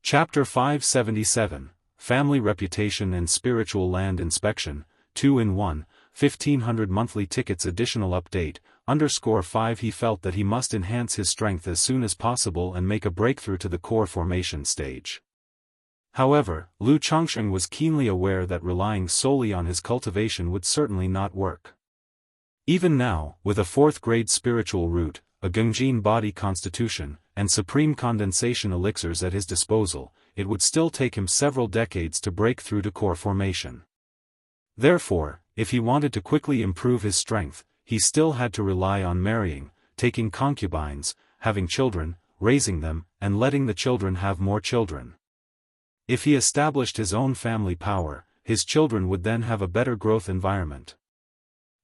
Chapter 577, Family Reputation and Spiritual Land Inspection, 2-in-1, 1500 monthly tickets additional update, _5 He felt that he must enhance his strength as soon as possible and make a breakthrough to the core formation stage. However, Lu Changsheng was keenly aware that relying solely on his cultivation would certainly not work. Even now, with a 4th-grade spiritual root, a Gengjin body constitution, and supreme condensation elixirs at his disposal, it would still take him several decades to break through to core formation. Therefore, if he wanted to quickly improve his strength, he still had to rely on marrying, taking concubines, having children, raising them, and letting the children have more children. If he established his own family power, his children would then have a better growth environment.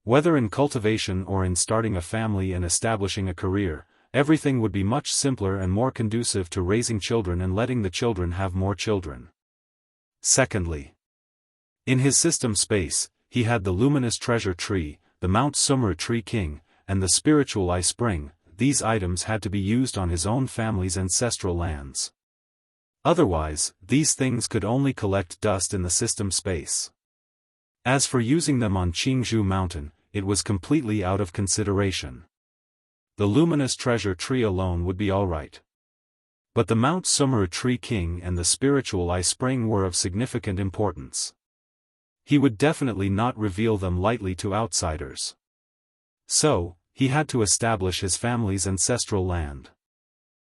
Whether in cultivation or in starting a family and establishing a career, everything would be much simpler and more conducive to raising children and letting the children have more children. Secondly, in his system space, he had the luminous treasure tree, the Mount Sumru tree king, and the spiritual eye spring. These items had to be used on his own family's ancestral lands. Otherwise, these things could only collect dust in the system space. As for using them on Jianghu mountain, it was completely out of consideration. The luminous treasure tree alone would be alright. But the Mount Sumru tree king and the spiritual eye spring were of significant importance. He would definitely not reveal them lightly to outsiders. So, he had to establish his family's ancestral land.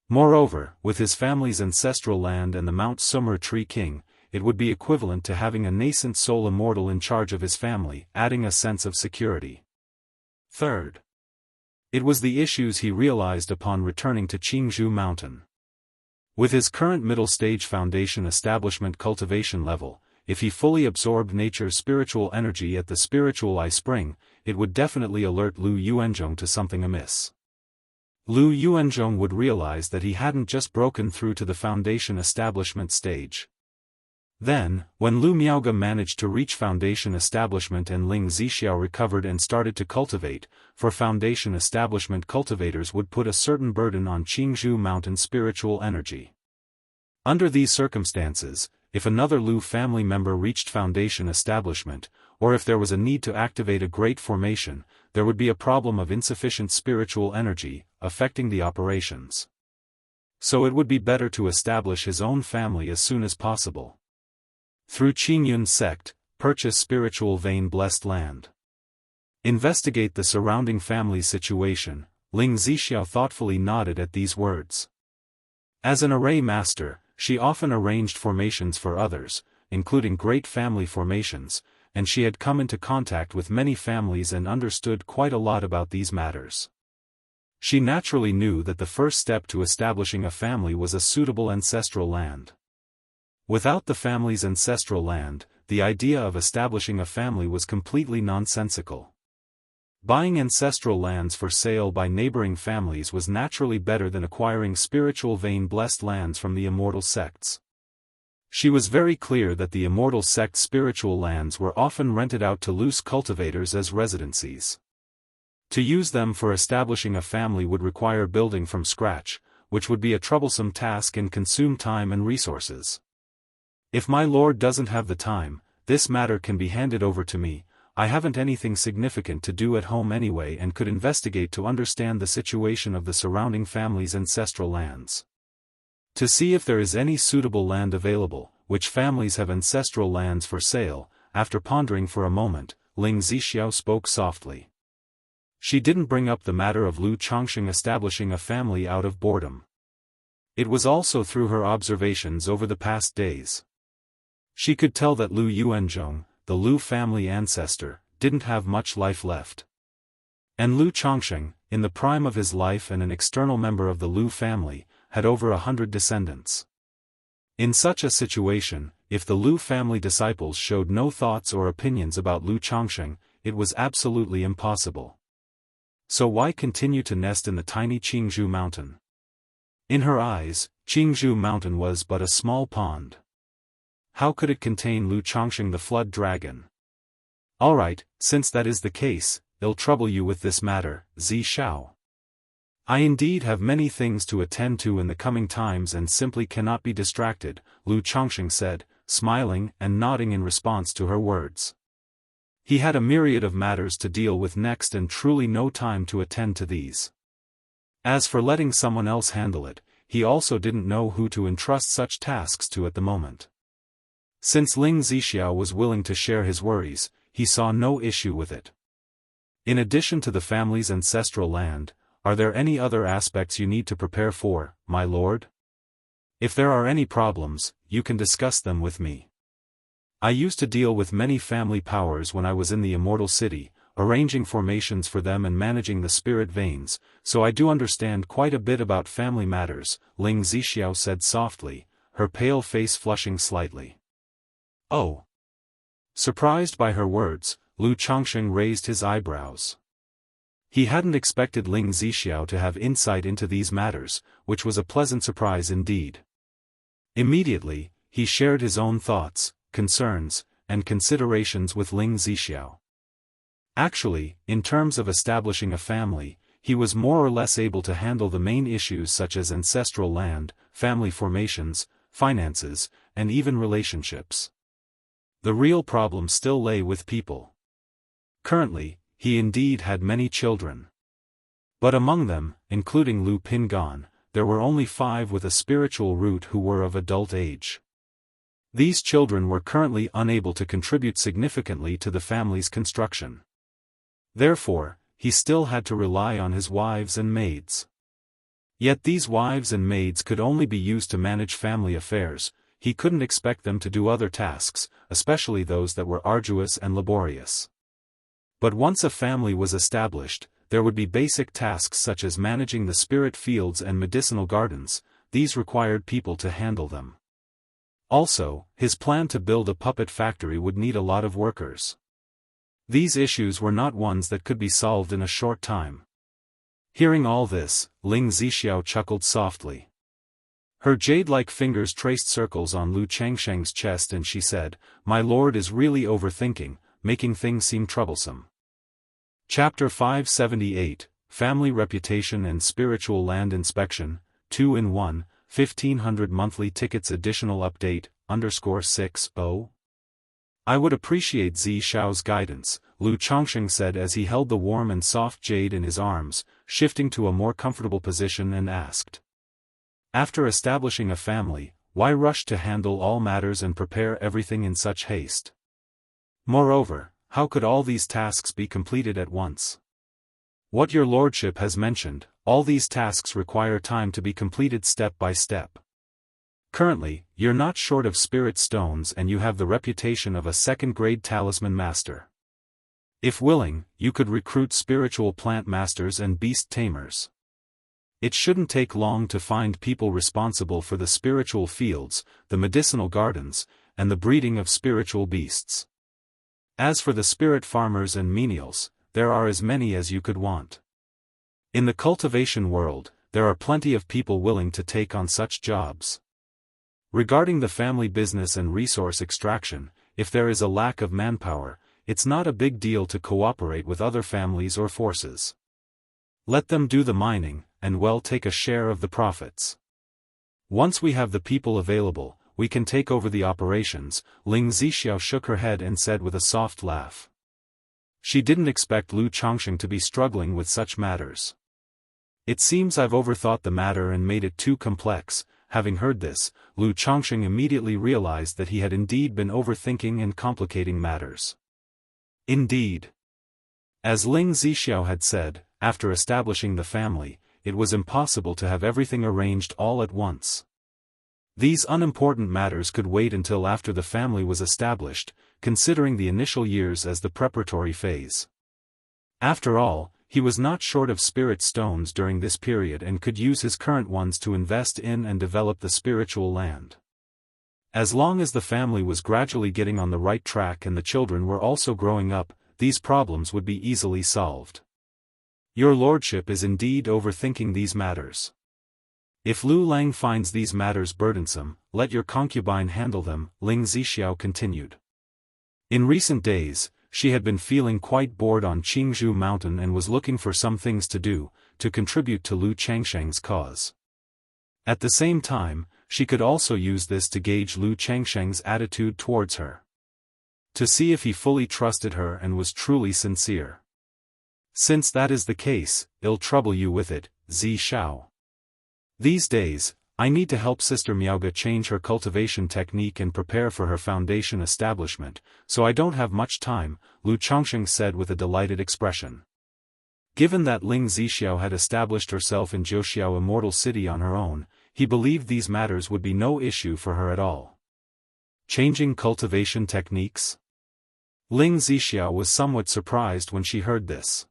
Moreover, with his family's ancestral land and the Mount Sumru tree king, it would be equivalent to having a nascent soul immortal in charge of his family, adding a sense of security. Third, it was the issues he realized upon returning to Jianghu mountain. With his current middle stage foundation establishment cultivation level, if he fully absorbed nature's spiritual energy at the spiritual eye spring, it would definitely alert Lu Yuanzhong to something amiss. Lu Yuanzhong would realize that he hadn't just broken through to the foundation establishment stage. Then, when Lu Miaoge managed to reach foundation establishment and Ling Zixiao recovered and started to cultivate, for foundation establishment cultivators would put a certain burden on Jianghu mountain spiritual energy. Under these circumstances, if another Lu family member reached foundation establishment, or if there was a need to activate a great formation, there would be a problem of insufficient spiritual energy, affecting the operations. So it would be better to establish his own family as soon as possible. Through Qingyun sect, purchase spiritual vein blessed land. Investigate the surrounding family situation. Ling Zixiao thoughtfully nodded at these words. As an array master, she often arranged formations for others, including great family formations, and she had come into contact with many families and understood quite a lot about these matters. She naturally knew that the first step to establishing a family was a suitable ancestral land. Without the family's ancestral land, the idea of establishing a family was completely nonsensical. Buying ancestral lands for sale by neighboring families was naturally better than acquiring spiritual vein-blessed lands from the immortal sects. She was very clear that the immortal sect spiritual lands were often rented out to loose cultivators as residencies. To use them for establishing a family would require building from scratch, which would be a troublesome task and consume time and resources. If my lord doesn't have the time, this matter can be handed over to me. I haven't anything significant to do at home anyway and could investigate to understand the situation of the surrounding family's ancestral lands. To see if there is any suitable land available, which families have ancestral lands for sale. After pondering for a moment, Ling Zixiao spoke softly. She didn't bring up the matter of Lu Changsheng establishing a family out of boredom. It was also through her observations over the past days. She could tell that Lu Yuanzhong, the Lu family ancestor, didn't have much life left. And Lu Changsheng, in the prime of his life and an external member of the Lu family, had over 100 descendants. In such a situation, if the Lu family disciples showed no thoughts or opinions about Lu Changsheng, it was absolutely impossible. So why continue to nest in the tiny Jianghu mountain? In her eyes, Jianghu mountain was but a small pond. How could it contain Lu Changsheng the flood dragon? Alright, since that is the case, I'll trouble you with this matter, Zi Shao. I indeed have many things to attend to in the coming times and simply cannot be distracted, Lu Chongqing said, smiling and nodding in response to her words. He had a myriad of matters to deal with next and truly no time to attend to these. As for letting someone else handle it, he also didn't know who to entrust such tasks to at the moment. Since Ling Zixiao was willing to share his worries, he saw no issue with it. In addition to the family's ancestral land, are there any other aspects you need to prepare for, my lord? If there are any problems, you can discuss them with me. I used to deal with many family powers when I was in the Immortal City, arranging formations for them and managing the spirit veins, so I do understand quite a bit about family matters, Ling Zixiao said softly, her pale face flushing slightly. Oh. Surprised by her words, Lu Chongqing raised his eyebrows. He hadn't expected Ling Zixiao to have insight into these matters, which was a pleasant surprise indeed. Immediately, he shared his own thoughts, concerns, and considerations with Ling Zixiao. Actually, in terms of establishing a family, he was more or less able to handle the main issues such as ancestral land, family formations, finances, and even relationships. The real problem still lay with people. Currently, he indeed had many children. But among them, including Lu Pingan, there were only 5 with a spiritual root who were of adult age. These children were currently unable to contribute significantly to the family's construction. Therefore, he still had to rely on his wives and maids. Yet these wives and maids could only be used to manage family affairs. He couldn't expect them to do other tasks, especially those that were arduous and laborious. But once a family was established, there would be basic tasks such as managing the spirit fields and medicinal gardens. These required people to handle them. Also, his plan to build a puppet factory would need a lot of workers. These issues were not ones that could be solved in a short time. Hearing all this, Ling Zixiao chuckled softly. Her jade-like fingers traced circles on Lu Changsheng's chest and she said, "My lord is really overthinking, making things seem troublesome." Chapter 578, Family Reputation and Spiritual Land Inspection, 2-in-1, 1500 monthly tickets additional update, _60. I would appreciate Zi Shao's guidance, Lu Chongqing said as he held the warm and soft jade in his arms, shifting to a more comfortable position and asked. After establishing a family, why rush to handle all matters and prepare everything in such haste? Moreover, how could all these tasks be completed at once? What your lordship has mentioned, all these tasks require time to be completed step by step. Currently, you're not short of spirit stones and you have the reputation of a second-grade talisman master. If willing, you could recruit spiritual plant masters and beast tamers. It shouldn't take long to find people responsible for the spiritual fields, the medicinal gardens, and the breeding of spiritual beasts. As for the spirit farmers and menials, there are as many as you could want. In the cultivation world, there are plenty of people willing to take on such jobs. Regarding the family business and resource extraction, if there is a lack of manpower, it's not a big deal to cooperate with other families or forces. Let them do the mining, and we'll take a share of the profits. Once we have the people available, we can take over the operations, Ling Zixiao shook her head and said with a soft laugh. She didn't expect Lu Chongqing to be struggling with such matters. It seems I've overthought the matter and made it too complex. Having heard this, Lu Chongqing immediately realized that he had indeed been overthinking and complicating matters. Indeed. As Ling Zixiao had said, after establishing the family, it was impossible to have everything arranged all at once. These unimportant matters could wait until after the family was established, considering the initial years as the preparatory phase. After all, he was not short of spirit stones during this period and could use his current ones to invest in and develop the spiritual land. As long as the family was gradually getting on the right track and the children were also growing up, these problems would be easily solved. Your lordship is indeed overthinking these matters. If Lu Lang finds these matters burdensome, let your concubine handle them, Ling Zixiao continued. In recent days, she had been feeling quite bored on Qingzhou Mountain and was looking for some things to do, to contribute to Lu Changsheng's cause. At the same time, she could also use this to gauge Lu Changsheng's attitude towards her. To see if he fully trusted her and was truly sincere. Since that is the case, I'll trouble you with it, Zi Shao. These days, I need to help Sister Miaoga change her cultivation technique and prepare for her foundation establishment, so I don't have much time, Lu Changsheng said with a delighted expression. Given that Ling Zixiao had established herself in Jiuxiao Immortal City on her own, he believed these matters would be no issue for her at all. Changing cultivation techniques? Ling Zixiao was somewhat surprised when she heard this.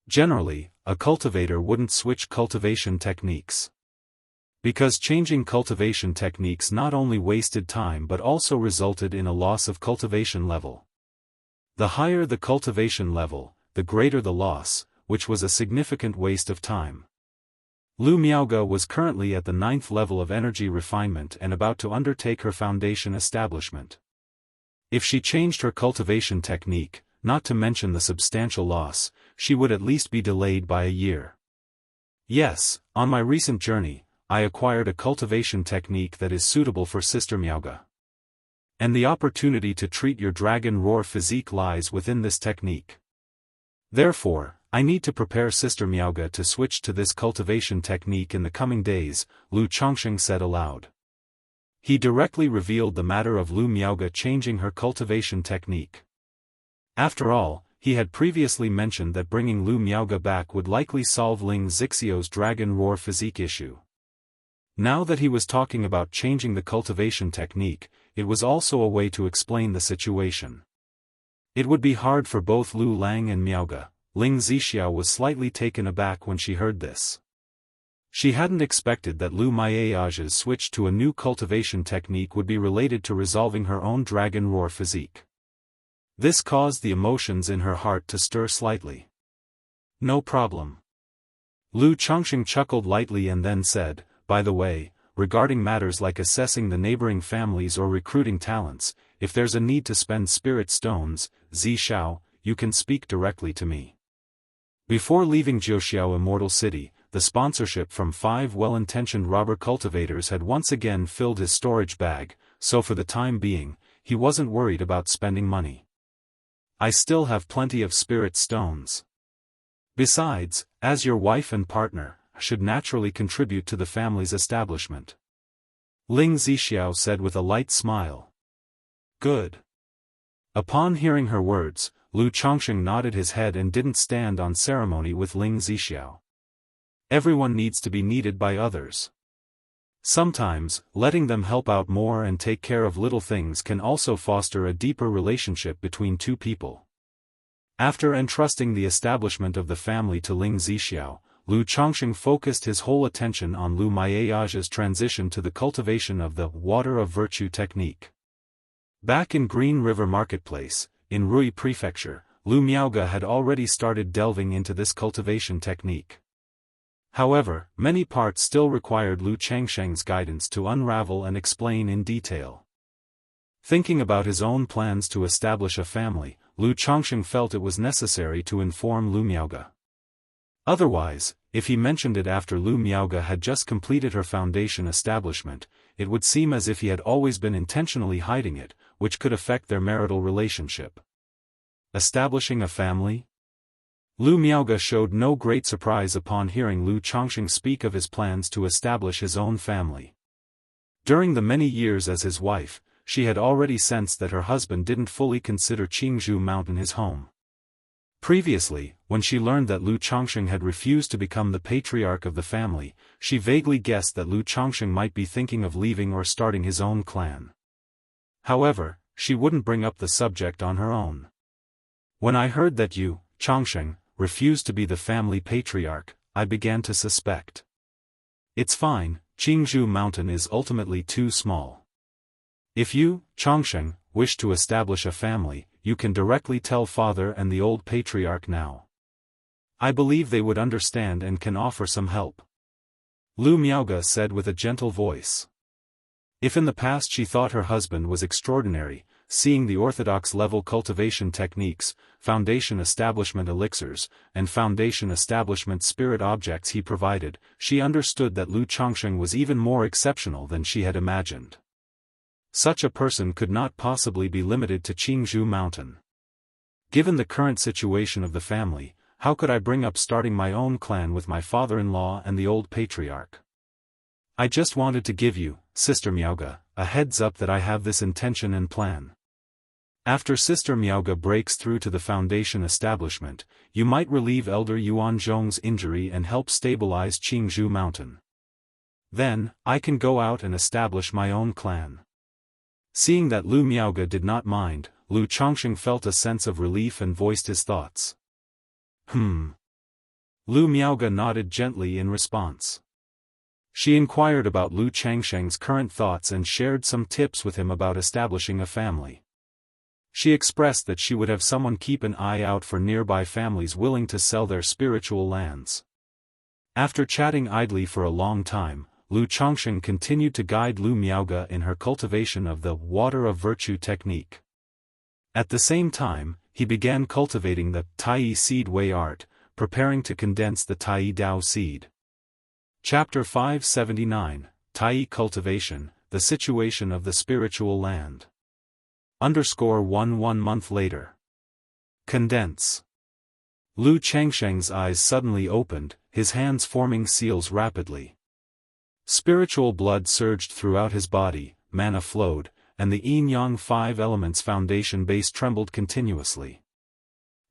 Generally, a cultivator wouldn't switch cultivation techniques. Because changing cultivation techniques not only wasted time but also resulted in a loss of cultivation level. The higher the cultivation level, the greater the loss, which was a significant waste of time. Lu Miaoga was currently at the 9th level of energy refinement and about to undertake her foundation establishment. If she changed her cultivation technique, not to mention the substantial loss, she would at least be delayed by a year. Yes, on my recent journey, I acquired a cultivation technique that is suitable for Sister Miaoga. And the opportunity to treat your dragon roar physique lies within this technique. Therefore, I need to prepare Sister Miaoga to switch to this cultivation technique in the coming days, Lu Changsheng said aloud. He directly revealed the matter of Lu Miaoga changing her cultivation technique. After all, he had previously mentioned that bringing Lu Miaoga back would likely solve Ling Zixiao's dragon roar physique issue. Now that he was talking about changing the cultivation technique, it was also a way to explain the situation. It would be hard for both Lu Lang and Miaoga. Ling Zixiao was slightly taken aback when she heard this. She hadn't expected that Lu Miaoga's switch to a new cultivation technique would be related to resolving her own dragon roar physique. This caused the emotions in her heart to stir slightly. No problem. Lu Changsheng chuckled lightly and then said, by the way, regarding matters like assessing the neighboring families or recruiting talents, if there's a need to spend spirit stones, Zi Shao, you can speak directly to me. Before leaving Jiuxiao Immortal City, the sponsorship from 5 well-intentioned robber cultivators had once again filled his storage bag, so for the time being, he wasn't worried about spending money. I still have plenty of spirit stones. Besides, as your wife and partner, I should naturally contribute to the family's establishment. Ling Zixiao said with a light smile. Good. Upon hearing her words, Lu Changsheng nodded his head and didn't stand on ceremony with Ling Zixiao. Everyone needs to be needed by others. Sometimes, letting them help out more and take care of little things can also foster a deeper relationship between two people. After entrusting the establishment of the family to Ling Zixiao, Lu Changsheng focused his whole attention on Lu Miaoga's transition to the cultivation of the Water of Virtue technique. Back in Green River Marketplace, in Rui Prefecture, Lu Miaoga had already started delving into this cultivation technique. However, many parts still required Lu Changsheng's guidance to unravel and explain in detail. Thinking about his own plans to establish a family, Lu Changsheng felt it was necessary to inform Lu Miaoga. Otherwise, if he mentioned it after Lu Miaoga had just completed her foundation establishment, it would seem as if he had always been intentionally hiding it, which could affect their marital relationship. Establishing a family? Lu Miaoga showed no great surprise upon hearing Lu Changsheng speak of his plans to establish his own family. During the many years as his wife, she had already sensed that her husband didn't fully consider Jianghu Mountain his home. Previously, when she learned that Lu Changsheng had refused to become the patriarch of the family, she vaguely guessed that Lu Changsheng might be thinking of leaving or starting his own clan. However, she wouldn't bring up the subject on her own. When I heard that you, Changsheng, refused to be the family patriarch, I began to suspect. It's fine, Jianghu Mountain is ultimately too small. If you, Changsheng, wish to establish a family, you can directly tell father and the old patriarch now. I believe they would understand and can offer some help. Lu Miaoga said with a gentle voice. If in the past she thought her husband was extraordinary, seeing the orthodox-level cultivation techniques, foundation establishment elixirs, and foundation establishment spirit objects he provided, she understood that Lu Changsheng was even more exceptional than she had imagined. Such a person could not possibly be limited to Jianghu Mountain. Given the current situation of the family, how could I bring up starting my own clan with my father-in-law and the old patriarch? I just wanted to give you, Sister Miaoge, a heads up that I have this intention and plan. After Sister Miaoge breaks through to the foundation establishment, you might relieve Elder Yuan Zhong's injury and help stabilize Jianghu Mountain. Then, I can go out and establish my own clan. Seeing that Lu Miaoge did not mind, Lu Changsheng felt a sense of relief and voiced his thoughts. Lu Miaoge nodded gently in response. She inquired about Lu Changsheng's current thoughts and shared some tips with him about establishing a family. She expressed that she would have someone keep an eye out for nearby families willing to sell their spiritual lands. After chatting idly for a long time, Lu Changsheng continued to guide Lu Miaoge in her cultivation of the water of virtue technique. At the same time, he began cultivating the Tai seed way art, preparing to condense the Tai Dao seed. Chapter 579, Tai Cultivation, the Situation of the Spiritual Land. _1 month later. Condense. Lu Changsheng's eyes suddenly opened, his hands forming seals rapidly. Spiritual blood surged throughout his body, mana flowed, and the yin-yang 5 elements foundation base trembled continuously.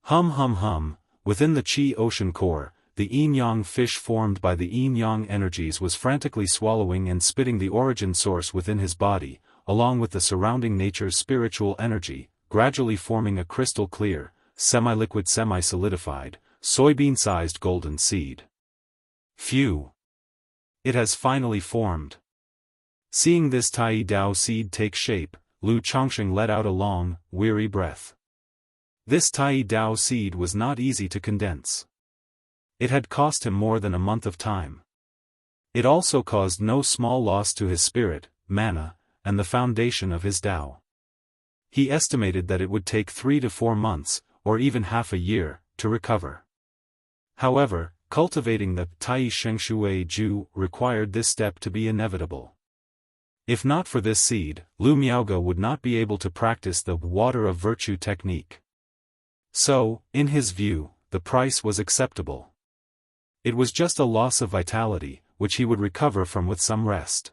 Hum, within the Qi ocean core, the yin-yang fish formed by the yin-yang energies was frantically swallowing and spitting the origin source within his body, along with the surrounding nature's spiritual energy, gradually forming a crystal-clear, semi-liquid semi-solidified, soybean-sized golden seed. Phew! It has finally formed. Seeing this Tai Dao seed take shape, Lu Changsheng let out a long, weary breath. This Tai Dao seed was not easy to condense. It had cost him more than a month of time. It also caused no small loss to his spirit, mana, and the foundation of his Dao. He estimated that it would take 3 to 4 months, or even half a year, to recover. However, cultivating the Tai Shengshui Ju required this step to be inevitable. If not for this seed, Lu Miaoge would not be able to practice the water of virtue technique. So, in his view, the price was acceptable. It was just a loss of vitality, which he would recover from with some rest.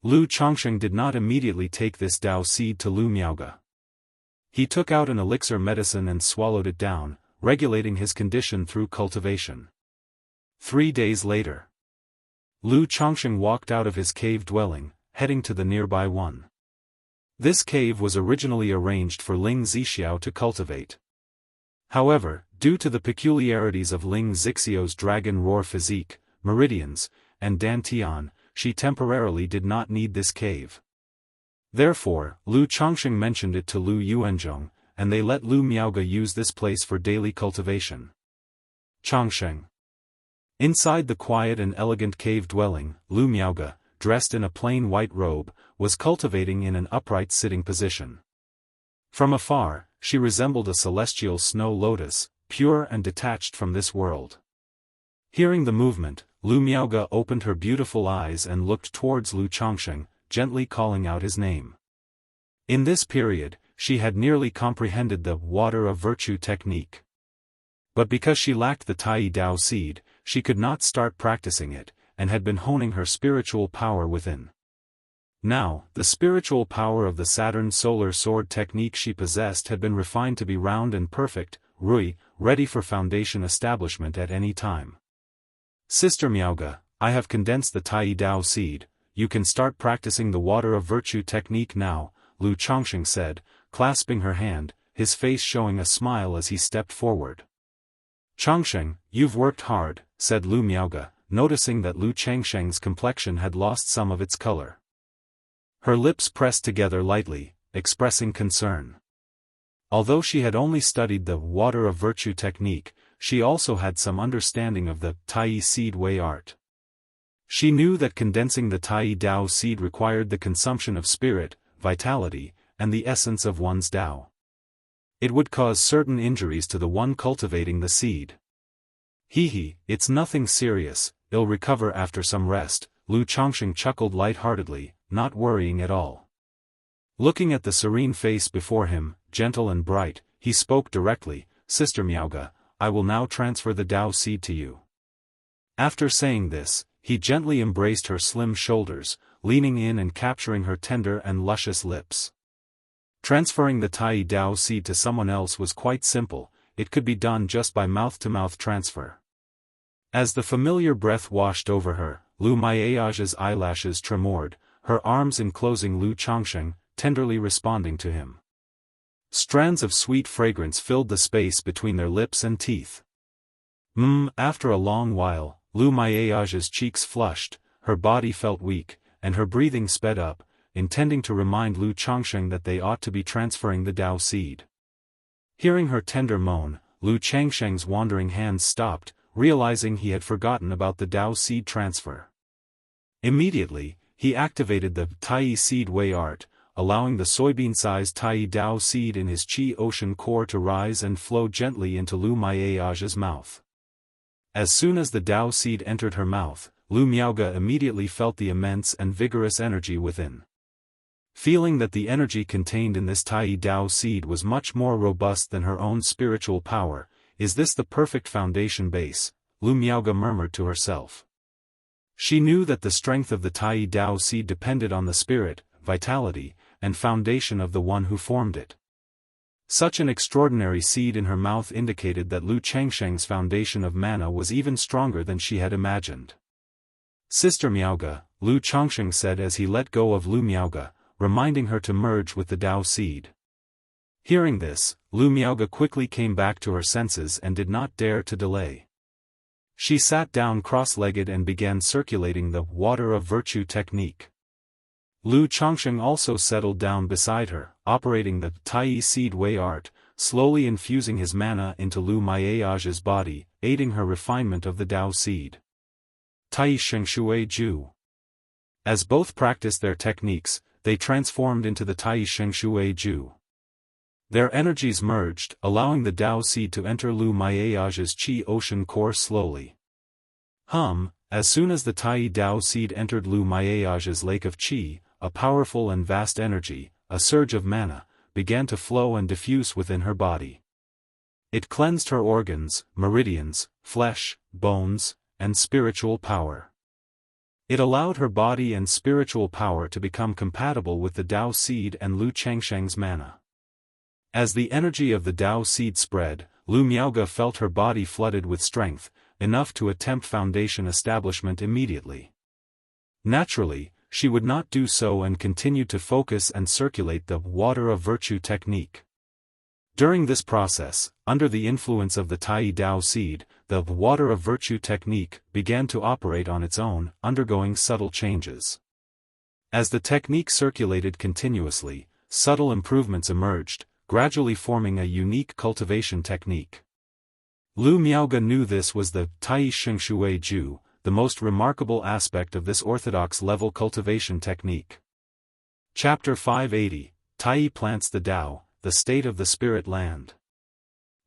Lu Changsheng did not immediately take this Dao seed to Lu Miaoge. He took out an elixir medicine and swallowed it down, regulating his condition through cultivation. 3 days later, Lu Changsheng walked out of his cave dwelling, heading to the nearby one. This cave was originally arranged for Ling Zixiao to cultivate. However, due to the peculiarities of Ling Zixiao's dragon roar physique, meridians, and dantian, she temporarily did not need this cave. Therefore, Lu Changsheng mentioned it to Lu Yuanzhong, and they let Lu Miaoge use this place for daily cultivation. Changsheng. Inside the quiet and elegant cave dwelling, Lu Miaoge, dressed in a plain white robe, was cultivating in an upright sitting position. From afar, she resembled a celestial snow lotus, pure and detached from this world. Hearing the movement, Lu Miaoge opened her beautiful eyes and looked towards Lu Changsheng, gently calling out his name. In this period, she had nearly comprehended the water of virtue technique. But because she lacked the Tai Dao seed, she could not start practicing it, and had been honing her spiritual power within. Now, the spiritual power of the Saturn solar sword technique she possessed had been refined to be round and perfect, Rui, ready for foundation establishment at any time. Sister Miaoge, I have condensed the Tai Dao seed, you can start practicing the water of virtue technique now, Lu Changsheng said, clasping her hand, his face showing a smile as he stepped forward. Changsheng, you've worked hard, said Lu Miaoge, noticing that Lu Changsheng's complexion had lost some of its color. Her lips pressed together lightly, expressing concern. Although she had only studied the water of virtue technique, she also had some understanding of the Tai seed way art. She knew that condensing the Tai Dao seed required the consumption of spirit, vitality, and the essence of one's Tao. It would cause certain injuries to the one cultivating the seed. It's nothing serious, it'll recover after some rest, Lu Chongsheng chuckled light-heartedly, not worrying at all. Looking at the serene face before him, gentle and bright, he spoke directly, Sister Miaoge, I will now transfer the Tao seed to you. After saying this, he gently embraced her slim shoulders, leaning in and capturing her tender and luscious lips. Transferring the Tai Dao seed to someone else was quite simple, it could be done just by mouth-to-mouth transfer. As the familiar breath washed over her, Lu Maiage's eyelashes tremored, her arms enclosing Lu Chongsheng, tenderly responding to him. Strands of sweet fragrance filled the space between their lips and teeth. After a long while, Lu Maiage's cheeks flushed, her body felt weak, and her breathing sped up, intending to remind Lu Chongsheng that they ought to be transferring the Tao seed. Hearing her tender moan, Lu Chongsheng's wandering hands stopped, realizing he had forgotten about the Tao seed transfer. Immediately, he activated the Tai Seed Way art, allowing the soybean-sized Tai Dao seed in his Qi Ocean core to rise and flow gently into Lu Maiage's mouth. As soon as the Tao seed entered her mouth, Lu Miaoge immediately felt the immense and vigorous energy within. Feeling that the energy contained in this Tai Dao seed was much more robust than her own spiritual power, is this the perfect foundation base, Lu Miaoge murmured to herself. She knew that the strength of the Tai Dao seed depended on the spirit, vitality, and foundation of the one who formed it. Such an extraordinary seed in her mouth indicated that Lu Chongsheng's foundation of mana was even stronger than she had imagined. Sister Miaoge, Lu Chongsheng said as he let go of Lu Miaoge, reminding her to merge with the Tao seed. Hearing this, Lu Miaoge quickly came back to her senses and did not dare to delay. She sat down cross-legged and began circulating the water of virtue technique. Lu Chongsheng also settled down beside her, operating the Tai Seed Way art, slowly infusing his mana into Lu Maiage's body, aiding her refinement of the Tao seed. Tai Shengshui Ju. As both practiced their techniques, they transformed into the Tai Shengshui Ju. Their energies merged, allowing the Tao seed to enter Lu Maiage's Qi Ocean core slowly. As soon as the Tai Dao seed entered Lu Maiage's lake of Qi, a powerful and vast energy, a surge of mana, began to flow and diffuse within her body. It cleansed her organs, meridians, flesh, bones, and spiritual power. It allowed her body and spiritual power to become compatible with the Tao seed and Lu Chongsheng's mana. As the energy of the Tao seed spread, Lu Miaoge felt her body flooded with strength, enough to attempt foundation establishment immediately. Naturally, she would not do so and continued to focus and circulate the water of virtue technique. During this process, under the influence of the Tai Dao seed, the water of virtue technique began to operate on its own, undergoing subtle changes. As the technique circulated continuously, subtle improvements emerged, gradually forming a unique cultivation technique. Lu Miaoge knew this was the Tai Shengshui Ju, the most remarkable aspect of this orthodox-level cultivation technique. Chapter 580, Tai Plants the Tao, the State of the Spirit Land.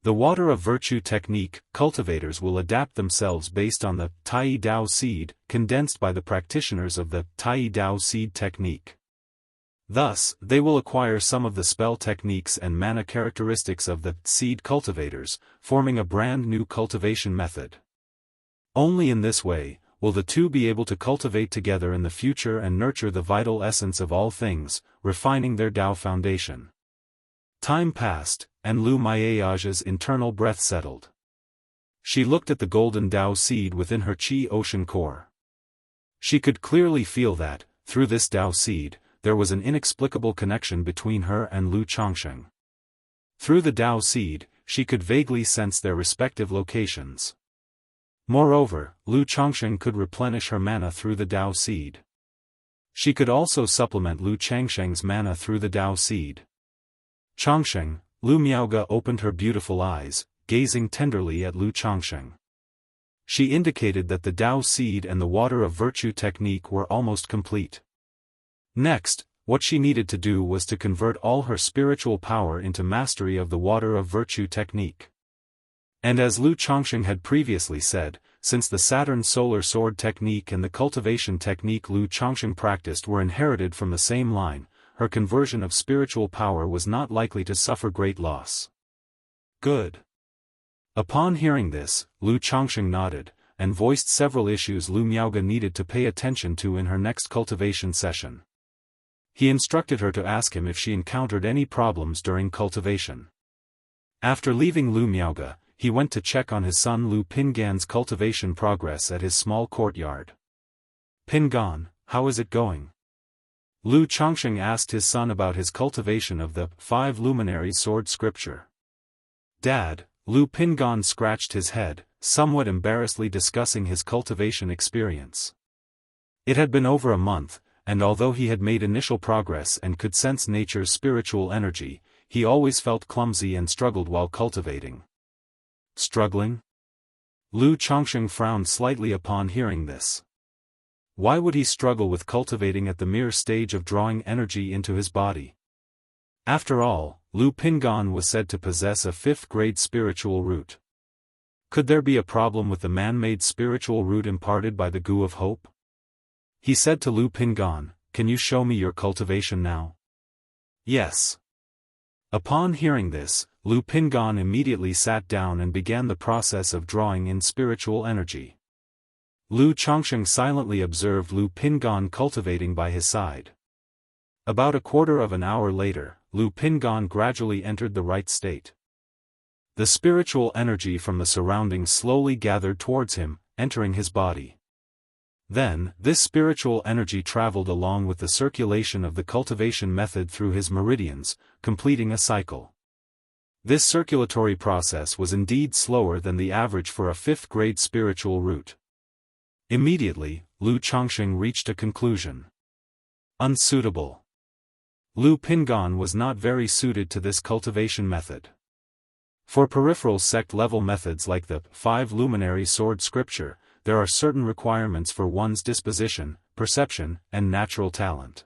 The water of virtue technique, cultivators will adapt themselves based on the Tai Dao seed, condensed by the practitioners of the Tai Dao seed technique. Thus, they will acquire some of the spell techniques and mana characteristics of the seed cultivators, forming a brand new cultivation method. Only in this way, will the two be able to cultivate together in the future and nurture the vital essence of all things, refining their Tao foundation. Time passed, and Lu Maiage's internal breath settled. She looked at the golden Tao seed within her Qi Ocean core. She could clearly feel that, through this Tao seed, there was an inexplicable connection between her and Lu Chongsheng. Through the Tao seed, she could vaguely sense their respective locations. Moreover, Lu Chongsheng could replenish her mana through the Tao seed. She could also supplement Lu Chongsheng's mana through the Tao seed. Chongsheng, Lu Miaoge opened her beautiful eyes, gazing tenderly at Lu Chongsheng. She indicated that the Tao seed and the water of virtue technique were almost complete. Next, What she needed to do was to convert all her spiritual power into mastery of the water of virtue technique. And as Lu Chongsheng had previously said, since the Saturn solar sword technique and the cultivation technique Lu Chongsheng practiced were inherited from the same line, her conversion of spiritual power was not likely to suffer great loss. Good. Upon hearing this, Lu Chongsheng nodded, and voiced several issues Lu Miaoge needed to pay attention to in her next cultivation session. He instructed her to ask him if she encountered any problems during cultivation. After leaving Lu Miaoge, he went to check on his son Lu Pingan's cultivation progress at his small courtyard. "Pingan, how is it going?" Lu Chongsheng asked his son about his cultivation of the 5 luminaries sword scripture. "Dad," Lu Pingan scratched his head, somewhat embarrassedly discussing his cultivation experience. It had been over a month, and although he had made initial progress and could sense nature's spiritual energy, he always felt clumsy and struggled while cultivating. Struggling? Lu Chongsheng frowned slightly upon hearing this. Why would he struggle with cultivating at the mere stage of drawing energy into his body? After all, Lu Pingan was said to possess a 5th-grade spiritual root. Could there be a problem with the man-made spiritual root imparted by the Gu of Hope? He said to Lu Pingan, "Can you show me your cultivation now?" "Yes." Upon hearing this, Lu Pingan immediately sat down and began the process of drawing in spiritual energy. Lu Chongsheng silently observed Lu Pingan cultivating by his side. About a quarter of an hour later, Lu Pingan gradually entered the right state. The spiritual energy from the surroundings slowly gathered towards him, entering his body. Then, this spiritual energy traveled along with the circulation of the cultivation method through his meridians, completing a cycle. This circulatory process was indeed slower than the average for a 5th-grade spiritual root. Immediately, Lu Chongsheng reached a conclusion. Unsuitable. Lu Pingan was not very suited to this cultivation method. For peripheral sect-level methods like the 5 luminary sword scripture, there are certain requirements for one's disposition, perception, and natural talent.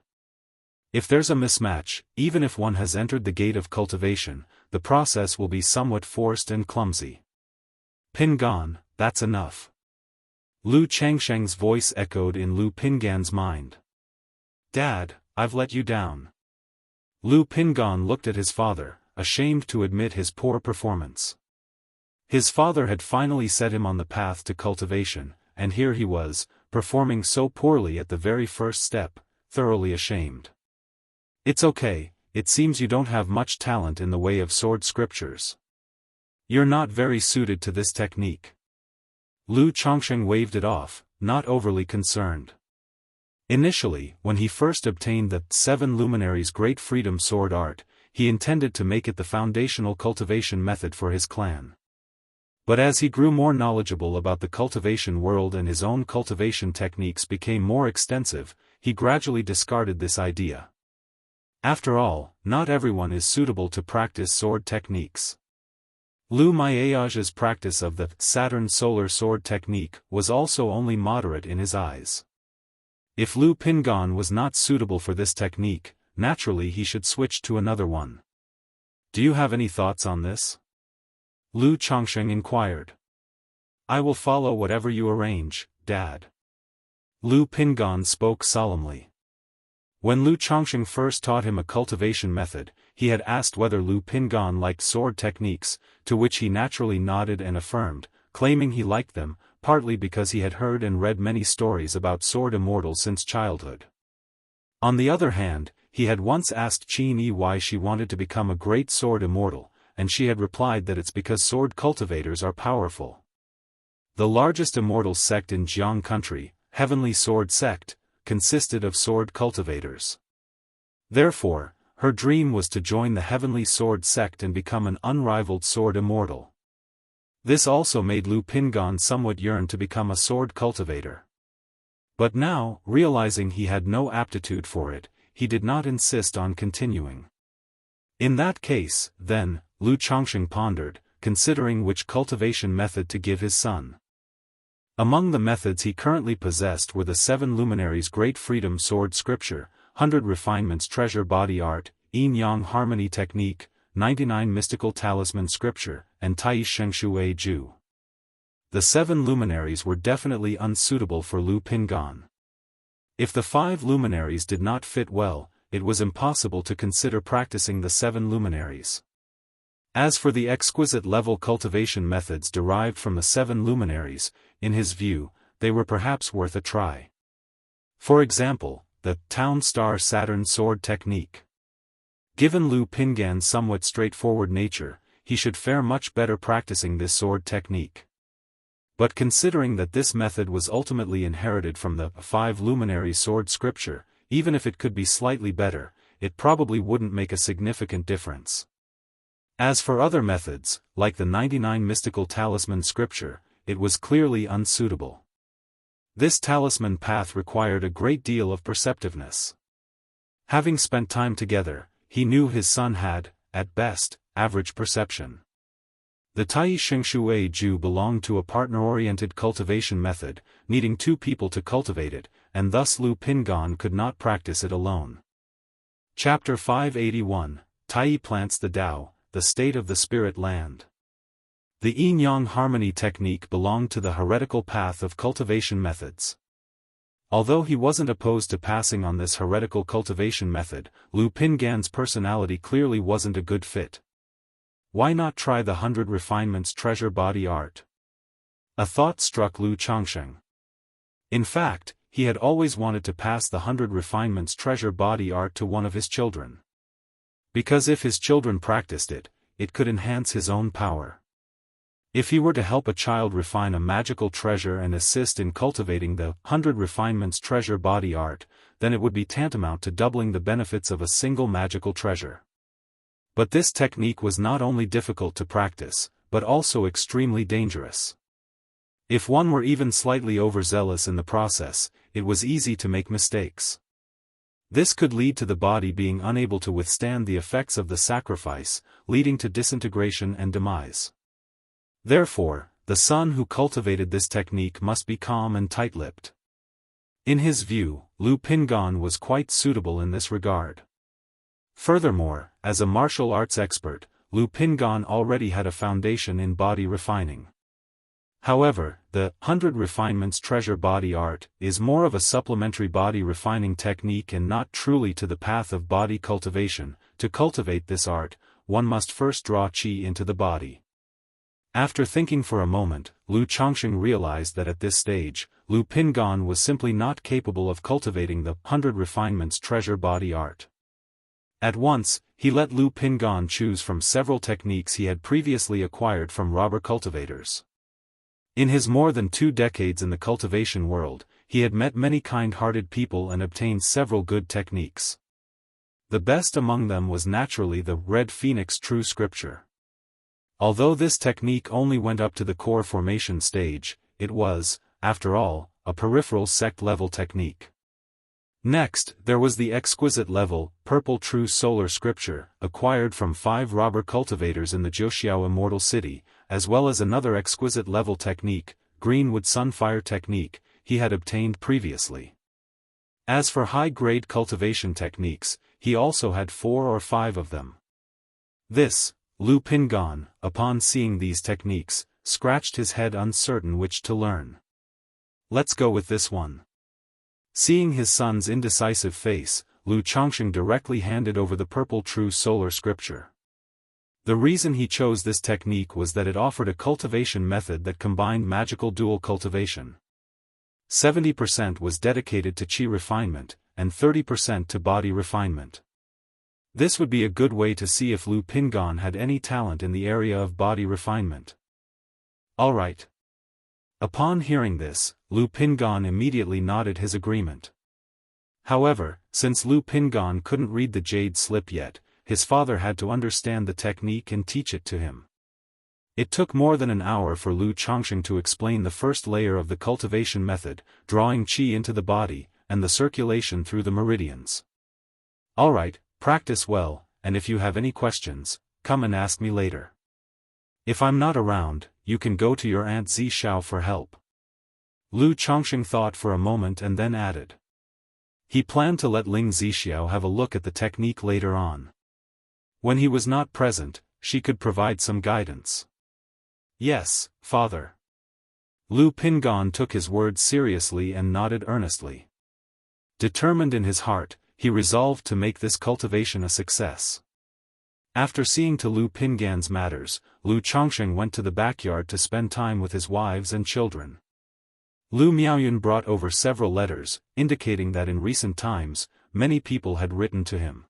If there's a mismatch, even if one has entered the gate of cultivation, the process will be somewhat forced and clumsy. "Pingan, that's enough." Lu Chongsheng's voice echoed in Lu Pingan's mind. "Dad, I've let you down." Lu Pingan looked at his father, ashamed to admit his poor performance. His father had finally set him on the path to cultivation, and here he was, performing so poorly at the very first step, thoroughly ashamed. "It's okay, it seems you don't have much talent in the way of sword scriptures. You're not very suited to this technique." Lu Chongsheng waved it off, not overly concerned. Initially, when he first obtained the 7 luminaries Great Freedom sword art, he intended to make it the foundational cultivation method for his clan. But as he grew more knowledgeable about the cultivation world and his own cultivation techniques became more extensive, he gradually discarded this idea. After all, not everyone is suitable to practice sword techniques. Lu Miaoge's practice of the Saturn solar sword technique was also only moderate in his eyes. If Lu Pingan was not suitable for this technique, naturally he should switch to another one. "Do you have any thoughts on this?" Lu Chongsheng inquired. "I will follow whatever you arrange, Dad." Lu Pingan spoke solemnly. When Lu Chongsheng first taught him a cultivation method, he had asked whether Lu Pingan liked sword techniques, to which he naturally nodded and affirmed, claiming he liked them, partly because he had heard and read many stories about sword immortal since childhood. On the other hand, he had once asked Qin Yi why she wanted to become a great sword immortal, and she had replied that it's because sword cultivators are powerful. The largest immortal sect in Jianghu country, Heavenly Sword Sect, consisted of sword cultivators. Therefore, her dream was to join the Heavenly Sword Sect and become an unrivaled sword immortal. This also made Lu Pingan somewhat yearn to become a sword cultivator. But now, realizing he had no aptitude for it, he did not insist on continuing. In that case, then, Lu Chongsheng pondered, considering which cultivation method to give his son. Among the methods he currently possessed were the 7 luminaries Great Freedom sword scripture, 100 Refinements Treasure Body Art, Yin-Yang Harmony Technique, 99 Mystical Talisman Scripture, and Tai Shengshui Ju. The 7 luminaries were definitely unsuitable for Lu Pingan. If the 5 luminaries did not fit well, it was impossible to consider practicing the 7 luminaries. As for the exquisite level cultivation methods derived from the 7 luminaries, in his view, they were perhaps worth a try. For example, the Town Star Saturn Sword Technique. Given Lu Pingan's somewhat straightforward nature, he should fare much better practicing this sword technique. But considering that this method was ultimately inherited from the 5 luminary sword scripture, even if it could be slightly better, it probably wouldn't make a significant difference. As for other methods, like the 99 Mystical Talisman Scripture, it was clearly unsuitable. This talisman path required a great deal of perceptiveness. Having spent time together, he knew his son had, at best, average perception. The Tai Shengshui Ju belonged to a partner-oriented cultivation method, needing 2 people to cultivate it, and thus Lu Pingan could not practice it alone. Chapter 581, Tai Plants the Tao, the State of the Spirit Land. The Yin-Yang Harmony Technique belonged to the heretical path of cultivation methods. Although he wasn't opposed to passing on this heretical cultivation method, Lu Pingan's personality clearly wasn't a good fit. Why not try the 100 Refinements Treasure Body Art? A thought struck Lu Changsheng. In fact, he had always wanted to pass the 100 Refinements Treasure Body Art to one of his children. Because if his children practiced it, it could enhance his own power. If he were to help a child refine a magical treasure and assist in cultivating the 100 Refinements Treasure Body Art, then it would be tantamount to doubling the benefits of a single magical treasure. But this technique was not only difficult to practice, but also extremely dangerous. If one were even slightly overzealous in the process, it was easy to make mistakes. This could lead to the body being unable to withstand the effects of the sacrifice, leading to disintegration and demise. Therefore, the son who cultivated this technique must be calm and tight-lipped. In his view, Lu Pingan was quite suitable in this regard. Furthermore, as a martial arts expert, Lu Pingan already had a foundation in body refining. However, the 100 Refinements Treasure Body Art is more of a supplementary body refining technique and not truly to the path of body cultivation. To cultivate this art, one must first draw qi into the body. After thinking for a moment, Lu Changsheng realized that at this stage, Lu Pingan was simply not capable of cultivating the 100 Refinements Treasure Body Art. At once, he let Lu Pingan choose from several techniques he had previously acquired from robber cultivators. In his more than 2 decades in the cultivation world, he had met many kind-hearted people and obtained several good techniques. The best among them was naturally the Red Phoenix True Scripture. Although this technique only went up to the core formation stage, it was, after all, a peripheral sect-level technique. Next, there was the exquisite level, Purple True Solar Scripture, acquired from 5 robber cultivators in the Jianghu Immortal City, as well as another exquisite level technique, Greenwood Sunfire Technique, he had obtained previously. As for high-grade cultivation techniques, he also had 4 or 5 of them. This, Lu Pingan, upon seeing these techniques, scratched his head uncertain which to learn. Let's go with this one. Seeing his son's indecisive face, Lu Changsheng directly handed over the Purple True Solar Scripture. The reason he chose this technique was that it offered a cultivation method that combined magical dual cultivation. 70% was dedicated to qi refinement, and 30% to body refinement. This would be a good way to see if Lu Pingan had any talent in the area of body refinement. Alright. Upon hearing this, Lu Pingan immediately nodded his agreement. However, since Lu Pingan couldn't read the jade slip yet, his father had to understand the technique and teach it to him. It took more than an hour for Lu Changsheng to explain the first layer of the cultivation method, drawing qi into the body, and the circulation through the meridians. Alright, practice well, and if you have any questions, come and ask me later. If I'm not around, you can go to your Aunt Zishao for help. Lu Changsheng thought for a moment and then added. He planned to let Ling Zixiao have a look at the technique later on. When he was not present, she could provide some guidance. Yes, father. Lu Pingon took his words seriously and nodded earnestly. Determined in his heart, he resolved to make this cultivation a success. After seeing to Lu Pingan's matters, Lu Chongsheng went to the backyard to spend time with his wives and children. Lu Miaoyun brought over several letters, indicating that in recent times, many people had written to him.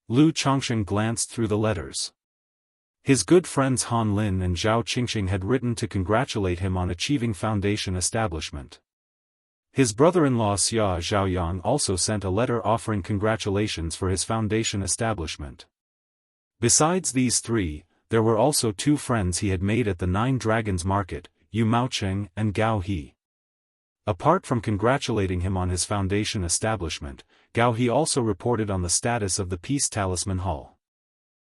Lu Chongsheng glanced through the letters. His good friends Han Lin and Zhao Qingxing had written to congratulate him on achieving foundation establishment. His brother-in-law Xia Zhaoyang also sent a letter offering congratulations for his foundation establishment. Besides these three, there were also two friends he had made at the Nine Dragons Market, Yu Maocheng and Gao He. Apart from congratulating him on his foundation establishment, Gao He also reported on the status of the Peace Talisman Hall.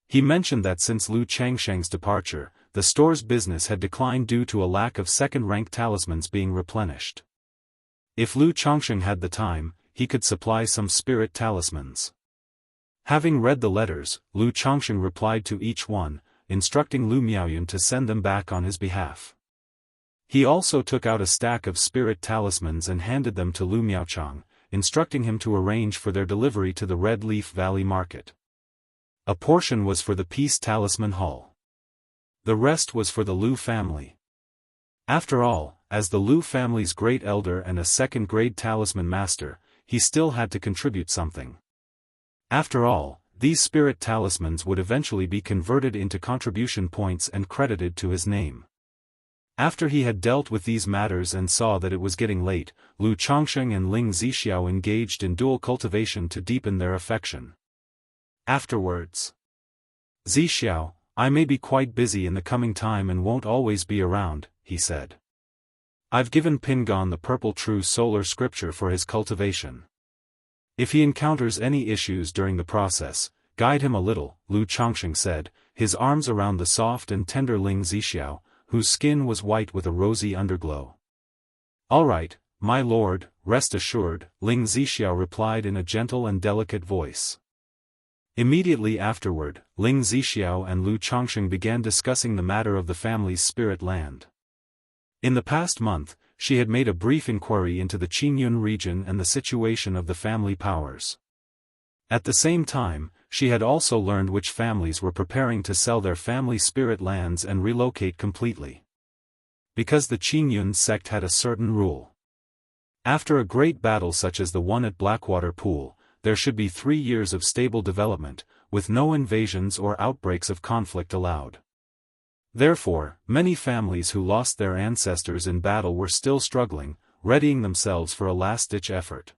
He mentioned that since Lu Changsheng's departure, the store's business had declined due to a lack of second-rank talismans being replenished. If Lu Chongsheng had the time, he could supply some spirit talismans. Having read the letters, Lu Chongsheng replied to each one, instructing Lu Miaoyun to send them back on his behalf. He also took out a stack of spirit talismans and handed them to Lu Miaochang, instructing him to arrange for their delivery to the Red Leaf Valley Market. A portion was for the Peace Talisman Hall. The rest was for the Lu family. After all, as the Lu family's great elder and a second-grade talisman master, he still had to contribute something. After all, these spirit talismans would eventually be converted into contribution points and credited to his name. After he had dealt with these matters and saw that it was getting late, Lu Chongsheng and Ling Zixiao engaged in dual cultivation to deepen their affection. Afterwards, Zixiao, I may be quite busy in the coming time and won't always be around, he said. I've given Pingon the purple true solar scripture for his cultivation. If he encounters any issues during the process, guide him a little, Lu Chongsheng said, his arms around the soft and tender Ling Zixiao, whose skin was white with a rosy underglow. All right, my lord, rest assured, Ling Zixiao replied in a gentle and delicate voice. Immediately afterward, Ling Zixiao and Lu Chongsheng began discussing the matter of the family's spirit land. In the past month, she had made a brief inquiry into the Qingyun region and the situation of the family powers. At the same time, she had also learned which families were preparing to sell their family spirit lands and relocate completely. Because the Qingyun sect had a certain rule. After a great battle such as the one at Blackwater Pool, there should be 3 years of stable development, with no invasions or outbreaks of conflict allowed. Therefore, many families who lost their ancestors in battle were still struggling, readying themselves for a last-ditch effort.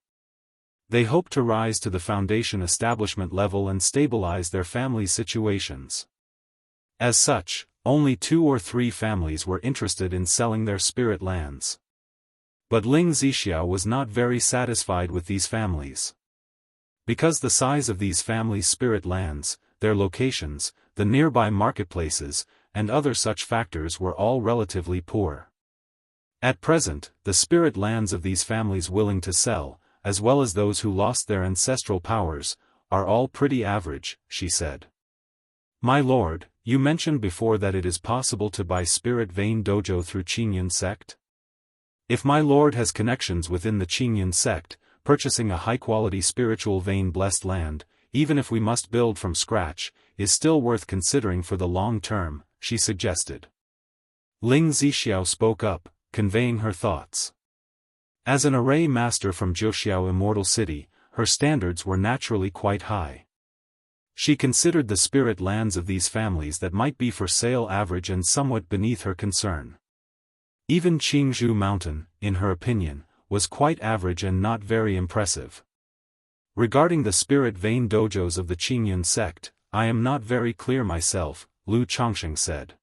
They hoped to rise to the foundation establishment level and stabilize their families' situations. As such, only 2 or 3 families were interested in selling their spirit lands. But Ling Zixiao was not very satisfied with these families. Because the size of these families' spirit lands, their locations, the nearby marketplaces, and other such factors were all relatively poor. At present, the spirit lands of these families willing to sell, as well as those who lost their ancestral powers, are all pretty average, she said. My lord, you mentioned before that it is possible to buy Spirit Vein Dojo through Qingyun sect? If my lord has connections within the Qingyun sect, purchasing a high-quality spiritual vein-blessed land, even if we must build from scratch, is still worth considering for the long term, she suggested. Ling Zixiao spoke up, conveying her thoughts. As an array master from Jiuxiao Immortal City, her standards were naturally quite high. She considered the spirit lands of these families that might be for sale average and somewhat beneath her concern. Even Qingzhou Mountain, in her opinion, was quite average and not very impressive. Regarding the spirit vein dojos of the Qingyun sect, I am not very clear myself, Lu Chongsheng said.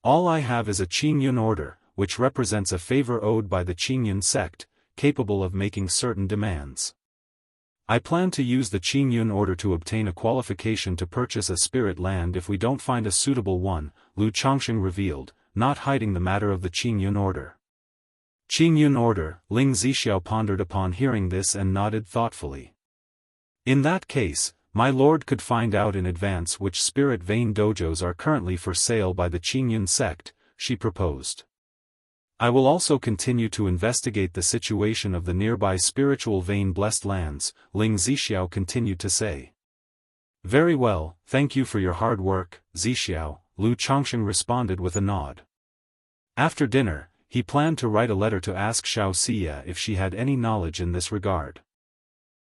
All I have is a Qingyun order, which represents a favor owed by the Qingyun sect, capable of making certain demands. I plan to use the Qingyun order to obtain a qualification to purchase a spirit land if we don't find a suitable one, Lu Chongsheng revealed, not hiding the matter of the Qingyun order. Qingyun order, Ling Zixiao pondered upon hearing this and nodded thoughtfully. In that case, my lord could find out in advance which spirit vein dojos are currently for sale by the Qingyun sect, she proposed. I will also continue to investigate the situation of the nearby spiritual vein blessed lands, Ling Zixiao continued to say. Very well, thank you for your hard work, Zixiao, Lu Chongsheng responded with a nod. After dinner, he planned to write a letter to ask Xiao Xia if she had any knowledge in this regard.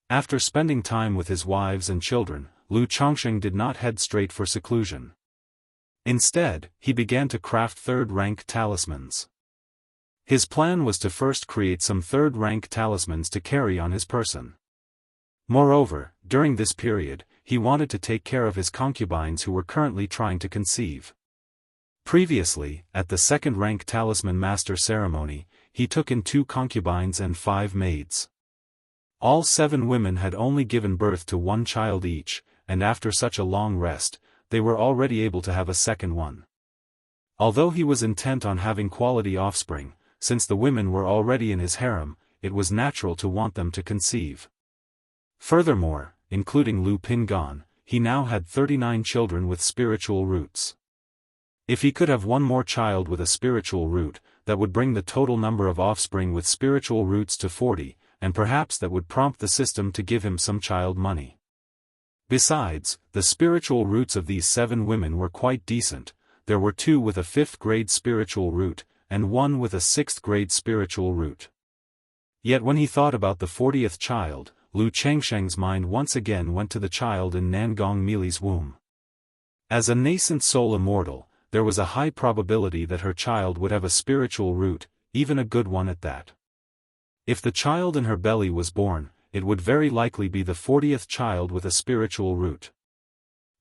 After spending time with his wives and children, Lu Chongsheng did not head straight for seclusion. Instead, he began to craft third-rank talismans. His plan was to first create some third-rank talismans to carry on his person. Moreover, during this period, he wanted to take care of his concubines who were currently trying to conceive. Previously, at the second-rank talisman master ceremony, he took in 2 concubines and 5 maids. All 7 women had only given birth to 1 child each, and after such a long rest, they were already able to have a second one. Although he was intent on having quality offspring, since the women were already in his harem, it was natural to want them to conceive. Furthermore, including Lu Pingan, he now had 39 children with spiritual roots. If he could have one more child with a spiritual root, that would bring the total number of offspring with spiritual roots to 40, and perhaps that would prompt the system to give him some child money. Besides, the spiritual roots of these 7 women were quite decent. There were 2 with a 5th grade spiritual root, and 1 with a 6th grade spiritual root. Yet when he thought about the 40th child, Lu Chengsheng's mind once again went to the child in Nangong Mili's womb. As a nascent soul immortal, there was a high probability that her child would have a spiritual root, even a good one at that. If the child in her belly was born, it would very likely be the 40th child with a spiritual root.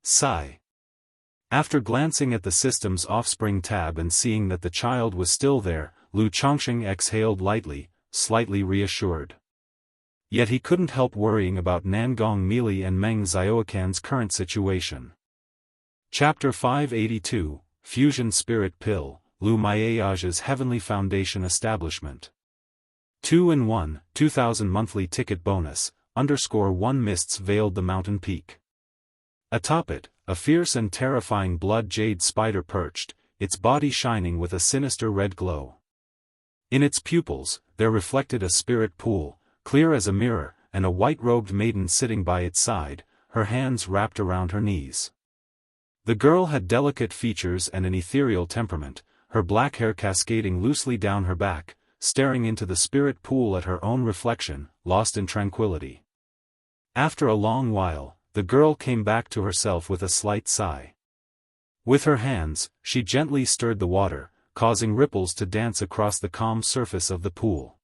Sigh. After glancing at the system's offspring tab and seeing that the child was still there, Lu Chongsheng exhaled lightly, slightly reassured. Yet he couldn't help worrying about Nangong Mili and Meng Xiaoquan's current situation. Chapter 582, Fusion Spirit Pill, Lu Maiage's Heavenly Foundation Establishment. 2-in-1, 2000 monthly ticket bonus, _1 mists veiled the mountain peak. Atop it, a fierce and terrifying blood jade spider perched, its body shining with a sinister red glow. In its pupils, there reflected a spirit pool, clear as a mirror, and a white-robed maiden sitting by its side, her hands wrapped around her knees. The girl had delicate features and an ethereal temperament, her black hair cascading loosely down her back, staring into the spirit pool at her own reflection, lost in tranquility. After a long while, the girl came back to herself with a slight sigh. With her hands, she gently stirred the water, causing ripples to dance across the calm surface of the pool.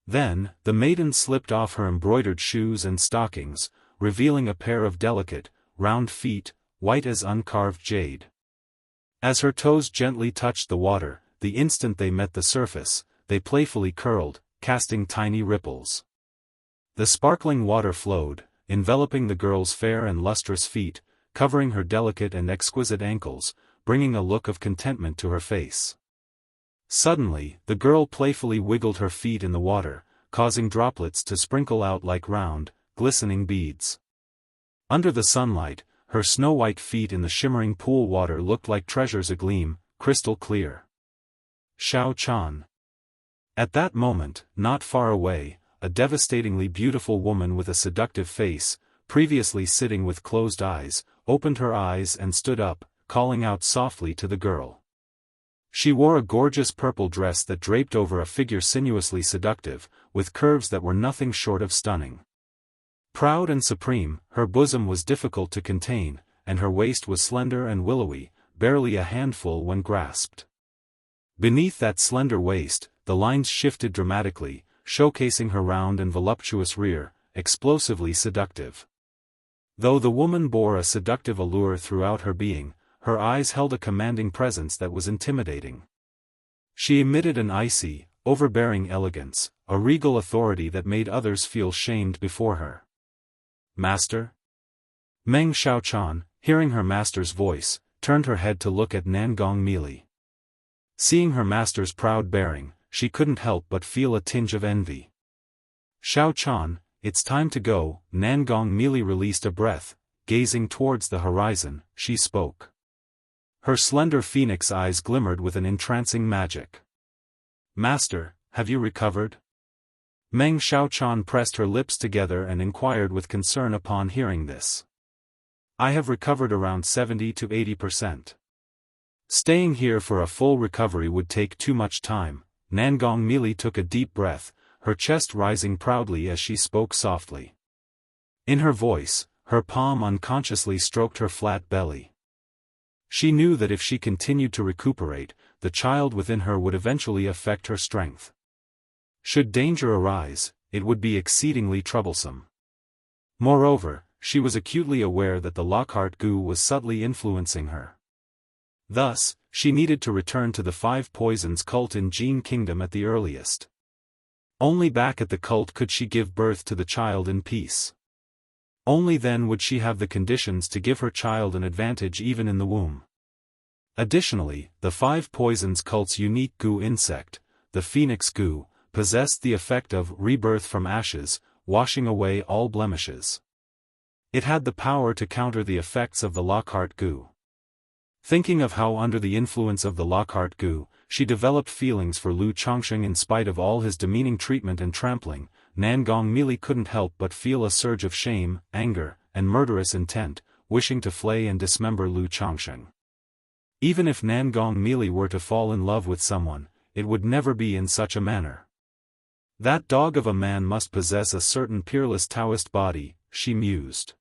Then, the maiden slipped off her embroidered shoes and stockings, revealing a pair of delicate, round feet, white as uncarved jade. As her toes gently touched the water, the instant they met the surface, they playfully curled, casting tiny ripples. The sparkling water flowed, enveloping the girl's fair and lustrous feet, covering her delicate and exquisite ankles, bringing a look of contentment to her face. Suddenly, the girl playfully wiggled her feet in the water, causing droplets to sprinkle out like round, glistening beads. Under the sunlight, her snow-white feet in the shimmering pool water looked like treasures agleam, crystal clear. Xiao Chan. At that moment, not far away, a devastatingly beautiful woman with a seductive face, previously sitting with closed eyes, opened her eyes and stood up, calling out softly to the girl. She wore a gorgeous purple dress that draped over a figure sinuously seductive, with curves that were nothing short of stunning. Proud and supreme, her bosom was difficult to contain, and her waist was slender and willowy, barely a handful when grasped. Beneath that slender waist, the lines shifted dramatically, showcasing her round and voluptuous rear, explosively seductive. Though the woman bore a seductive allure throughout her being, her eyes held a commanding presence that was intimidating. She emitted an icy, overbearing elegance, a regal authority that made others feel shamed before her. Master? Meng Xiaochan, hearing her master's voice, turned her head to look at Nangong Mili. Seeing her master's proud bearing, she couldn't help but feel a tinge of envy. "Xiao Chan, it's time to go." Nangong Meili released a breath, gazing towards the horizon, she spoke. Her slender phoenix eyes glimmered with an entrancing magic. "Master, have you recovered?" Meng Xiaochan pressed her lips together and inquired with concern upon hearing this. "I have recovered around 70 to 80%. Staying here for a full recovery would take too much time." Nangong Meili took a deep breath, her chest rising proudly as she spoke softly. In her voice, her palm unconsciously stroked her flat belly. She knew that if she continued to recuperate, the child within her would eventually affect her strength. Should danger arise, it would be exceedingly troublesome. Moreover, she was acutely aware that the Lockhart Gu was subtly influencing her. Thus, she needed to return to the Five Poisons cult in Jin Kingdom at the earliest. Only back at the cult could she give birth to the child in peace. Only then would she have the conditions to give her child an advantage even in the womb. Additionally, the Five Poisons cult's unique Gu insect, the Phoenix Gu, possessed the effect of rebirth from ashes, washing away all blemishes. It had the power to counter the effects of the Lockhart Gu. Thinking of how under the influence of the Lockhart Gu, she developed feelings for Lu Chongsheng in spite of all his demeaning treatment and trampling, Nangong Meili couldn't help but feel a surge of shame, anger, and murderous intent, wishing to flay and dismember Lu Chongsheng. Even if Nangong Meili were to fall in love with someone, it would never be in such a manner. That dog of a man must possess a certain peerless Daoist body, she mused.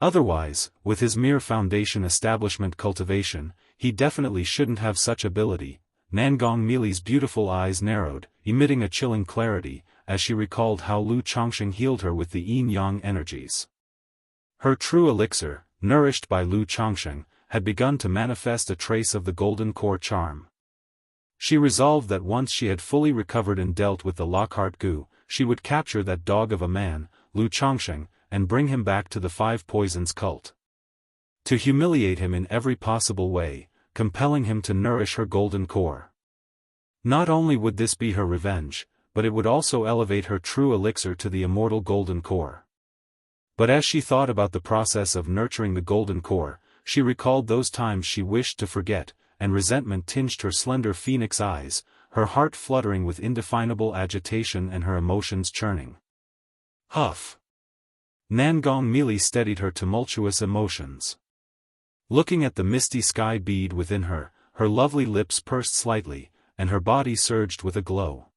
Otherwise, with his mere foundation establishment cultivation, he definitely shouldn't have such ability. Nangong Meili's beautiful eyes narrowed, emitting a chilling clarity, as she recalled how Lu Chongsheng healed her with the yin-yang energies. Her true elixir, nourished by Lu Chongsheng, had begun to manifest a trace of the golden core charm. She resolved that once she had fully recovered and dealt with the Lockhart Gu, she would capture that dog of a man, Lu Chongsheng, and bring him back to the Five Poisons cult. To humiliate him in every possible way, compelling him to nourish her golden core. Not only would this be her revenge, but it would also elevate her true elixir to the immortal golden core. But as she thought about the process of nurturing the golden core, she recalled those times she wished to forget, and resentment tinged her slender phoenix eyes, her heart fluttering with indefinable agitation and her emotions churning. Huff! Nangong Meili steadied her tumultuous emotions. Looking at the misty sky bead within her, her lovely lips pursed slightly, and her body surged with a glow.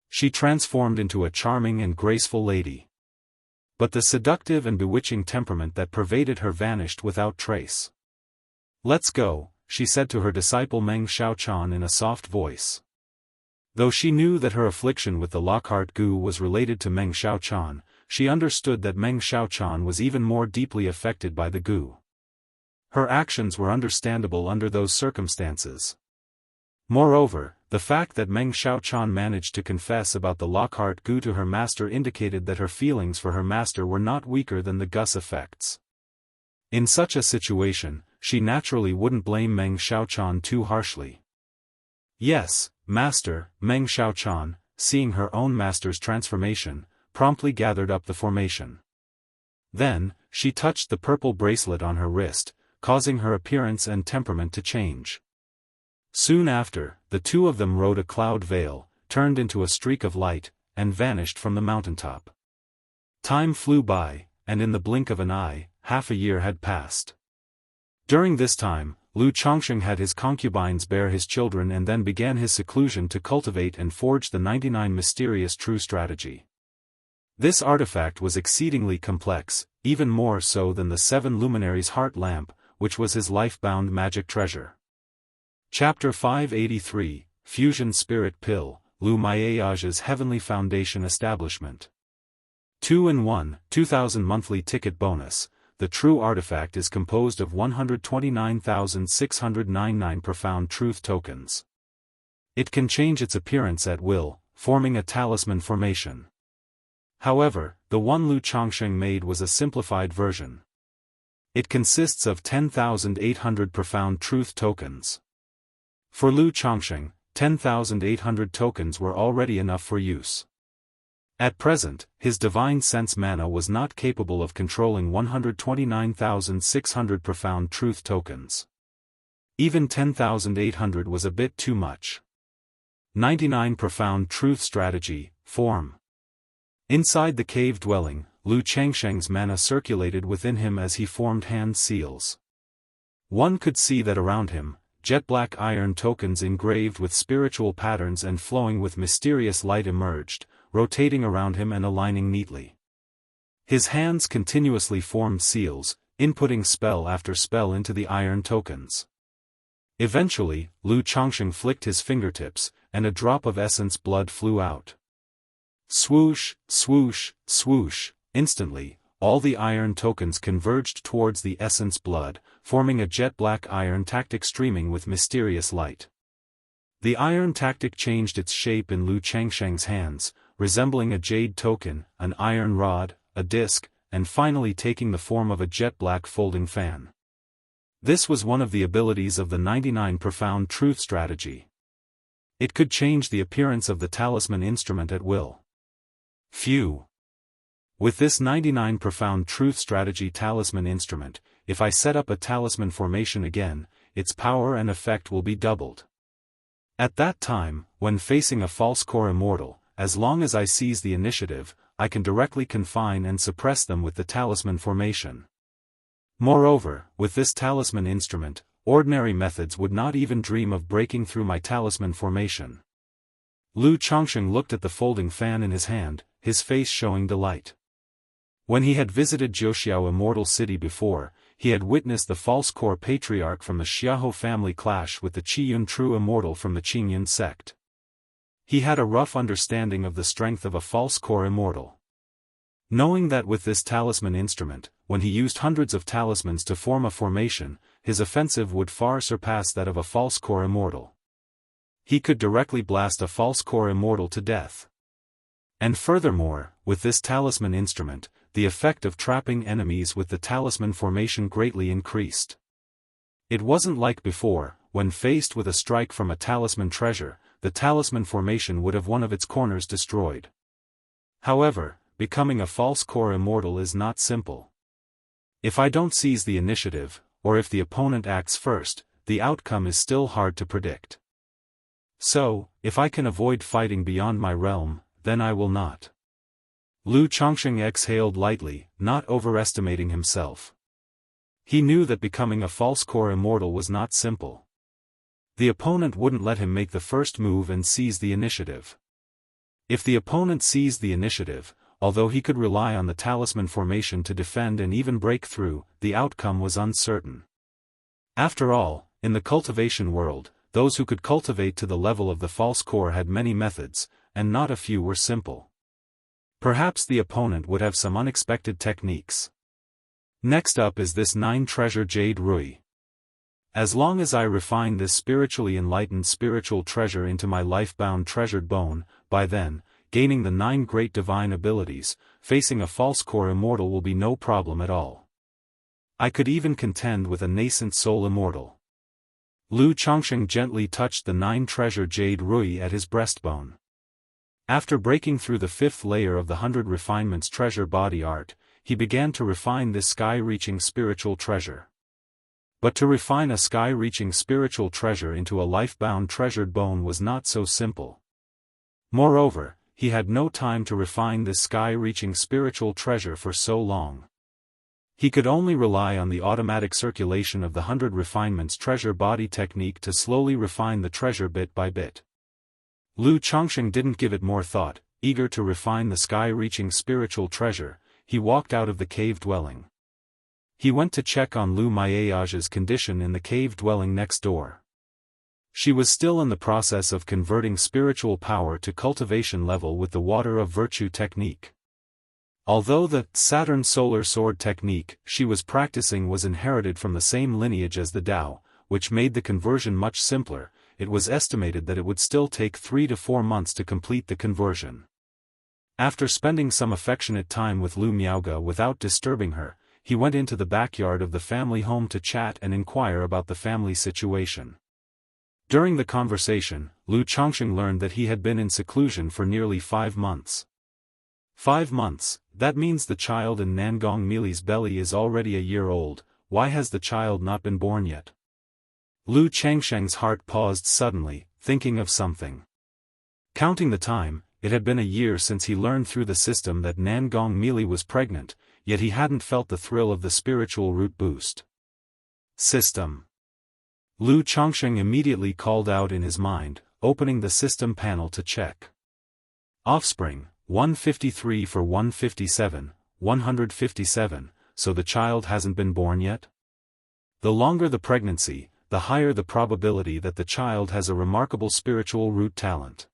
She transformed into a charming and graceful lady. But the seductive and bewitching temperament that pervaded her vanished without trace. "Let's go," she said to her disciple Meng Xiaochan in a soft voice. Though she knew that her affliction with the Lockhart Gu was related to Meng Xiaochan, she understood that Meng Xiaochan was even more deeply affected by the Gu. Her actions were understandable under those circumstances. Moreover, the fact that Meng Xiaochan managed to confess about the Lockhart Gu to her master indicated that her feelings for her master were not weaker than the Gus effects. In such a situation, she naturally wouldn't blame Meng Xiaochan too harshly. "Yes, master," Meng Xiaochan, seeing her own master's transformation, promptly gathered up the formation. Then, she touched the purple bracelet on her wrist, causing her appearance and temperament to change. Soon after, the two of them rode a cloud veil, turned into a streak of light, and vanished from the mountaintop. Time flew by, and in the blink of an eye, half a year had passed. During this time, Lu Chongsheng had his concubines bear his children and then began his seclusion to cultivate and forge the 99 mysterious true strategy. This artifact was exceedingly complex, even more so than the 7 luminaries' heart lamp, which was his life-bound magic treasure. Chapter 583, Fusion Spirit Pill, Lu Maiage's Heavenly Foundation Establishment. 2-in-1, 2000 monthly ticket bonus. The true artifact is composed of 129,699 profound truth tokens. It can change its appearance at will, forming a talisman formation. However, the one Lu Chongsheng made was a simplified version. It consists of 10,800 profound truth tokens. For Lu Chongsheng, 10,800 tokens were already enough for use. At present, his divine sense mana was not capable of controlling 129,600 profound truth tokens. Even 10,800 was a bit too much. 99 Profound Truth Strategy, Form. Inside the cave dwelling, Lu Changsheng's mana circulated within him as he formed hand seals. One could see that around him, jet-black iron tokens engraved with spiritual patterns and flowing with mysterious light emerged, rotating around him and aligning neatly. His hands continuously formed seals, inputting spell after spell into the iron tokens. Eventually, Lu Changsheng flicked his fingertips, and a drop of essence blood flew out. Swoosh, swoosh, swoosh, instantly, all the iron tokens converged towards the essence blood, forming a jet-black iron tactic streaming with mysterious light. The iron tactic changed its shape in Lu Changsheng's hands, resembling a jade token, an iron rod, a disc, and finally taking the form of a jet-black folding fan. This was one of the abilities of the 99 Profound Truth Strategy. It could change the appearance of the talisman instrument at will. Phew! With this 99 Profound Truth Strategy talisman instrument, if I set up a talisman formation again, its power and effect will be doubled. At that time, when facing a false core immortal, as long as I seize the initiative, I can directly confine and suppress them with the talisman formation. Moreover, with this talisman instrument, ordinary methods would not even dream of breaking through my talisman formation. Lu Changsheng looked at the folding fan in his hand, his face showing delight. When he had visited Jianghu Immortal City before, he had witnessed the false core patriarch from the Xiahou family clash with the Qiyun true immortal from the Qingyun sect. He had a rough understanding of the strength of a false core immortal. Knowing that with this talisman instrument, when he used hundreds of talismans to form a formation, his offensive would far surpass that of a false core immortal. He could directly blast a false core immortal to death. And furthermore, with this talisman instrument, the effect of trapping enemies with the talisman formation greatly increased. It wasn't like before, when faced with a strike from a talisman treasure, the talisman formation would have one of its corners destroyed. However, becoming a false core immortal is not simple. If I don't seize the initiative, or if the opponent acts first, the outcome is still hard to predict. So, if I can avoid fighting beyond my realm, then I will not. Lu Changsheng exhaled lightly, not overestimating himself. He knew that becoming a false core immortal was not simple. The opponent wouldn't let him make the first move and seize the initiative. If the opponent seized the initiative, although he could rely on the talisman formation to defend and even break through, the outcome was uncertain. After all, in the cultivation world, those who could cultivate to the level of the false core had many methods, and not a few were simple. Perhaps the opponent would have some unexpected techniques. Next up is this 9 treasure jade rui. As long as I refine this spiritually enlightened spiritual treasure into my life-bound treasured bone, by then, gaining the 9 great divine abilities, facing a false core immortal will be no problem at all. I could even contend with a nascent soul immortal. Lu Changsheng gently touched the 9 treasure jade rui at his breastbone. After breaking through the 5th layer of the 100 refinements treasure body art, he began to refine this sky-reaching spiritual treasure. But to refine a sky-reaching spiritual treasure into a life-bound treasured bone was not so simple. Moreover, he had no time to refine this sky-reaching spiritual treasure for so long. He could only rely on the automatic circulation of the 100 refinements treasure body technique to slowly refine the treasure bit by bit. Lu Changsheng didn't give it more thought. Eager to refine the sky-reaching spiritual treasure, he walked out of the cave dwelling. He went to check on Lu Maiage's condition in the cave dwelling next door. She was still in the process of converting spiritual power to cultivation level with the water of virtue technique. Although the Saturn solar sword technique she was practicing was inherited from the same lineage as the Dao, which made the conversion much simpler, it was estimated that it would still take 3 to 4 months to complete the conversion. After spending some affectionate time with Lu Miaoge without disturbing her, he went into the backyard of the family home to chat and inquire about the family situation. During the conversation, Lu Chongsheng learned that he had been in seclusion for nearly 5 months. 5 months, that means the child in Nangong Mili's belly is already a year old. Why has the child not been born yet? Lu Changsheng's heart paused suddenly, thinking of something. Counting the time, it had been a year since he learned through the system that Nangong Mili was pregnant, yet he hadn't felt the thrill of the spiritual root boost. System. Lu Chongsheng immediately called out in his mind, opening the system panel to check. Offspring, 153 for 157, 157, so the child hasn't been born yet? The longer the pregnancy, the higher the probability that the child has a remarkable spiritual root talent.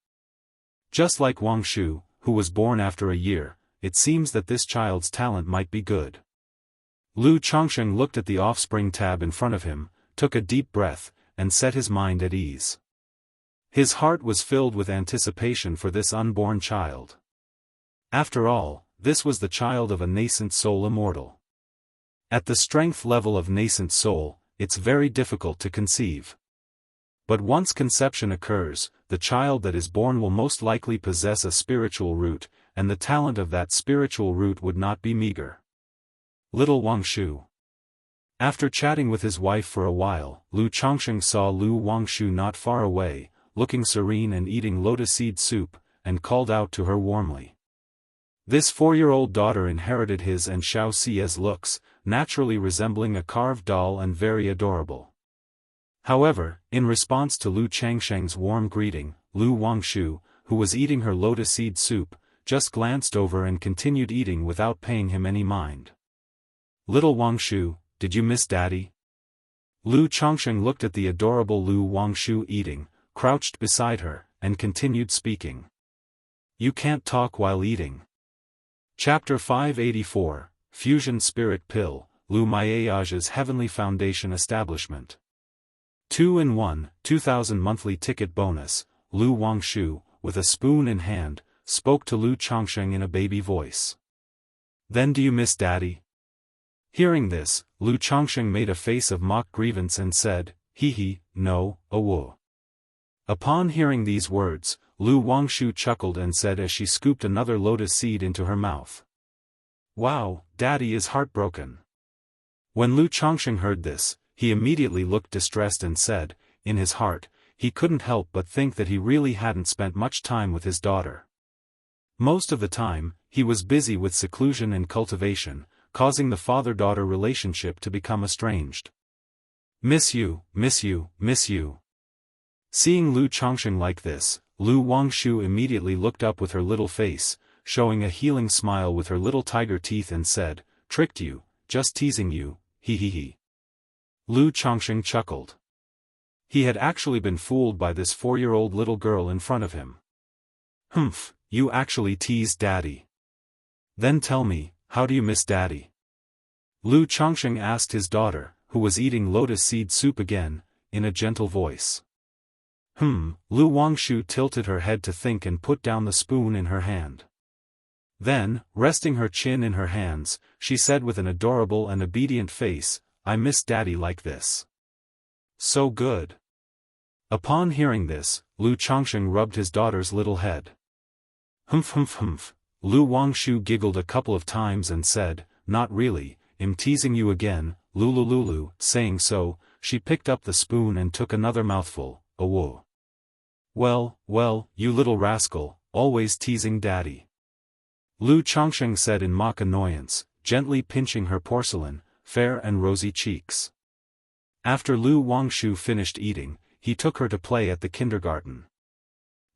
Just like Wang Shu, who was born after a year, it seems that this child's talent might be good. Lu Chongsheng looked at the offspring tab in front of him, took a deep breath, and set his mind at ease. His heart was filled with anticipation for this unborn child. After all, this was the child of a nascent soul immortal. At the strength level of nascent soul, it's very difficult to conceive. But once conception occurs, the child that is born will most likely possess a spiritual root, and the talent of that spiritual root would not be meager. Little Wang Shu. After chatting with his wife for a while, Lu Chongsheng saw Lu Wangshu not far away, looking serene and eating lotus seed soup, and called out to her warmly. This 4-year-old daughter inherited his and Xiao Xi's looks, naturally resembling a carved doll and very adorable. However, in response to Lu Changsheng's warm greeting, Lu Wangshu, who was eating her lotus seed soup, just glanced over and continued eating without paying him any mind. Little Wangshu, did you miss Daddy? Lu Chongsheng looked at the adorable Lu Wangshu eating, crouched beside her, and continued speaking. You can't talk while eating. Chapter 584, Fusion Spirit Pill, Lu Maiage's Heavenly Foundation Establishment. 2-in-1, 2000 monthly ticket bonus. Lu Wangshu, with a spoon in hand, spoke to Lu Chongsheng in a baby voice. Then do you miss Daddy? Hearing this, Lu Chongsheng made a face of mock grievance and said, hee, no, awo. Upon hearing these words, Lu Wangshu chuckled and said as she scooped another lotus seed into her mouth. Wow, Daddy is heartbroken. When Lu Chongsheng heard this, he immediately looked distressed and said, in his heart, he couldn't help but think that he really hadn't spent much time with his daughter. Most of the time, he was busy with seclusion and cultivation, causing the father-daughter relationship to become estranged. Miss you, miss you, miss you. Seeing Lu Chongsheng like this, Lu Wangshu immediately looked up with her little face, showing a healing smile with her little tiger teeth and said, tricked you, just teasing you, he. Lu Chongsheng chuckled. He had actually been fooled by this 4-year-old little girl in front of him. Humph, you actually teased Daddy. Then tell me, how do you miss Daddy? Lu Chongsheng asked his daughter, who was eating lotus seed soup again, in a gentle voice. Lu Wangshu tilted her head to think and put down the spoon in her hand. Then, resting her chin in her hands, she said with an adorable and obedient face, I miss Daddy like this. So good. Upon hearing this, Lu Chongsheng rubbed his daughter's little head. Humph. Lu Wangshu giggled a couple of times and said, not really, I'm teasing you again, Lulu. Saying so, she picked up the spoon and took another mouthful, awo. Well, you little rascal, always teasing Daddy. Lu Chongsheng said in mock annoyance, gently pinching her porcelain, fair and rosy cheeks. After Lu Wangshu finished eating, he took her to play at the kindergarten.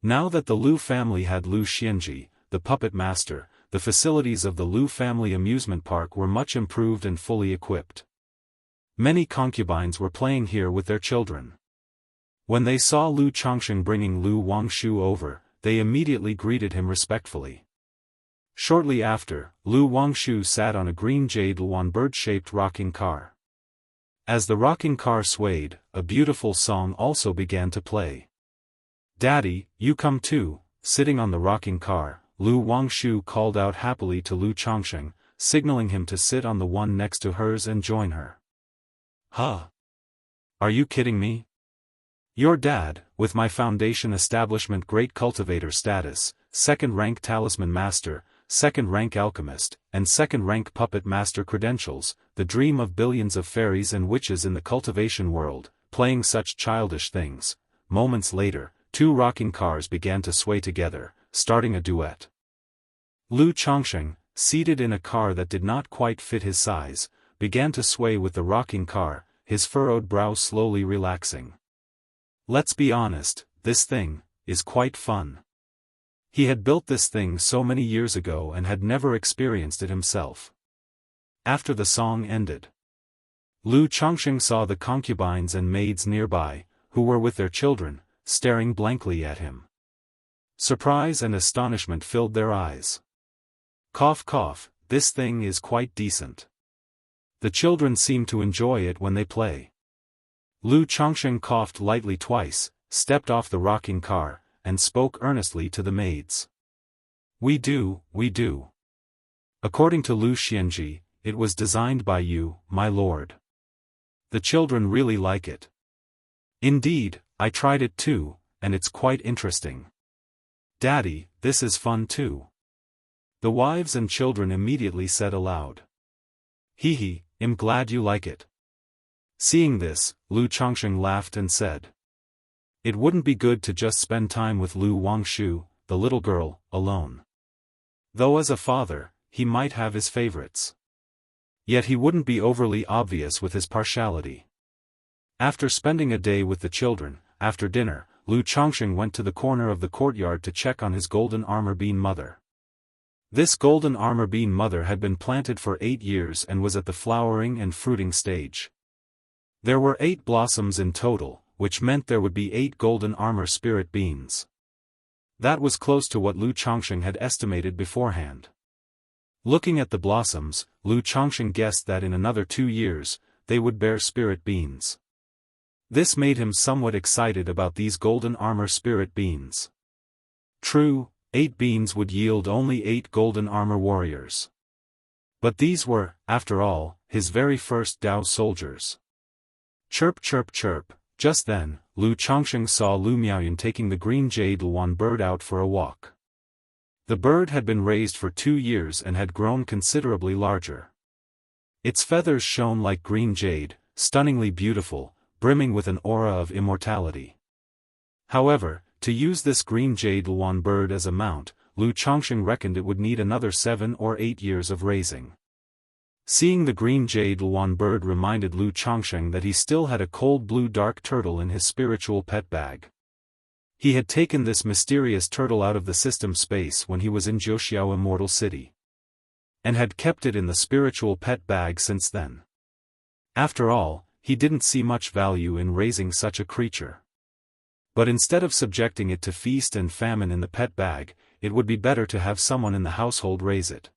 Now that the Lu family had Lu Xianxia, the puppet master, the facilities of the Lu family amusement park were much improved and fully equipped. Many concubines were playing here with their children. When they saw Lu Chongsheng bringing Lu Wangshu over, they immediately greeted him respectfully. Shortly after, Lu Wangshu sat on a green jade luan bird-shaped rocking car. As the rocking car swayed, a beautiful song also began to play. Daddy, you come too. Sitting on the rocking car, Lu Wangshu called out happily to Lu Chongsheng, signaling him to sit on the one next to hers and join her. Huh? Are you kidding me? Your dad, with my foundation establishment great cultivator status, second-rank talisman master, second-rank alchemist, and second-rank puppet master credentials, the dream of billions of fairies and witches in the cultivation world, playing such childish things. Moments later, two rocking cars began to sway together, starting a duet. Lu Chongsheng, seated in a car that did not quite fit his size, began to sway with the rocking car, his furrowed brow slowly relaxing. Let's be honest, this thing is quite fun. He had built this thing so many years ago and had never experienced it himself. After the song ended, Lu Chongsheng saw the concubines and maids nearby, who were with their children, staring blankly at him. Surprise and astonishment filled their eyes. Cough cough, this thing is quite decent. The children seem to enjoy it when they play. Lu Chongsheng coughed lightly twice, stepped off the rocking car, and spoke earnestly to the maids. We do. According to Lu Xianxia, it was designed by you, my lord. The children really like it. Indeed, I tried it too, and it's quite interesting. Daddy, this is fun too. The wives and children immediately said aloud. Hee, I'm glad you like it. Seeing this, Lu Chongsheng laughed and said. It wouldn't be good to just spend time with Lu Wangshu, the little girl, alone. Though as a father, he might have his favorites. Yet he wouldn't be overly obvious with his partiality. After spending a day with the children, after dinner, Lu Chongsheng went to the corner of the courtyard to check on his golden armor bean mother. This golden armor bean mother had been planted for 8 years and was at the flowering and fruiting stage. There were 8 blossoms in total, which meant there would be 8 golden armor spirit beans. That was close to what Lu Chongsheng had estimated beforehand. Looking at the blossoms, Lu Chongsheng guessed that in another 2 years, they would bear spirit beans. This made him somewhat excited about these golden armor spirit beans. True, 8 beans would yield only 8 golden armor warriors. But these were, after all, his very first Dao soldiers. Chirp chirp chirp. Just then, Lu Chongsheng saw Lu Miaoyun taking the green jade luan bird out for a walk. The bird had been raised for 2 years and had grown considerably larger. Its feathers shone like green jade, stunningly beautiful, brimming with an aura of immortality. However, to use this green jade luan bird as a mount, Lu Chongsheng reckoned it would need another 7 or 8 years of raising. Seeing the green jade luan bird reminded Lu Chongsheng that he still had a cold blue dark turtle in his spiritual pet bag. He had taken this mysterious turtle out of the system space when he was in Jianghu Immortal City, and had kept it in the spiritual pet bag since then. After all, he didn't see much value in raising such a creature. But instead of subjecting it to feast and famine in the pet bag, it would be better to have someone in the household raise it.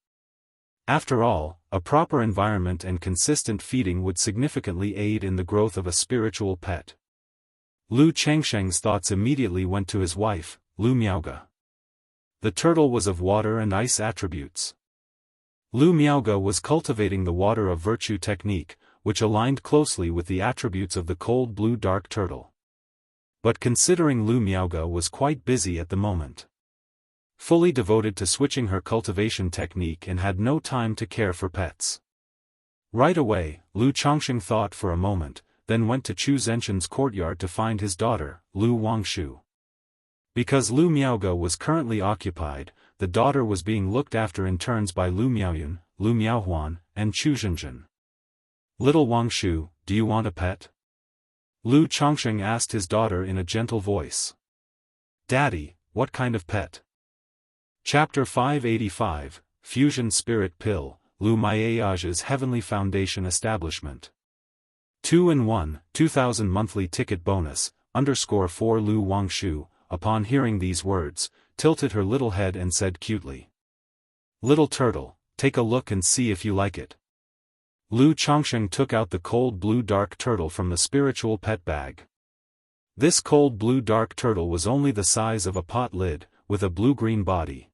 After all, a proper environment and consistent feeding would significantly aid in the growth of a spiritual pet. Lu Chongsheng's thoughts immediately went to his wife, Lu Miaoge. The turtle was of water and ice attributes. Lu Miaoge was cultivating the water of virtue technique, which aligned closely with the attributes of the cold blue dark turtle. But considering Lu Miaoge was quite busy at the moment, fully devoted to switching her cultivation technique and had no time to care for pets. Right away, Lu Chongsheng thought for a moment, then went to Chu Zhenshan's courtyard to find his daughter, Lu Wangshu. Because Lu Miaoge was currently occupied, the daughter was being looked after in turns by Lu Miaoyun, Lu Miaohuan, and Chu Zhenshan. Little Wangshu, do you want a pet? Lu Chongsheng asked his daughter in a gentle voice. Daddy, what kind of pet? Chapter 585, Fusion Spirit Pill, Lu Miaoge's Heavenly Foundation Establishment. 2-in-1, 2000 monthly ticket bonus, _4 Lu Wangshu, upon hearing these words, tilted her little head and said cutely. Little turtle, take a look and see if you like it. Lu Chongsheng took out the cold blue dark turtle from the spiritual pet bag. This cold blue dark turtle was only the size of a pot lid, with a blue-green body.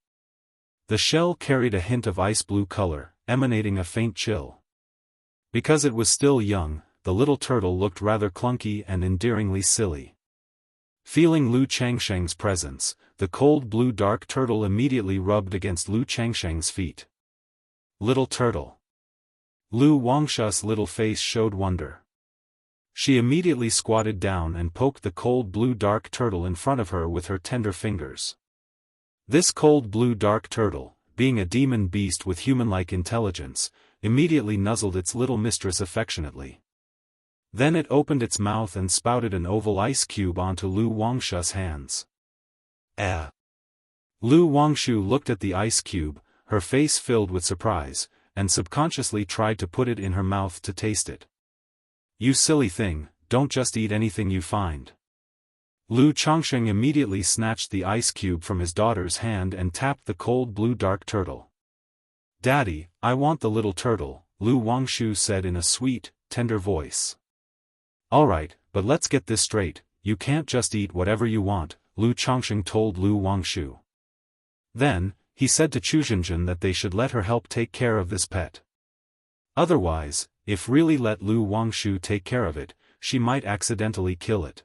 The shell carried a hint of ice blue color, emanating a faint chill. Because it was still young, the little turtle looked rather clunky and endearingly silly. Feeling Lu Changsheng's presence, the cold blue dark turtle immediately rubbed against Lu Changsheng's feet. Little turtle. Lu Wangshu's little face showed wonder. She immediately squatted down and poked the cold blue dark turtle in front of her with her tender fingers. This cold blue dark turtle, being a demon beast with human-like intelligence, immediately nuzzled its little mistress affectionately. Then it opened its mouth and spouted an oval ice cube onto Lu Wangshu's hands. Lu Wangshu looked at the ice cube, her face filled with surprise, and subconsciously tried to put it in her mouth to taste it. You silly thing, don't just eat anything you find. Lu Changsheng immediately snatched the ice cube from his daughter's hand and tapped the cold blue dark turtle. Daddy, I want the little turtle, Lu Wangshu said in a sweet, tender voice. Alright, but let's get this straight, you can't just eat whatever you want, Lu Changsheng told Lu Wangshu. Then, he said to Chu Zhenjun that they should let her help take care of this pet. Otherwise, if really let Lu Wangshu take care of it, she might accidentally kill it.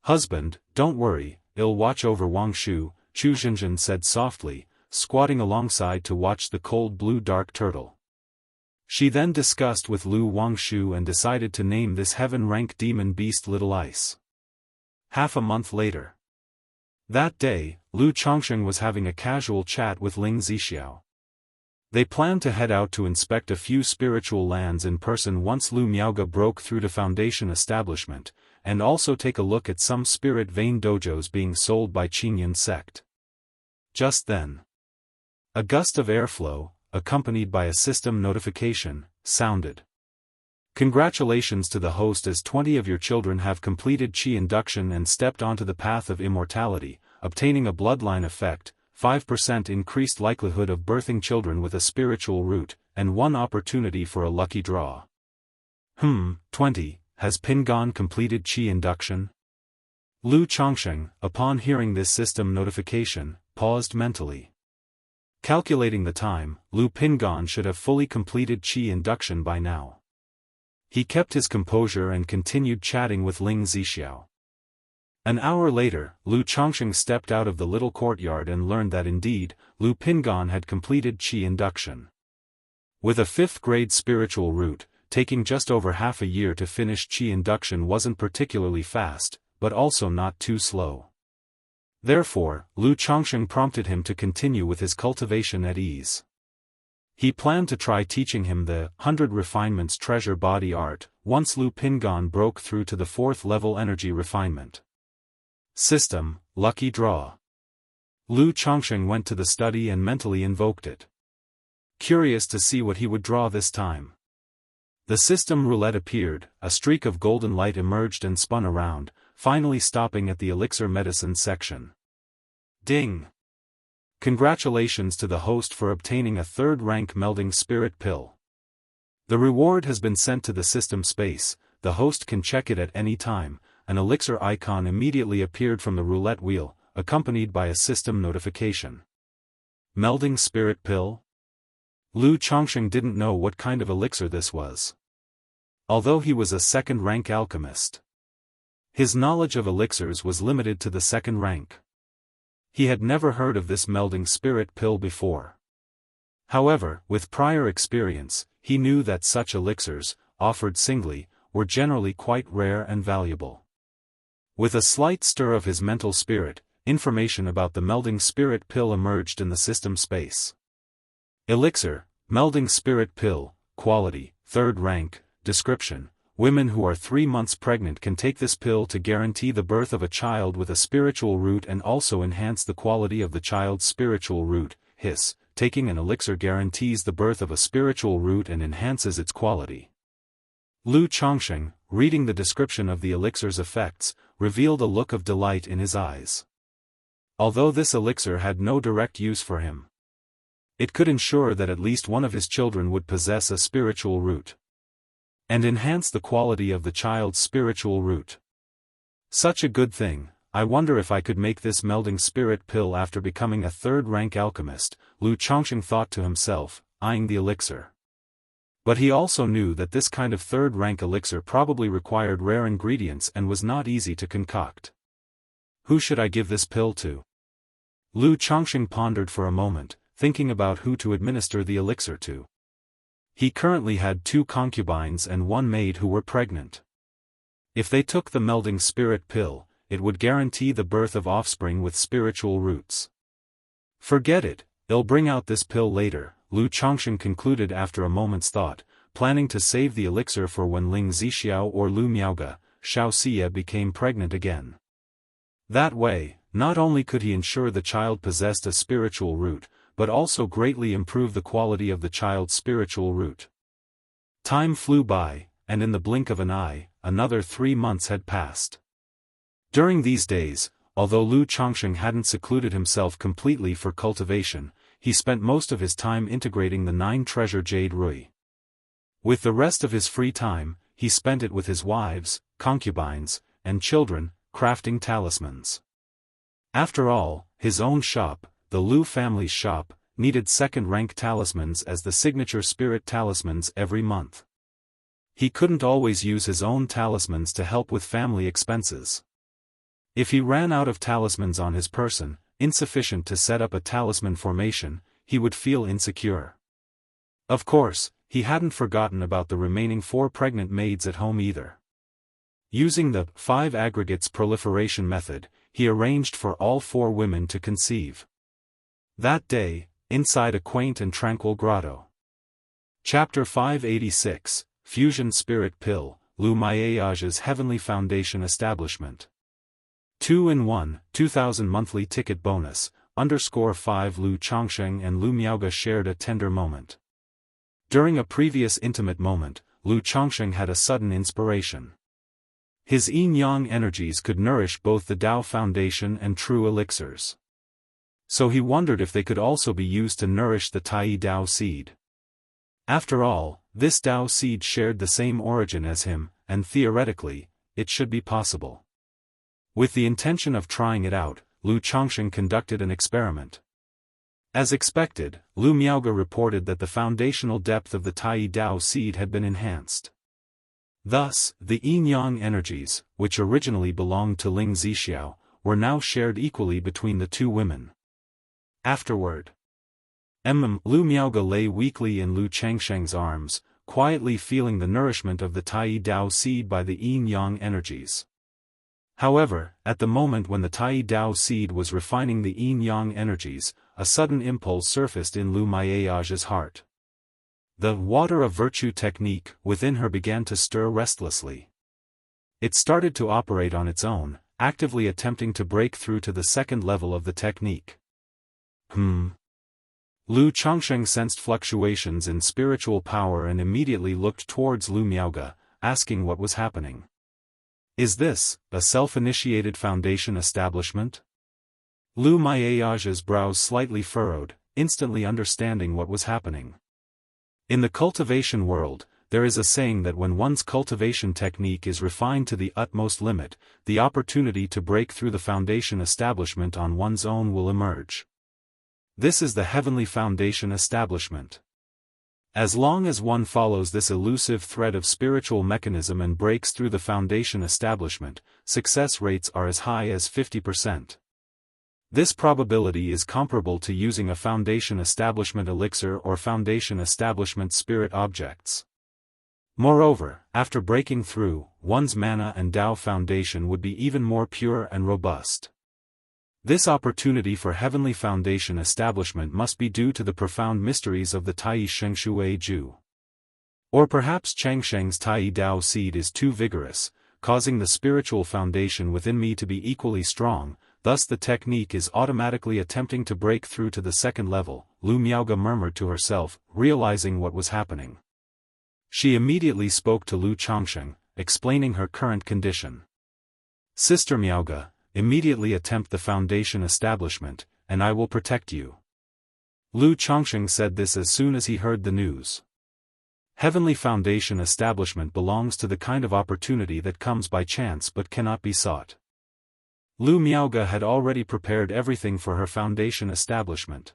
Husband, don't worry, I'll watch over Wangshu, Chu Zhenjun said softly, squatting alongside to watch the cold blue dark turtle. She then discussed with Lu Wangshu and decided to name this heaven-rank demon beast Little Ice. Half a month later. That day, Lu Changsheng was having a casual chat with Ling Zixiao. They planned to head out to inspect a few spiritual lands in person once Lu Miaoge broke through to Foundation establishment, and also take a look at some spirit vein dojos being sold by Qingyan sect. Just then, a gust of airflow, accompanied by a system notification, sounded. Congratulations to the host, as 20 of your children have completed Qi induction and stepped onto the path of immortality, obtaining a bloodline effect, 5% increased likelihood of birthing children with a spiritual root, and 1 opportunity for a lucky draw. 20, has Pingon completed Qi induction? Lu Changsheng, upon hearing this system notification, paused mentally. Calculating the time, Lu Pingon should have fully completed Qi induction by now. He kept his composure and continued chatting with Ling Zixiao. An hour later, Lu Changsheng stepped out of the little courtyard and learned that indeed, Lu Pingon had completed Qi induction. With a 5th-grade spiritual root, taking just over half a year to finish Qi induction wasn't particularly fast, but also not too slow. Therefore, Lu Changsheng prompted him to continue with his cultivation at ease. He planned to try teaching him the 100 Refinements Treasure Body Art, once Lu Pingon broke through to the 4th level Energy Refinement. System, Lucky Draw. Lu Changsheng went to the study and mentally invoked it. Curious to see what he would draw this time. The system roulette appeared, a streak of golden light emerged and spun around, finally stopping at the elixir medicine section. Ding! Congratulations to the host for obtaining a 3rd-rank melding spirit pill. The reward has been sent to the system space, the host can check it at any time. An elixir icon immediately appeared from the roulette wheel, accompanied by a system notification. Melding spirit pill? Lu Changsheng didn't know what kind of elixir this was. Although he was a 2nd-rank alchemist, his knowledge of elixirs was limited to the 2nd rank. He had never heard of this melding spirit pill before. However, with prior experience, he knew that such elixirs, offered singly, were generally quite rare and valuable. With a slight stir of his mental spirit, information about the melding spirit pill emerged in the system space. Elixir, melding spirit pill, quality, 3rd rank, description. Women who are 3 months pregnant can take this pill to guarantee the birth of a child with a spiritual root and also enhance the quality of the child's spiritual root. Hiss, taking an elixir guarantees the birth of a spiritual root and enhances its quality. Lu Changsheng, reading the description of the elixir's effects, revealed a look of delight in his eyes. Although this elixir had no direct use for him, it could ensure that at least one of his children would possess a spiritual root, and enhance the quality of the child's spiritual root. Such a good thing. I wonder if I could make this melding spirit pill after becoming a 3rd-rank alchemist, Lu Changsheng thought to himself, eyeing the elixir. But he also knew that this kind of 3rd-rank elixir probably required rare ingredients and was not easy to concoct. Who should I give this pill to? Lu Chongqing pondered for a moment, thinking about who to administer the elixir to. He currently had 2 concubines and 1 maid who were pregnant. If they took the melding spirit pill, it would guarantee the birth of offspring with spiritual roots. Forget it, they'll bring out this pill later, Lu Chongqing concluded after a moment's thought, planning to save the elixir for when Ling Zixiao or Lu Miaoge, Xiaoxia became pregnant again. That way, not only could he ensure the child possessed a spiritual root, but also greatly improve the quality of the child's spiritual root. Time flew by, and in the blink of an eye, another 3 months had passed. During these days, although Lu Chongqing hadn't secluded himself completely for cultivation, he spent most of his time integrating the 9 treasure jade rui. With the rest of his free time, he spent it with his wives, concubines, and children, crafting talismans. After all, his own shop, the Lu family's shop, needed second-rank talismans as the signature spirit talismans every month. He couldn't always use his own talismans to help with family expenses. If he ran out of talismans on his person, insufficient to set up a talisman formation, he would feel insecure. Of course, he hadn't forgotten about the remaining 4 pregnant maids at home either. Using the 5 aggregates proliferation method, he arranged for all 4 women to conceive. That day, inside a quaint and tranquil grotto. Chapter 586, Fusion Spirit Pill, Lu Miaoge's Heavenly Foundation Establishment. 2-in-1, 2000 monthly ticket bonus, _5 Lu Chongqing and Lu Miaoge shared a tender moment. During a previous intimate moment, Lu Chongqing had a sudden inspiration. His yin-yang energies could nourish both the Dao Foundation and true elixirs. So he wondered if they could also be used to nourish the Tai Dao seed. After all, this Dao seed shared the same origin as him, and theoretically, it should be possible. With the intention of trying it out, Lu Chongqing conducted an experiment. As expected, Lu Miaoge reported that the foundational depth of the Tai Dao seed had been enhanced. Thus, the yin-yang energies, which originally belonged to Ling Zixiao, were now shared equally between the 2 women. Afterward, Lu Miaoge lay weakly in Lu Changsheng's arms, quietly feeling the nourishment of the Tai Dao seed by the yin-yang energies. However, at the moment when the Tai Dao seed was refining the yin-yang energies, a sudden impulse surfaced in Lu Miaoge's heart. The water of virtue technique within her began to stir restlessly. It started to operate on its own, actively attempting to break through to the second level of the technique. Lu Chongqing sensed fluctuations in spiritual power and immediately looked towards Lu Miaoge, asking what was happening. Is this a self-initiated foundation establishment? Lu Miaoge's brows slightly furrowed, instantly understanding what was happening. In the cultivation world, there is a saying that when one's cultivation technique is refined to the utmost limit, the opportunity to break through the foundation establishment on one's own will emerge. This is the Heavenly Foundation Establishment. As long as one follows this elusive thread of spiritual mechanism and breaks through the foundation establishment, success rates are as high as 50%. This probability is comparable to using a foundation establishment elixir or foundation establishment spirit objects. Moreover, after breaking through, one's mana and Dao foundation would be even more pure and robust. This opportunity for heavenly foundation establishment must be due to the profound mysteries of the Tai Shengshui Ju. Or perhaps Changsheng's Tai Dao seed is too vigorous, causing the spiritual foundation within me to be equally strong, thus the technique is automatically attempting to break through to the second level, Lu Miaoge murmured to herself, realizing what was happening. She immediately spoke to Lu Chongqing, explaining her current condition. Sister Miaoge, immediately attempt the foundation establishment, and I will protect you. Lu Chongqing said this as soon as he heard the news. Heavenly foundation establishment belongs to the kind of opportunity that comes by chance but cannot be sought. Lu Miaoge had already prepared everything for her foundation establishment.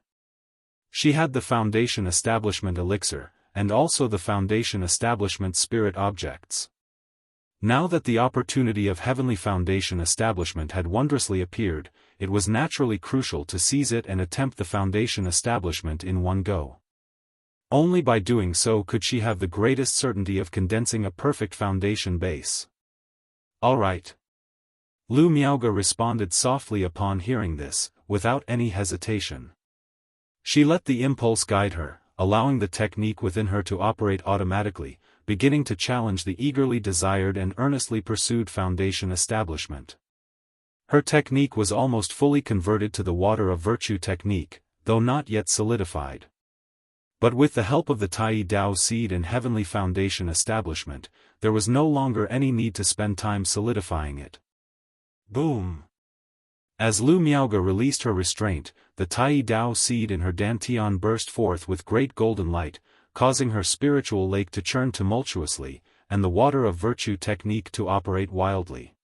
She had the foundation establishment elixir, and also the foundation establishment spirit objects. Now that the opportunity of Heavenly Foundation establishment had wondrously appeared, it was naturally crucial to seize it and attempt the Foundation establishment in one go. Only by doing so could she have the greatest certainty of condensing a perfect foundation base. All right. Lu Miaoge responded softly upon hearing this, without any hesitation. She let the impulse guide her, allowing the technique within her to operate automatically, beginning to challenge the eagerly desired and earnestly pursued Foundation establishment. Her technique was almost fully converted to the water of virtue technique, though not yet solidified. But with the help of the Tai Dao seed and Heavenly Foundation establishment, there was no longer any need to spend time solidifying it. Boom! As Lu Miaoge released her restraint, the Tai Dao seed in her dantian burst forth with great golden light, causing her spiritual lake to churn tumultuously, and the water of virtue technique to operate wildly.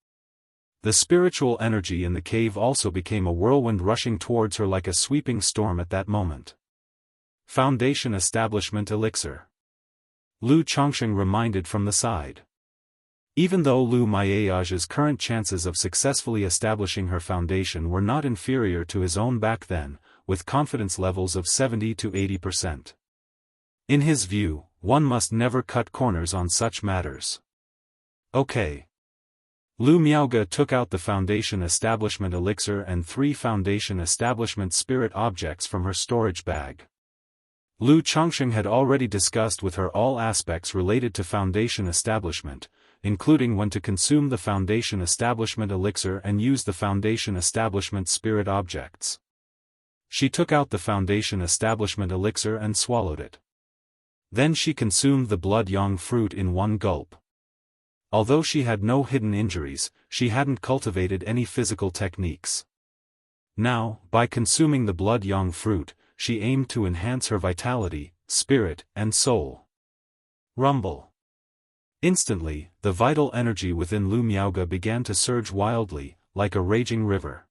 The spiritual energy in the cave also became a whirlwind rushing towards her like a sweeping storm at that moment. Foundation Establishment Elixir. Lu Chongsheng reminded from the side. Even though Lu Miaoge's current chances of successfully establishing her foundation were not inferior to his own back then, with confidence levels of 70 to 80%. In his view, one must never cut corners on such matters. Okay. Lu Miaoge took out the Foundation Establishment Elixir and 3 Foundation Establishment Spirit objects from her storage bag. Lu Chongsheng had already discussed with her all aspects related to Foundation Establishment, including when to consume the Foundation Establishment Elixir and use the Foundation Establishment Spirit objects. She took out the Foundation Establishment Elixir and swallowed it. Then she consumed the Blood Yang fruit in one gulp. Although she had no hidden injuries, she hadn't cultivated any physical techniques. Now, by consuming the Blood Yang fruit, she aimed to enhance her vitality, spirit, and soul. Rumble. Instantly, the vital energy within Lu Miaoge began to surge wildly, like a raging river.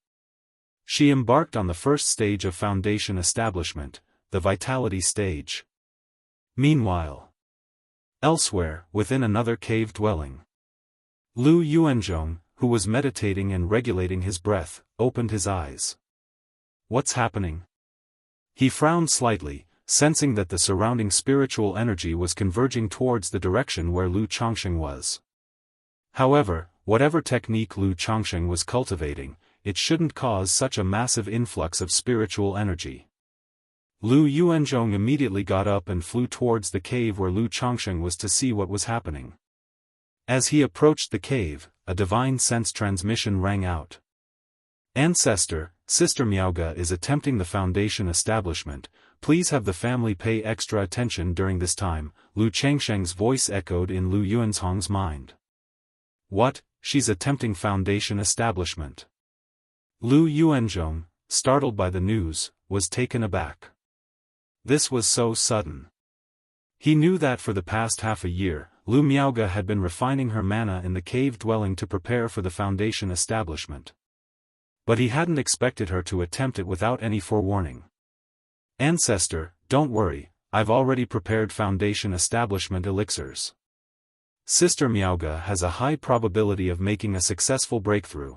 She embarked on the first stage of Foundation Establishment, the Vitality stage. Meanwhile, elsewhere, within another cave dwelling, Lu Yuanzhong, who was meditating and regulating his breath, opened his eyes. What's happening? He frowned slightly, sensing that the surrounding spiritual energy was converging towards the direction where Lu Chongsheng was. However, whatever technique Lu Chongsheng was cultivating, it shouldn't cause such a massive influx of spiritual energy. Lu Yuanzhong immediately got up and flew towards the cave where Lu Chongsheng was to see what was happening. As he approached the cave, a divine sense transmission rang out. Ancestor, Sister Miaoge is attempting the Foundation Establishment. Please have the family pay extra attention during this time, Lu Chengsheng's voice echoed in Lu Yuanzhong's mind. What, she's attempting Foundation Establishment? Lu Yuanzhong, startled by the news, was taken aback. This was so sudden. He knew that for the past half a year, Lu Miaoge had been refining her mana in the cave dwelling to prepare for the Foundation Establishment. But he hadn't expected her to attempt it without any forewarning. Ancestor, don't worry, I've already prepared Foundation Establishment elixirs. Sister Miaoge has a high probability of making a successful breakthrough.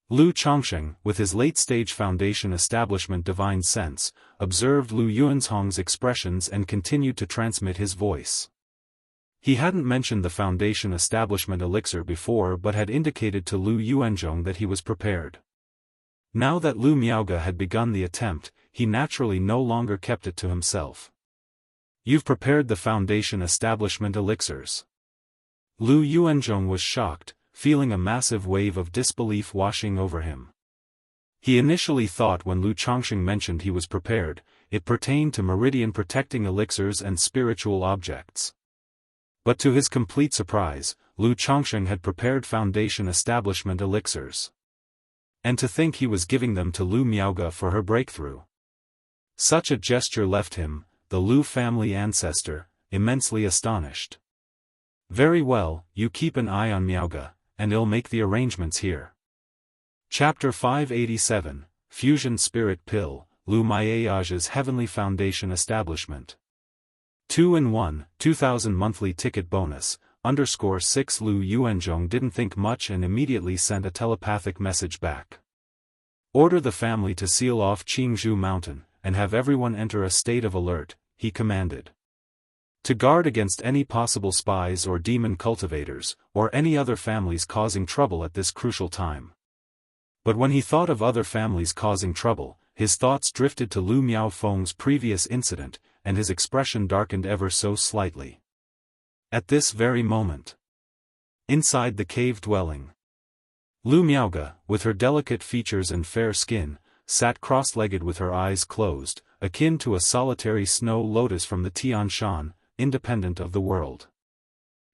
Lu Chongsheng, with his late-stage Foundation Establishment divine sense, observed Lu Yuanzhong's expressions and continued to transmit his voice. He hadn't mentioned the Foundation Establishment elixir before but had indicated to Lu Yuanzhong that he was prepared. Now that Lu Miaoge had begun the attempt, he naturally no longer kept it to himself. You've prepared the Foundation Establishment elixirs. Lu Yuanzhong was shocked, feeling a massive wave of disbelief washing over him. He initially thought when Lu Chongsheng mentioned he was prepared, it pertained to meridian-protecting elixirs and spiritual objects. But to his complete surprise, Lu Chongsheng had prepared Foundation Establishment elixirs. And to think he was giving them to Lu Miaoge for her breakthrough. Such a gesture left him, the Lu family ancestor, immensely astonished. Very well, you keep an eye on Miaoge, and I'll make the arrangements here. Chapter 587, Fusion Spirit Pill, Lu Miaoge's Heavenly Foundation Establishment. 2-in-1, 2000 monthly ticket bonus, _6 Lu Yuanzhong didn't think much and immediately sent a telepathic message back. Order the family to seal off Jianghu Mountain, and have everyone enter a state of alert, he commanded. To guard against any possible spies or demon cultivators, or any other families causing trouble at this crucial time. But when he thought of other families causing trouble, his thoughts drifted to Lu Miaofeng's previous incident, and his expression darkened ever so slightly. At this very moment, inside the cave dwelling, Lu Miaoge, with her delicate features and fair skin, sat cross-legged with her eyes closed, akin to a solitary snow lotus from the Tian Shan, independent of the world.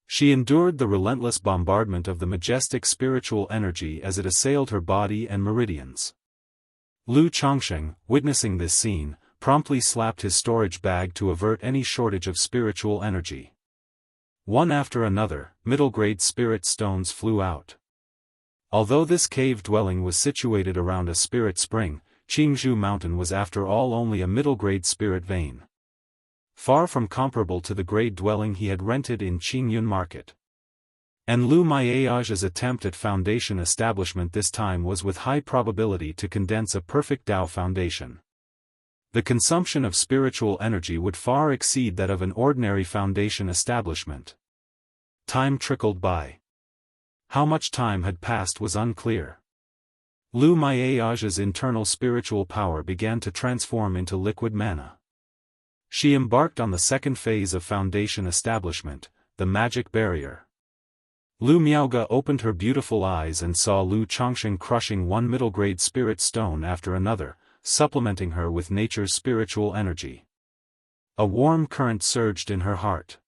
She endured the relentless bombardment of the majestic spiritual energy as it assailed her body and meridians. Lu Changsheng, witnessing this scene, promptly slapped his storage bag to avert any shortage of spiritual energy. One after another, middle-grade spirit stones flew out. Although this cave dwelling was situated around a spirit spring, Jianghu Mountain was after all only a middle-grade spirit vein. Far from comparable to the grade dwelling he had rented in Qingyun Market. And Lu Miaoge's attempt at foundation establishment this time was with high probability to condense a perfect Dao foundation. The consumption of spiritual energy would far exceed that of an ordinary foundation establishment. Time trickled by. How much time had passed was unclear. Lu Miaoge's internal spiritual power began to transform into liquid mana. She embarked on the second phase of foundation establishment, the magic barrier. Lu Miaoge opened her beautiful eyes and saw Lu Changsheng crushing one middle-grade spirit stone after another, supplementing her with nature's spiritual energy. A warm current surged in her heart.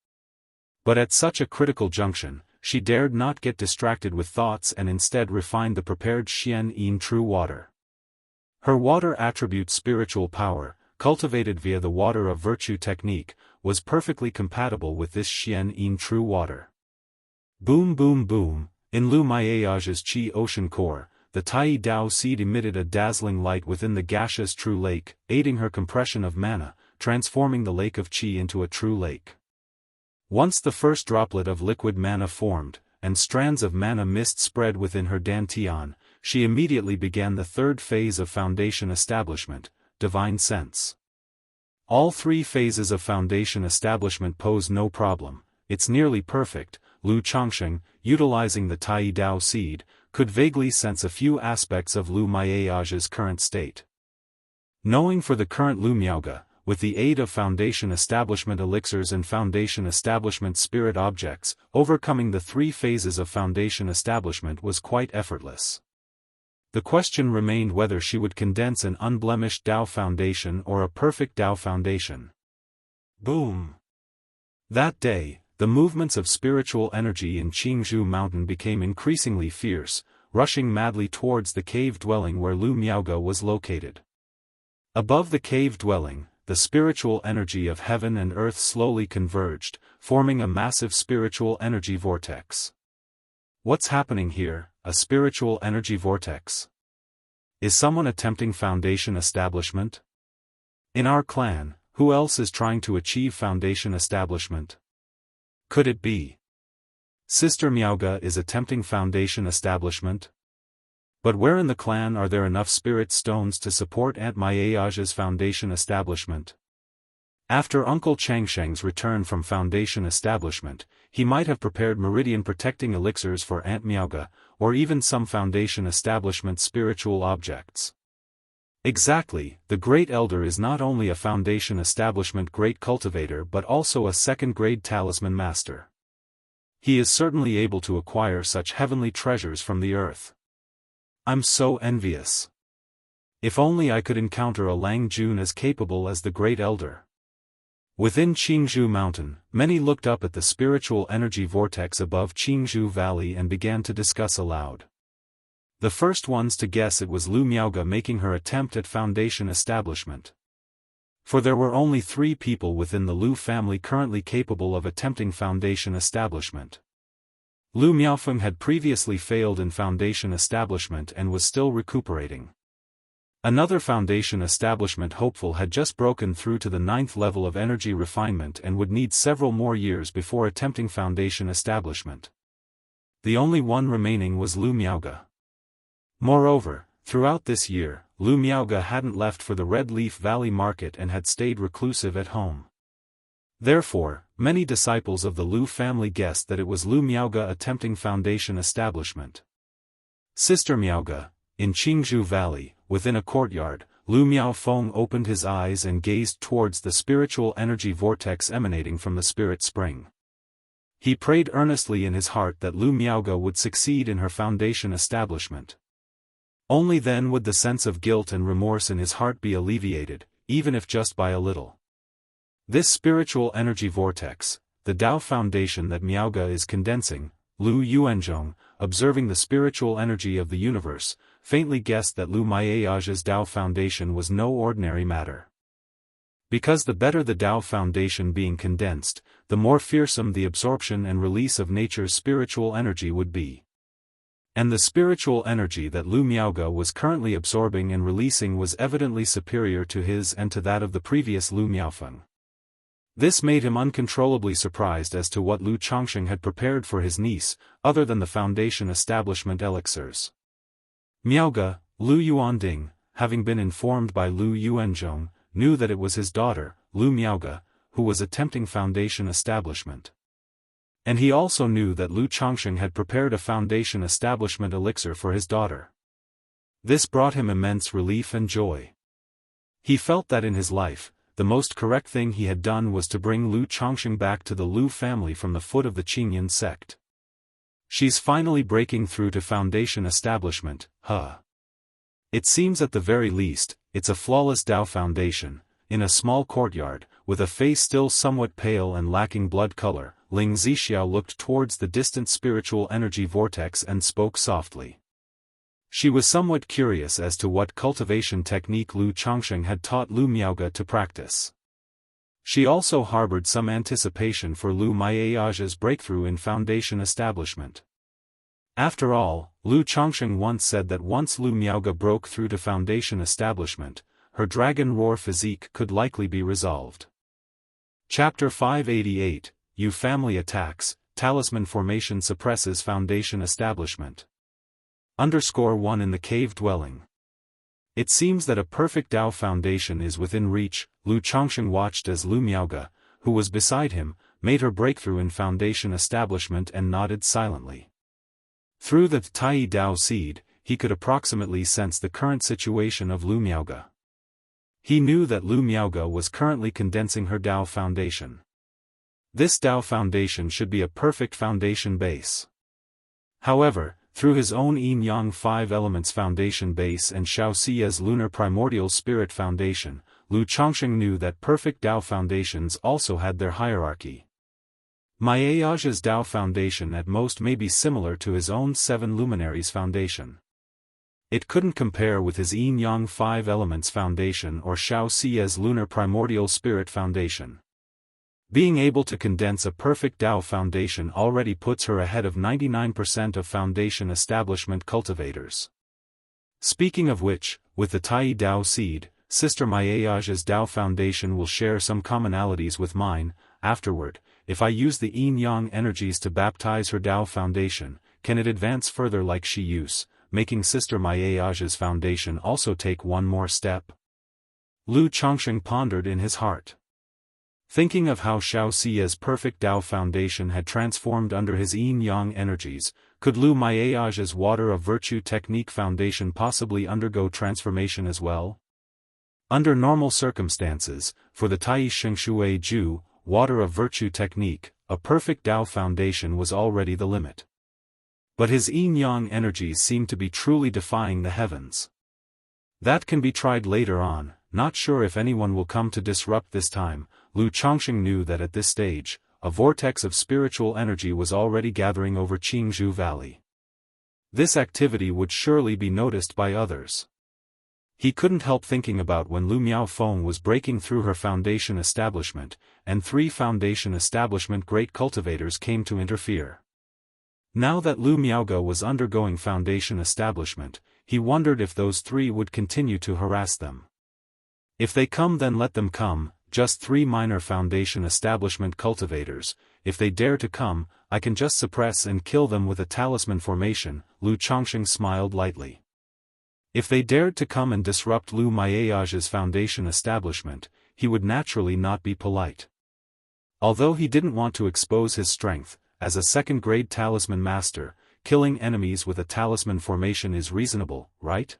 But at such a critical junction, she dared not get distracted with thoughts and instead refined the prepared Xian Yin true water. Her water attribute spiritual power, cultivated via the water of virtue technique, was perfectly compatible with this Xian Yin true water. Boom boom boom, in Lu Miaoge's Qi ocean core, the Tai Dao seed emitted a dazzling light within the gaseous true lake, aiding her compression of mana, transforming the lake of Qi into a true lake. Once the first droplet of liquid mana formed, and strands of mana mist spread within her dantian, she immediately began the third phase of foundation establishment, divine sense. All three phases of foundation establishment pose no problem, it's nearly perfect. Lu Changsheng, utilizing the Tai Dao seed, could vaguely sense a few aspects of Lu Miaoge's current state. Knowing for the current Lu Miaoge, with the aid of foundation establishment elixirs and foundation establishment spirit objects, overcoming the three phases of foundation establishment was quite effortless. The question remained whether she would condense an unblemished Dao foundation or a perfect Dao foundation. Boom! That day, the movements of spiritual energy in Jianghu Mountain became increasingly fierce, rushing madly towards the cave dwelling where Lu Miaoge was located. Above the cave dwelling, the spiritual energy of heaven and earth slowly converged, forming a massive spiritual energy vortex. What's happening here? A spiritual energy vortex? Is someone attempting foundation establishment? In our clan, who else is trying to achieve foundation establishment? Could it be Sister Miaoge is attempting foundation establishment? But where in the clan are there enough spirit stones to support Aunt Miaoge's foundation establishment? After Uncle Changsheng's return from foundation establishment, he might have prepared meridian protecting elixirs for Aunt Miaoge, or even some foundation establishment spiritual objects. Exactly, the Great Elder is not only a foundation establishment great cultivator but also a second-grade talisman master. He is certainly able to acquire such heavenly treasures from the earth. I'm so envious. If only I could encounter a Lang Jun as capable as the Great Elder. Within Jianghu Mountain, many looked up at the spiritual energy vortex above Jianghu Valley and began to discuss aloud. The first ones to guess it was Lu Miaoge making her attempt at foundation establishment. For there were only 3 people within the Lu family currently capable of attempting foundation establishment. Lu Miaofeng had previously failed in foundation establishment and was still recuperating. Another foundation establishment hopeful had just broken through to the 9th level of energy refinement and would need several more years before attempting foundation establishment. The only one remaining was Lu Miaoge. Moreover, throughout this year, Lu Miaoge hadn't left for the Red Leaf Valley market and had stayed reclusive at home. Therefore, many disciples of the Lu family guessed that it was Lu Miaoge attempting foundation establishment. Sister Miaoge, in Jianghu Valley, within a courtyard, Lu Miaofeng opened his eyes and gazed towards the spiritual energy vortex emanating from the spirit spring. He prayed earnestly in his heart that Lu Miaoge would succeed in her foundation establishment. Only then would the sense of guilt and remorse in his heart be alleviated, even if just by a little. This spiritual energy vortex, the Tao foundation that Miaoge is condensing, Lu Yuanzhong, observing the spiritual energy of the universe, faintly guessed that Lu Miaoge's Tao foundation was no ordinary matter. Because the better the Tao foundation being condensed, the more fearsome the absorption and release of nature's spiritual energy would be. And the spiritual energy that Lu Miaoge was currently absorbing and releasing was evidently superior to his and to that of the previous Lu Miaofeng. This made him uncontrollably surprised as to what Lu Chongsheng had prepared for his niece, other than the foundation establishment elixirs. Miaoge, Lu Yuanding, having been informed by Lu Yuanzhong, knew that it was his daughter, Lu Miaoge, who was attempting foundation establishment. And he also knew that Lu Chongsheng had prepared a foundation establishment elixir for his daughter. This brought him immense relief and joy. He felt that in his life, the most correct thing he had done was to bring Lu Chongsheng back to the Lu family from the foot of the Qingyan sect. She's finally breaking through to foundation establishment, huh? It seems at the very least, it's a flawless Tao foundation. In a small courtyard, with a face still somewhat pale and lacking blood color, Ling Zixiao looked towards the distant spiritual energy vortex and spoke softly. She was somewhat curious as to what cultivation technique Lu Chongsheng had taught Lu Miaoge to practice. She also harbored some anticipation for Lu Miaoge's breakthrough in foundation establishment. After all, Lu Chongsheng once said that once Lu Miaoge broke through to foundation establishment, her dragon roar physique could likely be resolved. Chapter 588, Yu Family Attacks, Talisman Formation Suppresses Foundation Establishment. _1 in the Cave Dwelling. It seems that a perfect Tao foundation is within reach. Lu Chongsheng watched as Lu Miaoge, who was beside him, made her breakthrough in foundation establishment and nodded silently. Through the Tai Dao seed, he could approximately sense the current situation of Lu Miaoge. He knew that Lu Miaoge was currently condensing her Tao foundation. This Tao foundation should be a perfect foundation base. However, through his own Yin-Yang 5 Elements Foundation base and Xiao Xi's Lunar Primordial Spirit Foundation, Lu Chongsheng knew that perfect Tao foundations also had their hierarchy. Miaoge's Tao foundation at most may be similar to his own 7 Luminaries Foundation. It couldn't compare with his Yin-Yang 5 Elements Foundation or Xiao Xi's Lunar Primordial Spirit Foundation. Being able to condense a perfect Tao foundation already puts her ahead of 99% of foundation establishment cultivators. Speaking of which, with the Tai Dao seed, Sister Miaoge's Tao foundation will share some commonalities with mine. Afterward, if I use the Yin-Yang energies to baptize her Tao foundation, can it advance further like she used, making Sister Miaoge's foundation also take one more step? Lu Chongsheng pondered in his heart. Thinking of how Xiao Xi's perfect Tao foundation had transformed under his Yin-Yang energies, could Lu Miaoge's Water of Virtue technique foundation possibly undergo transformation as well? Under normal circumstances, for the Tai Shengshui Ju, Water of Virtue technique, a perfect Tao foundation was already the limit. But his Yin-Yang energies seem to be truly defying the heavens. That can be tried later on, not sure if anyone will come to disrupt this time. Lu Chongsheng knew that at this stage, a vortex of spiritual energy was already gathering over Jianghu Valley. This activity would surely be noticed by others. He couldn't help thinking about when Lu Miaofeng was breaking through her foundation establishment, and 3 foundation establishment great cultivators came to interfere. Now that Lu Miaoge was undergoing foundation establishment, he wondered if those three would continue to harass them. If they come, then let them come, just 3 minor foundation establishment cultivators. If they dare to come, I can just suppress and kill them with a talisman formation. Lu Chongqing smiled lightly. If they dared to come and disrupt Lu Maiage's foundation establishment, he would naturally not be polite. Although he didn't want to expose his strength, as a second-grade talisman master, killing enemies with a talisman formation is reasonable, right?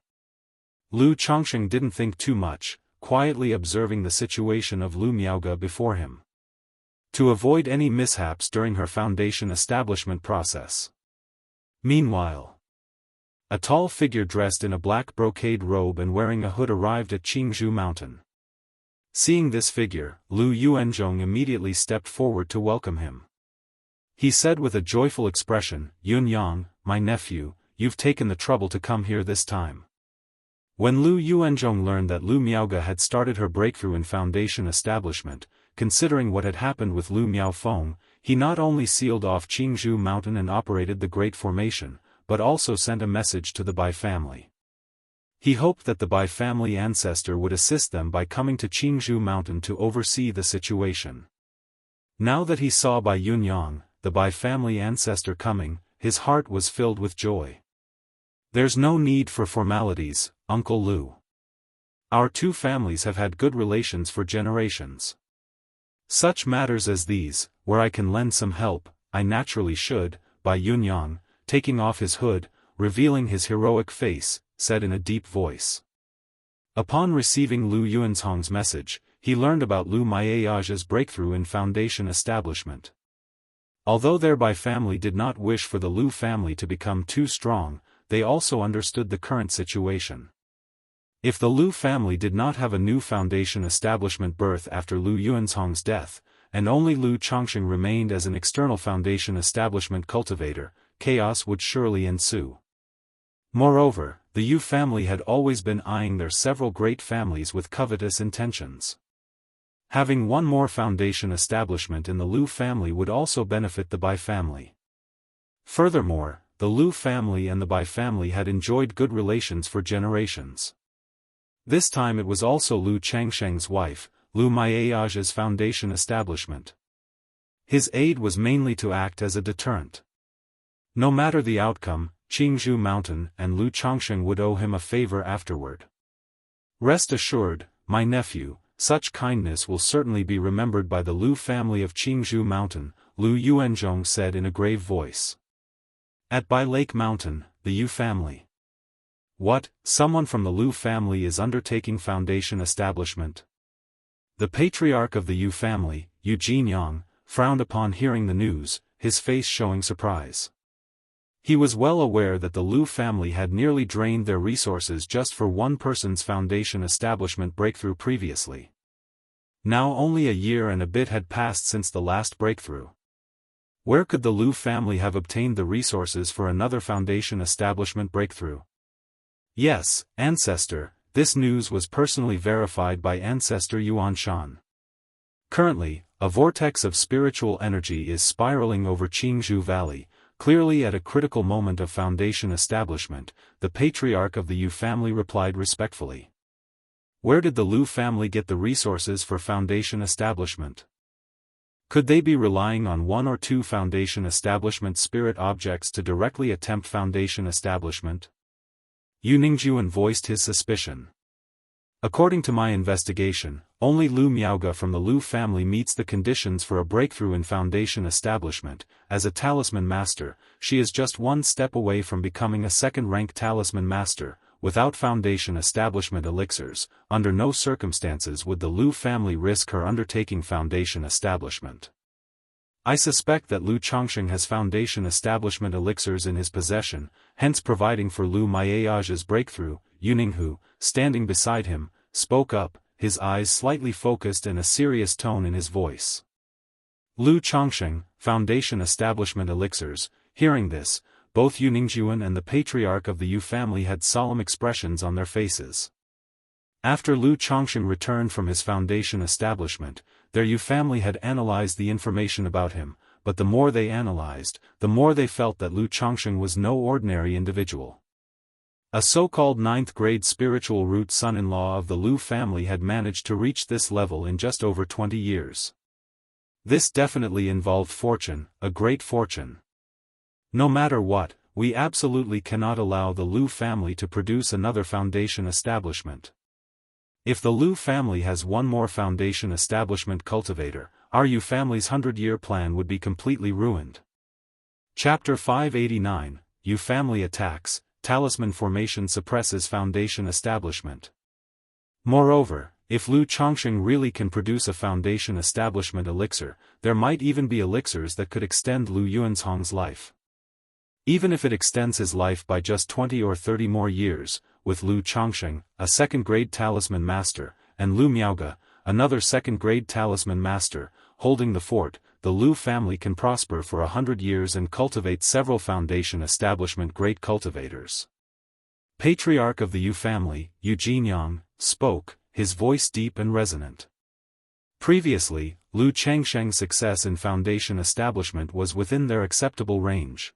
Lu Chongqing didn't think too much, quietly observing the situation of Lu Miaoge before him, to avoid any mishaps during her foundation establishment process. Meanwhile, a tall figure dressed in a black brocade robe and wearing a hood arrived at Jianghu mountain. Seeing this figure, Lu Yuanzhong immediately stepped forward to welcome him. He said with a joyful expression, "Yun Yang, my nephew, you've taken the trouble to come here this time." When Lu Yuanzhong learned that Lu Miaoge had started her breakthrough in foundation establishment, considering what had happened with Lu Miaofeng, he not only sealed off Jianghu mountain and operated the Great Formation, but also sent a message to the Bai family. He hoped that the Bai family ancestor would assist them by coming to Jianghu mountain to oversee the situation. Now that he saw Bai Yunyang, the Bai family ancestor coming, his heart was filled with joy. There's no need for formalities, Uncle Lu. Our two families have had good relations for generations. Such matters as these, where I can lend some help, I naturally should. Bai Yunyang, taking off his hood, revealing his heroic face, said in a deep voice. Upon receiving Lu Yuanzhong's message, he learned about Lu Maiage's breakthrough in foundation establishment. Although their Bai family did not wish for the Lu family to become too strong, they also understood the current situation. If the Lu family did not have a new foundation establishment birth after Lu Yuanzhong's death, and only Lu Chongqing remained as an external foundation establishment cultivator, chaos would surely ensue. Moreover, the Yu family had always been eyeing their several great families with covetous intentions. Having one more foundation establishment in the Lu family would also benefit the Bai family. Furthermore, the Lu family and the Bai family had enjoyed good relations for generations. This time it was also Lu Changsheng's wife, Lu Maiage's foundation establishment. His aid was mainly to act as a deterrent. No matter the outcome, Jianghu mountain and Lu Chongqing would owe him a favor afterward. Rest assured, my nephew, such kindness will certainly be remembered by the Lu family of Jianghu mountain, Lu Yuanzhong said in a grave voice. At Bai Lake mountain, the Yu family. What, someone from the Lu family is undertaking foundation establishment? The patriarch of the Yu family, Yu Jinyang, frowned upon hearing the news, his face showing surprise. He was well aware that the Lu family had nearly drained their resources just for one person's foundation establishment breakthrough previously. Now only a year and a bit had passed since the last breakthrough. Where could the Lu family have obtained the resources for another foundation establishment breakthrough? Yes, Ancestor, this news was personally verified by Ancestor Yuan Shan. Currently, a vortex of spiritual energy is spiraling over Jianghu Valley, clearly at a critical moment of foundation establishment, the patriarch of the Yu family replied respectfully. Where did the Lu family get the resources for foundation establishment? Could they be relying on one or two foundation establishment spirit objects to directly attempt foundation establishment? Yu Ningjuan voiced his suspicion. According to my investigation, only Lu Miaoge from the Lu family meets the conditions for a breakthrough in foundation establishment. As a talisman master, she is just one step away from becoming a second-rank talisman master. Without foundation establishment elixirs, under no circumstances would the Lu family risk her undertaking foundation establishment. I suspect that Lu Chongqing has foundation establishment elixirs in his possession, hence providing for Lu Maiage's breakthrough. Yuninghu, standing beside him, spoke up, his eyes slightly focused and a serious tone in his voice. Lu Chongqing, foundation establishment elixirs. Hearing this, both Yu Ningjuan and the patriarch of the Yu family had solemn expressions on their faces. After Lu Chongqing returned from his foundation establishment, their Yu family had analyzed the information about him, but the more they analyzed, the more they felt that Lu Chongqing was no ordinary individual. A so-called ninth-grade spiritual root son-in-law of the Lu family had managed to reach this level in just over 20 years. This definitely involved fortune, a great fortune. No matter what, we absolutely cannot allow the Lu family to produce another foundation establishment. If the Lu family has one more foundation establishment cultivator, our Yu family's 100-year plan would be completely ruined. Chapter 589, Yu family attacks, talisman formation suppresses foundation establishment. Moreover, if Lu Chongqing really can produce a foundation establishment elixir, there might even be elixirs that could extend Lu Yuanzhong's life. Even if it extends his life by just 20 or 30 more years, with Lu Chongqing, a second-grade talisman master, and Lu Miaoge, another second-grade talisman master, holding the fort, the Lu family can prosper for 100 years and cultivate several foundation establishment great cultivators. Patriarch of the Yu family, Yu Jinyang, spoke, his voice deep and resonant. Previously, Lu Changsheng's success in foundation establishment was within their acceptable range.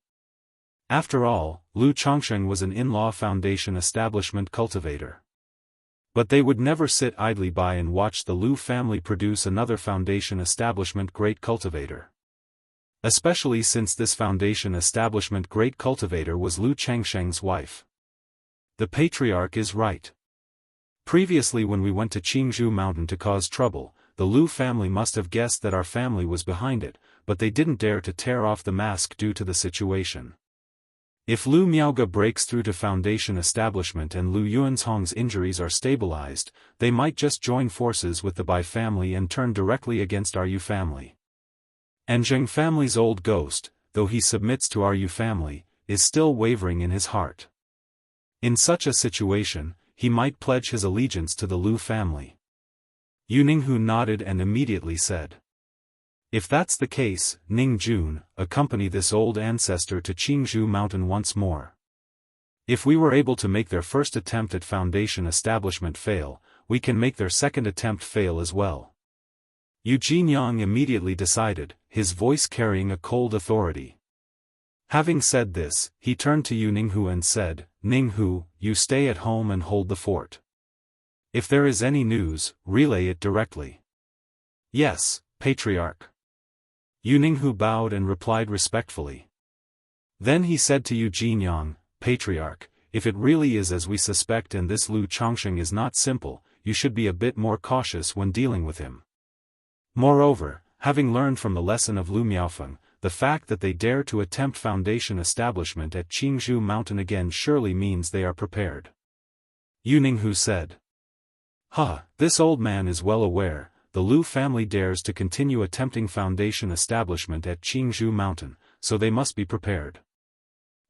After all, Lu Chongqing was an in-law foundation establishment cultivator. But they would never sit idly by and watch the Lu family produce another foundation establishment great cultivator. Especially since this foundation establishment great cultivator was Lu Changsheng's wife. The patriarch is right. Previously when we went to Qingzhou Mountain to cause trouble, the Lu family must have guessed that our family was behind it, but they didn't dare to tear off the mask due to the situation. If Lu Miaoge breaks through to foundation establishment and Lu Yuanzhong's injuries are stabilized, they might just join forces with the Bai family and turn directly against our Yu family. And Zheng family's old ghost, though he submits to our Yu family, is still wavering in his heart. In such a situation, he might pledge his allegiance to the Lu family. Yu Ninghu nodded and immediately said, "If that's the case, Ning Jun, accompany this old ancestor to Qingzhou Mountain once more. If we were able to make their first attempt at foundation establishment fail, we can make their second attempt fail as well." Yu Jinyang immediately decided, his voice carrying a cold authority. Having said this, he turned to Yu Ninghu and said, "Ninghu, you stay at home and hold the fort. If there is any news, relay it directly." "Yes, Patriarch." Yu Ninghu bowed and replied respectfully. Then he said to Yu Jinyang, "Patriarch, if it really is as we suspect and this Lu Chongqing is not simple, you should be a bit more cautious when dealing with him. Moreover, having learned from the lesson of Lu Miaofeng, the fact that they dare to attempt foundation establishment at Qingzhou Mountain again surely means they are prepared." Yu Ninghu said. This old man is well aware, the Lu family dares to continue attempting foundation establishment at Qingzhou Mountain, so they must be prepared.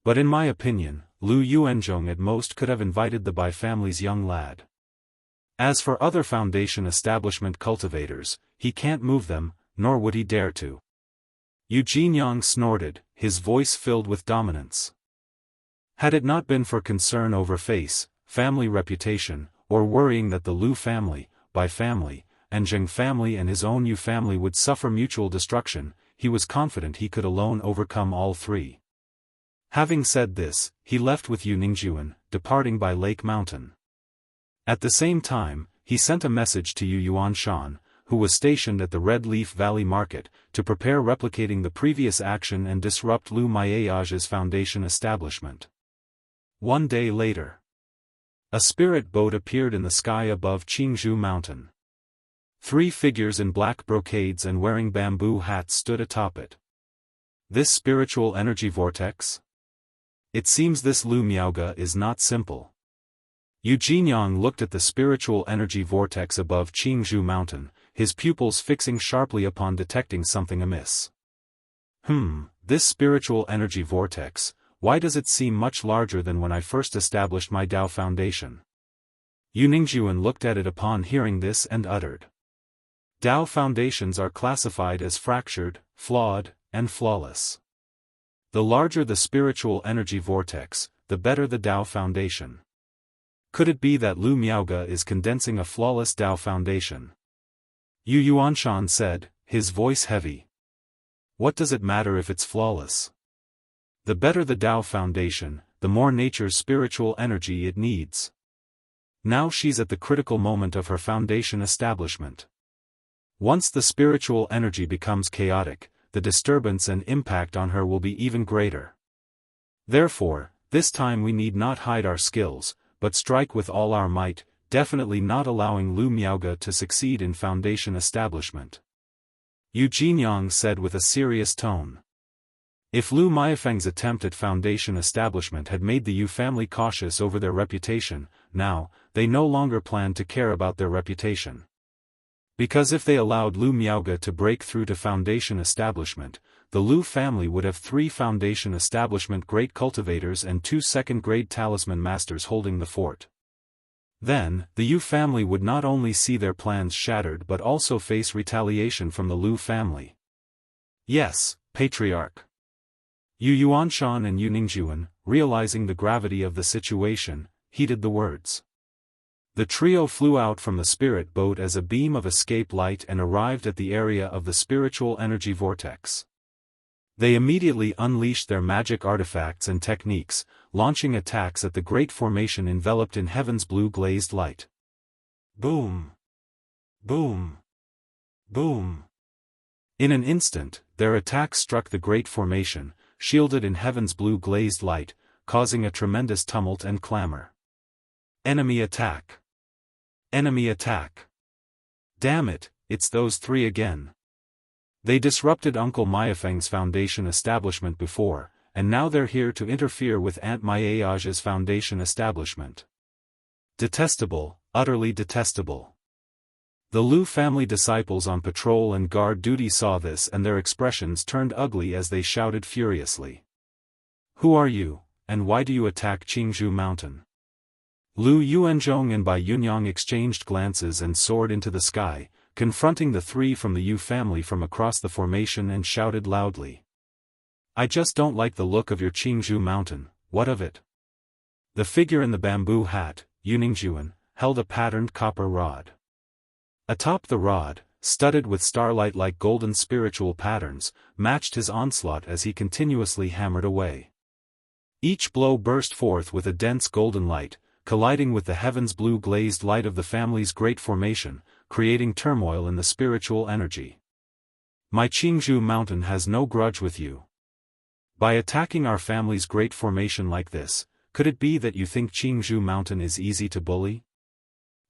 But in my opinion, Lu Yuanzhong at most could have invited the Bai family's young lad. As for other foundation establishment cultivators, he can't move them, nor would he dare to. Yu Jinyang snorted, his voice filled with dominance. Had it not been for concern over family reputation, or worrying that the Lu family, Bai family, and Zheng family and his own Yu family would suffer mutual destruction, he was confident he could alone overcome all three. Having said this, he left with Yu Ningjuan, departing by Lake Mountain. At the same time, he sent a message to Yu Yuanshan, who was stationed at the Red Leaf Valley Market, to prepare replicating the previous action and disrupt Lu Maiage's foundation establishment. One day later, a spirit boat appeared in the sky above Qingzhou Mountain. 3 figures in black brocades and wearing bamboo hats stood atop it. This spiritual energy vortex? It seems this Lu Miaoge is not simple. Yu Jinyang looked at the spiritual energy vortex above Qingzhou Mountain, his pupils fixing sharply upon detecting something amiss. This spiritual energy vortex, why does it seem much larger than when I first established my Dao foundation? Yu Ningjuan looked at it upon hearing this and uttered. Dao foundations are classified as fractured, flawed, and flawless. The larger the spiritual energy vortex, the better the Dao foundation. Could it be that Lu Miaoge is condensing a flawless Dao foundation? Yu Yuanshan said, his voice heavy. What does it matter if it's flawless? The better the Dao foundation, the more nature's spiritual energy it needs. Now she's at the critical moment of her foundation establishment. Once the spiritual energy becomes chaotic, the disturbance and impact on her will be even greater. Therefore, this time we need not hide our skills, but strike with all our might, definitely not allowing Lu Miaoge to succeed in foundation establishment. Yu Jinyang said with a serious tone. If Lu Miafeng's attempt at foundation establishment had made the Yu family cautious over their reputation, now, they no longer planned to care about their reputation. Because if they allowed Lu Miaoge to break through to foundation establishment, the Lu family would have 3 foundation establishment great cultivators and 2 second-grade talisman masters holding the fort. Then, the Yu family would not only see their plans shattered but also face retaliation from the Lu family. Yes, Patriarch. Yu Yuanshan and Yu Ningjuan, realizing the gravity of the situation, heeded the words. The trio flew out from the spirit boat as a beam of escape light and arrived at the area of the spiritual energy vortex. They immediately unleashed their magic artifacts and techniques, launching attacks at the great formation enveloped in heaven's blue glazed light. Boom! Boom! Boom! In an instant, their attacks struck the great formation, shielded in heaven's blue glazed light, causing a tremendous tumult and clamor. Enemy attack! Enemy attack! Damn it, it's those 3 again. They disrupted Uncle Miafeng's foundation establishment before, and now they're here to interfere with Aunt Miaoge's foundation establishment. Detestable, utterly detestable. The Lu family disciples on patrol and guard duty saw this and their expressions turned ugly as they shouted furiously. Who are you, and why do you attack Qingzhou Mountain? Lu Yuanzhong and Bai Yunyang exchanged glances and soared into the sky, confronting the 3 from the Yu family from across the formation and shouted loudly. I just don't like the look of your Qingzhou Mountain, what of it? The figure in the bamboo hat, Yu Ningjuan, held a patterned copper rod. Atop the rod, studded with starlight-like golden spiritual patterns, matched his onslaught as he continuously hammered away. Each blow burst forth with a dense golden light, colliding with the heaven's blue glazed light of the family's great formation, creating turmoil in the spiritual energy. My Qingzhou Mountain has no grudge with you. By attacking our family's great formation like this, could it be that you think Qingzhou Mountain is easy to bully?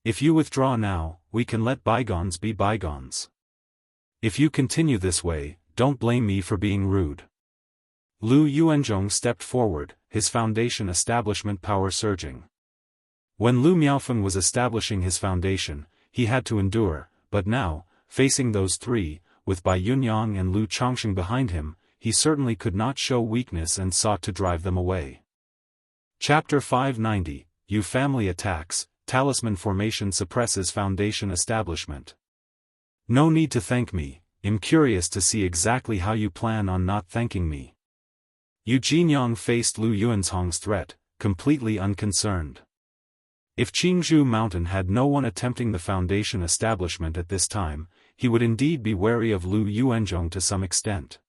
If you withdraw now, we can let bygones be bygones. If you continue this way, don't blame me for being rude. Lu Yuanzhong stepped forward, his foundation establishment power surging. When Lu Miaofeng was establishing his foundation, he had to endure, but now, facing those 3, with Bai Yunyang and Lu Chongsheng behind him, he certainly could not show weakness and sought to drive them away. Chapter 590, Yu family attacks, talisman formation suppresses foundation establishment. No need to thank me, I'm curious to see exactly how you plan on not thanking me. Yu Jinyang faced Lu Yuanzhong's threat, completely unconcerned. If Qingzhou Mountain had no one attempting the foundation establishment at this time, he would indeed be wary of Lu Yuanzhong to some extent.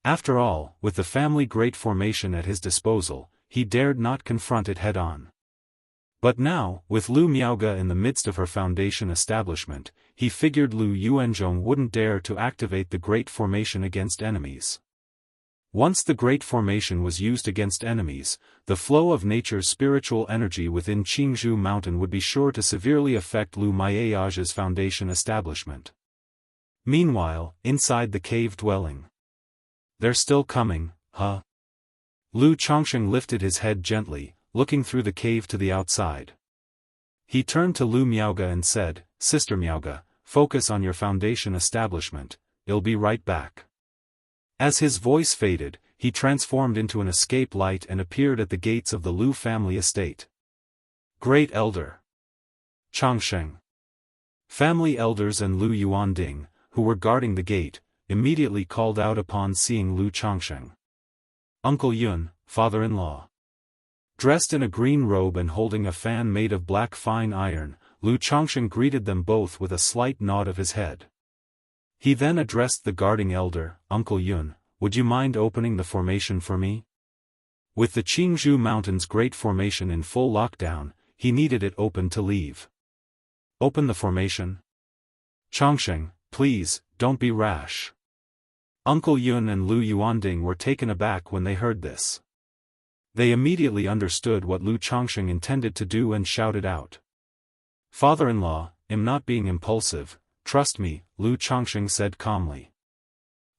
After all, with the family great formation at his disposal, he dared not confront it head-on. But now, with Lu Miaoge in the midst of her foundation establishment, he figured Lu Yuanzhong wouldn't dare to activate the great formation against enemies. Once the great formation was used against enemies, the flow of nature's spiritual energy within Qingzhou Mountain would be sure to severely affect Lu Miaoge's foundation establishment. Meanwhile, inside the cave dwelling. They're still coming, huh? Lu Chongsheng lifted his head gently, looking through the cave to the outside. He turned to Lu Miaoge and said, Sister Miaoge, focus on your foundation establishment, I'll be right back. As his voice faded, he transformed into an escape light and appeared at the gates of the Lu family estate. Great Elder Chongsheng. Family elders and Lu Yuanding, who were guarding the gate, immediately called out upon seeing Lu Chongsheng. Uncle Yun, father-in-law. Dressed in a green robe and holding a fan made of black fine iron, Lu Chongsheng greeted them both with a slight nod of his head. He then addressed the guarding elder, Uncle Yun, would you mind opening the formation for me? With the Jianghu Mountains Great Formation in full lockdown, he needed it open to leave. Open the formation? Chongsheng, please, don't be rash. Uncle Yun and Lu Yuanding were taken aback when they heard this. They immediately understood what Lu Chongsheng intended to do and shouted out. Father-in-law, I'm not being impulsive, trust me, Lu Chongsheng said calmly.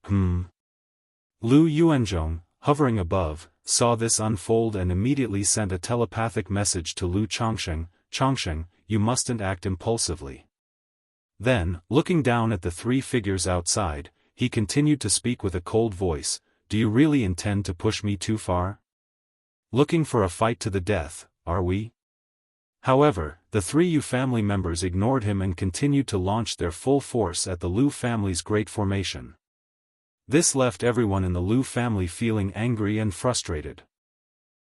Lu Yuanzhong, hovering above, saw this unfold and immediately sent a telepathic message to Lu Chongsheng, Chongsheng, you mustn't act impulsively. Then, looking down at the three figures outside, he continued to speak with a cold voice, do you really intend to push me too far? Looking for a fight to the death, are we? However, the three Yu family members ignored him and continued to launch their full force at the Lu family's great formation. This left everyone in the Lu family feeling angry and frustrated.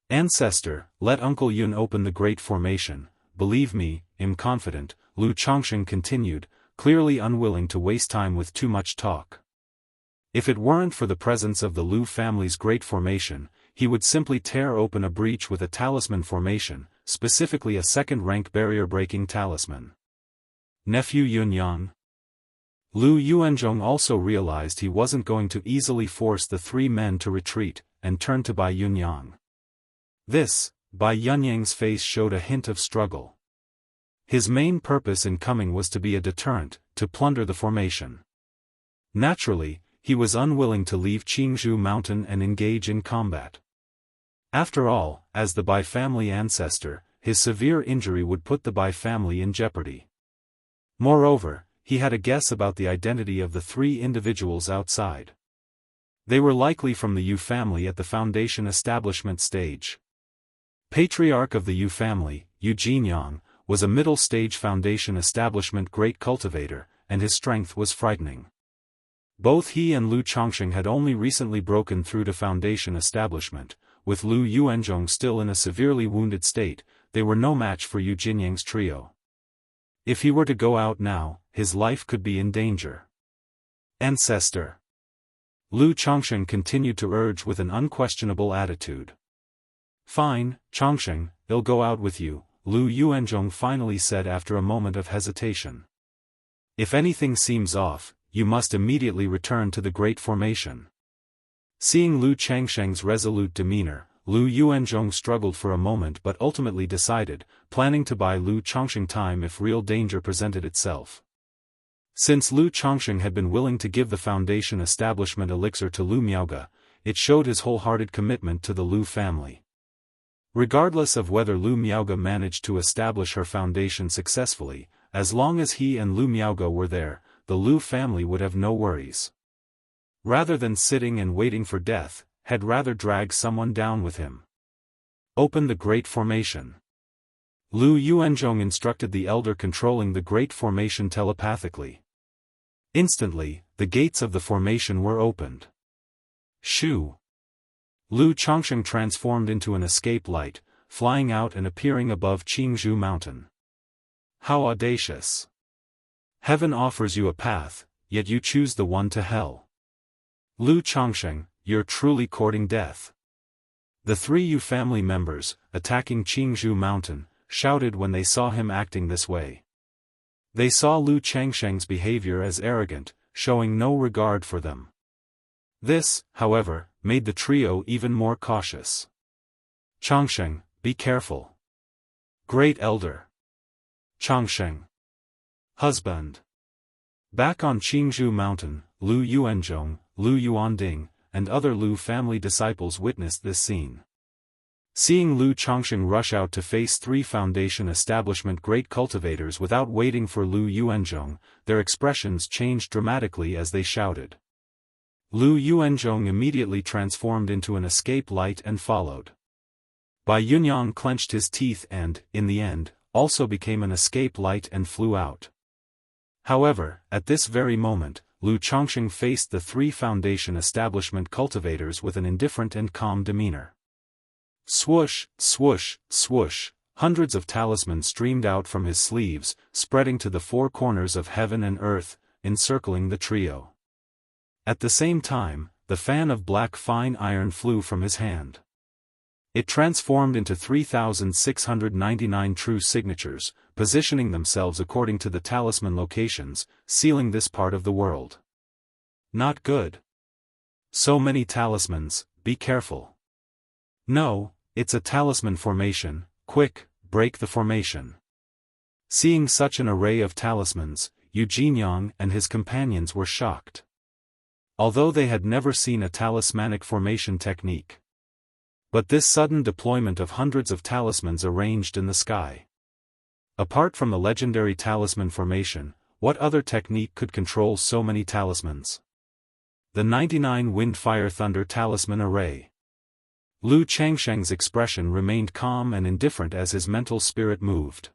Ancestor, let Uncle Yun open the great formation, believe me, I'm confident, Lu Chongsheng continued, clearly unwilling to waste time with too much talk. If it weren't for the presence of the Lu family's great formation, he would simply tear open a breach with a talisman formation, specifically a second-rank barrier-breaking talisman. Nephew Yunyang. Lu Yuanzhong also realized he wasn't going to easily force the three men to retreat, and turned to Bai Yunyang. Bai Yunyang's face showed a hint of struggle. His main purpose in coming was to be a deterrent, to plunder the formation. Naturally, he was unwilling to leave Jianghu Mountain and engage in combat. After all, as the Bai family ancestor, his severe injury would put the Bai family in jeopardy. Moreover, he had a guess about the identity of the three individuals outside. They were likely from the Yu family at the foundation establishment stage. Patriarch of the Yu family, Yu Jinyang, was a middle-stage foundation establishment great cultivator, and his strength was frightening. Both he and Lu Chongsheng had only recently broken through to foundation establishment. With Lu Yuanzhong still in a severely wounded state, they were no match for Yu Jinyang's trio. If he were to go out now, his life could be in danger. Ancestor. Lu Chongsheng continued to urge with an unquestionable attitude. Fine, Chongsheng, they'll go out with you, Lu Yuanzhong finally said after a moment of hesitation. If anything seems off, you must immediately return to the great formation. Seeing Lu Chongsheng's resolute demeanor, Lu Yuanzhong struggled for a moment but ultimately decided, planning to buy Lu Chongsheng time if real danger presented itself. Since Lu Chongsheng had been willing to give the foundation establishment elixir to Lu Miaoge, it showed his wholehearted commitment to the Lu family. Regardless of whether Lu Miaoge managed to establish her foundation successfully, as long as he and Lu Miaoge were there, the Lu family would have no worries. Rather than sitting and waiting for death, had rather drag someone down with him. Open the great formation. Lu Yuanzhong instructed the elder controlling the great formation telepathically. Instantly, the gates of the formation were opened. Shoo! Lu Chongsheng transformed into an escape light, flying out and appearing above Jianghu Mountain. How audacious! Heaven offers you a path, yet you choose the one to hell. Lu Chongsheng, you're truly courting death. The three Yu family members, attacking Jianghu Mountain, shouted when they saw him acting this way. They saw Lu Chongsheng's behavior as arrogant, showing no regard for them. This, however, made the trio even more cautious. Chongsheng, be careful. Great Elder. Chongsheng. Husband. Back on Jianghu Mountain, Lu Yuanzhong, Lu Yuanding, and other Lu family disciples witnessed this scene. Seeing Lu Chongsheng rush out to face three foundation establishment great cultivators without waiting for Lu Yuanzhong, their expressions changed dramatically as they shouted. Lu Yuanzhong immediately transformed into an escape light and followed. Bai Yunyang clenched his teeth and, in the end, also became an escape light and flew out. However, at this very moment, Lu Chongsheng faced the three foundation establishment cultivators with an indifferent and calm demeanor. Swoosh, swoosh, swoosh, hundreds of talismans streamed out from his sleeves, spreading to the four corners of heaven and earth, encircling the trio. At the same time, the fan of black fine iron flew from his hand. It transformed into 3,699 true signatures, positioning themselves according to the talisman locations, sealing this part of the world. Not good. So many talismans, be careful. No, it's a talisman formation, quick, break the formation. Seeing such an array of talismans, Jianghu and his companions were shocked. Although they had never seen a talismanic formation technique. But this sudden deployment of hundreds of talismans arranged in the sky. Apart from the legendary talisman formation, what other technique could control so many talismans? The 99 Wind Fire Thunder Talisman Array. Lu Changsheng's expression remained calm and indifferent as his mental spirit moved.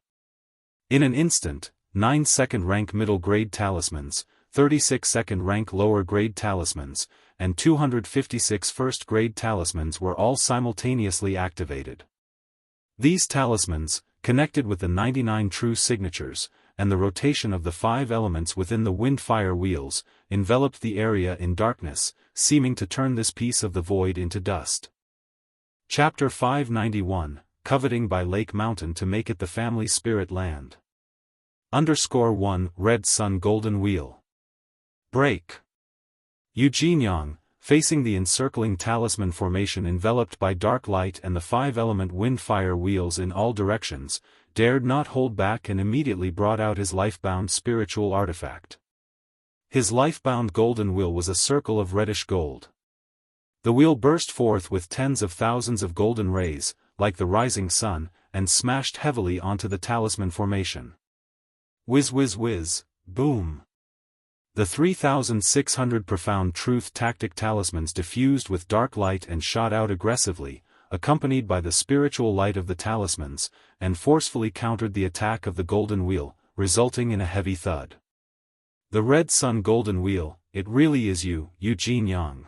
In an instant, 9 second-rank middle-grade talismans, 36 second-rank lower-grade talismans, and 256 first-grade talismans were all simultaneously activated. These talismans, connected with the 99 true signatures, and the rotation of the 5 elements within the wind-fire wheels, enveloped the area in darkness, seeming to turn this piece of the void into dust. Chapter 591, Coveting by Lake Mountain to Make It the Family Spirit Land. _1 Red Sun Golden Wheel. Break. Jianghu, facing the encircling talisman formation enveloped by dark light and the 5-element wind-fire wheels in all directions, dared not hold back and immediately brought out his lifebound spiritual artifact. His lifebound golden wheel was a circle of reddish gold. The wheel burst forth with tens of thousands of golden rays, like the rising sun, and smashed heavily onto the talisman formation. Whiz whiz whiz, boom. The 3,600 profound truth tactic talismans diffused with dark light and shot out aggressively, accompanied by the spiritual light of the talismans, and forcefully countered the attack of the golden wheel, resulting in a heavy thud. The Red Sun Golden Wheel, it really is you, Jianghu.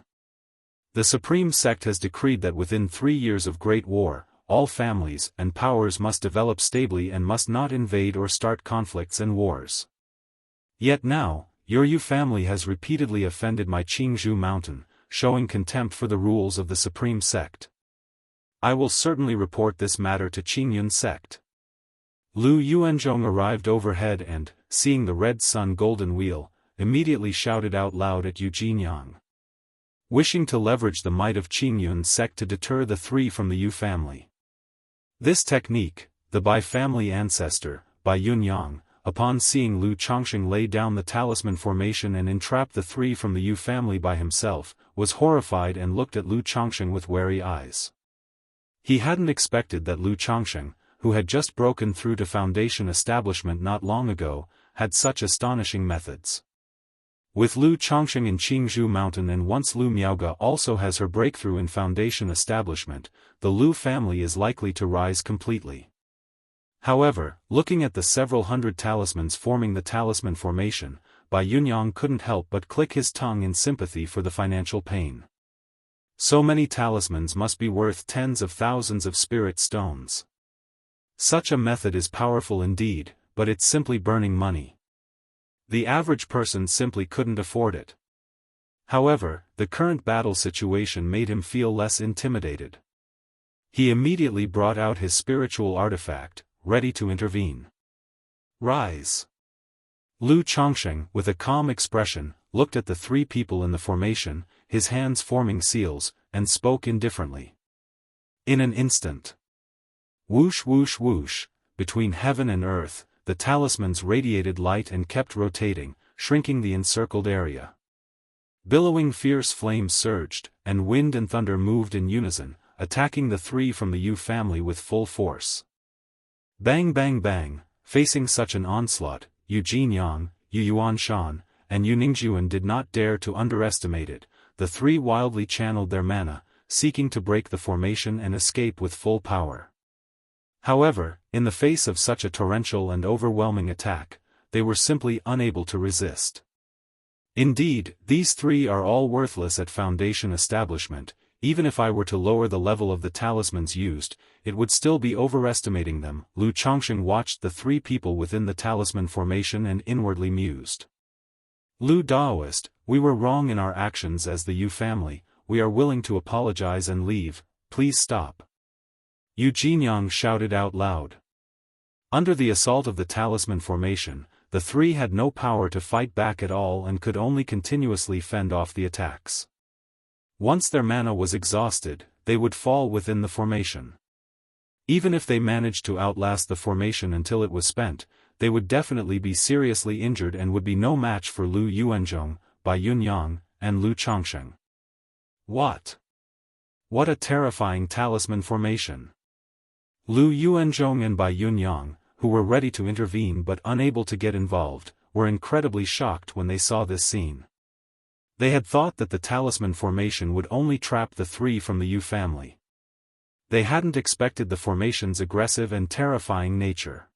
The Supreme Sect has decreed that within 3 years of Great War, all families and powers must develop stably and must not invade or start conflicts and wars. Yet now, your Yu family has repeatedly offended my Jianghu mountain, showing contempt for the rules of the Supreme Sect. I will certainly report this matter to Qingyun sect. Lu Yuanzhong arrived overhead and, seeing the Red Sun Golden Wheel, immediately shouted out loud at Jianghu. Wishing to leverage the might of Qingyun sect to deter the 3 from the Yu family. This technique, the Bai family ancestor, Bai Yunyang, upon seeing Lu Changsheng lay down the talisman formation and entrap the 3 from the Yu family by himself, was horrified and looked at Lu Changsheng with wary eyes. He hadn't expected that Lu Changsheng, who had just broken through to Foundation establishment not long ago, had such astonishing methods. With Lu Changsheng in Jianghu mountain and once Lu Miaoge also has her breakthrough in Foundation establishment, the Lu family is likely to rise completely. However, looking at the several hundred talismans forming the talisman formation, Bai Yunyang couldn't help but click his tongue in sympathy for the financial pain. So many talismans must be worth tens of thousands of spirit stones. Such a method is powerful indeed, but it's simply burning money. The average person simply couldn't afford it. However, the current battle situation made him feel less intimidated. He immediately brought out his spiritual artifact, ready to intervene. Rise. Lu Changsheng, with a calm expression, looked at the 3 people in the formation, his hands forming seals, and spoke indifferently. In an instant. Whoosh whoosh whoosh, between heaven and earth, the talismans radiated light and kept rotating, shrinking the encircled area. Billowing fierce flames surged, and wind and thunder moved in unison, attacking the 3 from the Yu family with full force. Bang bang bang, facing such an onslaught, Yu Jianyang, Yu Yuanshan, and Yu Ningjuan did not dare to underestimate it. The 3 wildly channeled their mana, seeking to break the formation and escape with full power. However, in the face of such a torrential and overwhelming attack, they were simply unable to resist. Indeed, these 3 are all worthless at Foundation establishment. Even if I were to lower the level of the talismans used, it would still be overestimating them. Lu Changsheng watched the 3 people within the talisman formation and inwardly mused. Lu Daoist, we were wrong in our actions as the Yu family, we are willing to apologize and leave, please stop. Yu Jianyang shouted out loud. Under the assault of the talisman formation, the three had no power to fight back at all and could only continuously fend off the attacks. Once their mana was exhausted, they would fall within the formation. Even if they managed to outlast the formation until it was spent, they would definitely be seriously injured and would be no match for Lu Yuanzhong, Bai Yunyang, and Lu Changsheng. What? What a terrifying talisman formation! Lu Yuanzhong and Bai Yunyang, who were ready to intervene but unable to get involved, were incredibly shocked when they saw this scene. They had thought that the talisman formation would only trap the three from the Yu family. They hadn't expected the formation's aggressive and terrifying nature.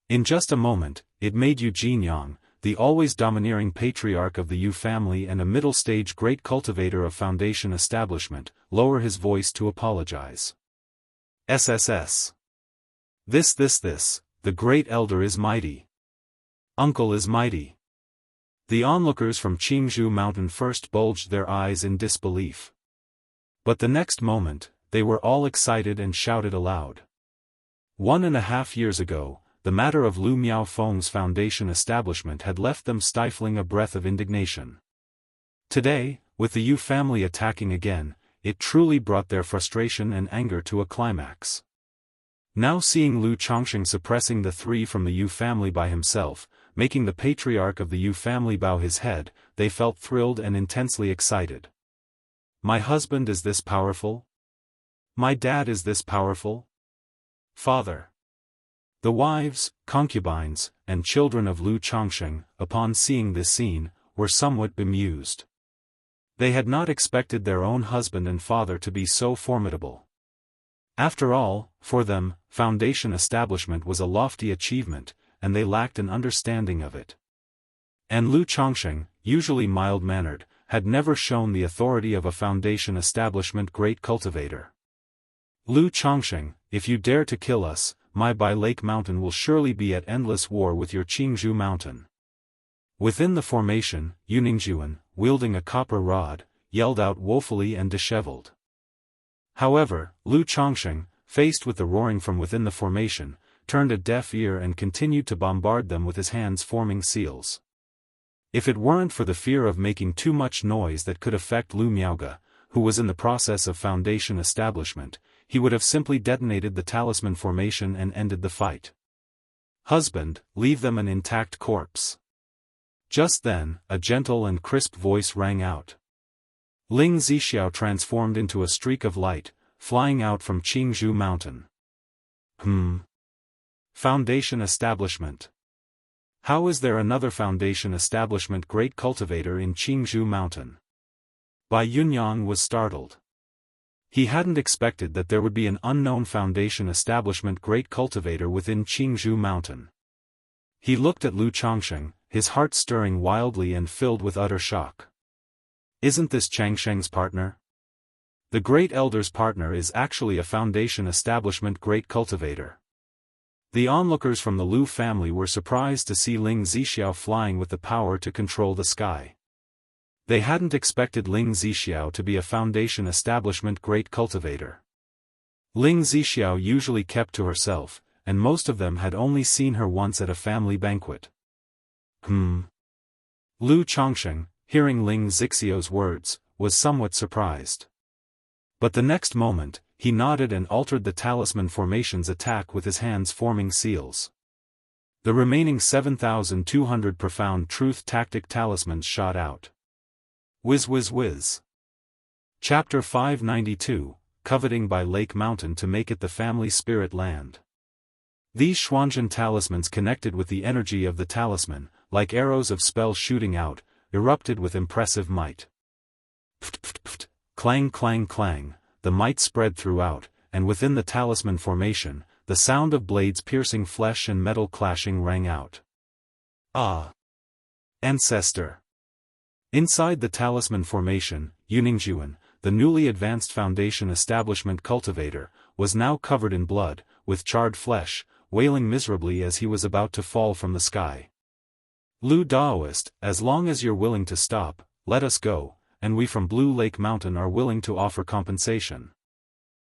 In just a moment, it made Yu Jianyang, the always domineering patriarch of the Yu family and a middle-stage great cultivator of foundation establishment, lower his voice to apologize. SSS. This, the great elder is mighty. Uncle is mighty. The onlookers from Qingzhou Mountain first bulged their eyes in disbelief. But the next moment, they were all excited and shouted aloud. 1.5 years ago, the matter of Lu Miaofeng's foundation establishment had left them stifling a breath of indignation. Today, with the Yu family attacking again, it truly brought their frustration and anger to a climax. Now seeing Lu Changsheng suppressing the three from the Yu family by himself, making the patriarch of the Yu family bow his head, they felt thrilled and intensely excited. My husband is this powerful? My dad is this powerful? Father. The wives, concubines, and children of Lu Changsheng, upon seeing this scene, were somewhat bemused. They had not expected their own husband and father to be so formidable. After all, for them, foundation establishment was a lofty achievement, and they lacked an understanding of it. And Lu Changsheng, usually mild-mannered, had never shown the authority of a foundation establishment great cultivator. Lu Changsheng, if you dare to kill us, my Bai Lake Mountain will surely be at endless war with your Qingzhou Mountain. Within the formation, Yuningjuan, wielding a copper rod, yelled out woefully and disheveled. However, Lu Changsheng, faced with the roaring from within the formation, turned a deaf ear and continued to bombard them with his hands forming seals. If it weren't for the fear of making too much noise that could affect Lu Miaoge, who was in the process of foundation establishment, he would have simply detonated the talisman formation and ended the fight. Husband, leave them an intact corpse. Just then, a gentle and crisp voice rang out. Ling Zixiao transformed into a streak of light, flying out from Qingzhou Mountain. Foundation establishment. How is there another foundation establishment great cultivator in Qingzhou Mountain? Bai Yunyang was startled. He hadn't expected that there would be an unknown foundation establishment great cultivator within Qingzhou Mountain. He looked at Lu Changsheng, his heart stirring wildly and filled with utter shock. Isn't this Changsheng's partner? The great elder's partner is actually a foundation establishment great cultivator. The onlookers from the Lu family were surprised to see Ling Zixiao flying with the power to control the sky. They hadn't expected Ling Zixiao to be a foundation establishment great cultivator. Ling Zixiao usually kept to herself, and most of them had only seen her once at a family banquet. Lu Changsheng, hearing Ling Zixiao's words, was somewhat surprised. But the next moment, he nodded and altered the talisman formation's attack with his hands forming seals. The remaining 7,200 profound truth tactic talismans shot out. Whiz whiz whiz. Chapter 592, Coveting by Lake Mountain to Make It the Family Spirit Land. These Xuanzhen talismans connected with the energy of the talisman, like arrows of spell shooting out, erupted with impressive might. Pft pft pft, clang clang clang, the might spread throughout, and within the talisman formation, the sound of blades piercing flesh and metal clashing rang out. Ah! Ancestor! Inside the talisman formation, Yuningjuan, the newly advanced foundation establishment cultivator, was now covered in blood, with charred flesh, wailing miserably as he was about to fall from the sky. Lu Daoist, as long as you're willing to stop, let us go, and we from Blue Lake Mountain are willing to offer compensation.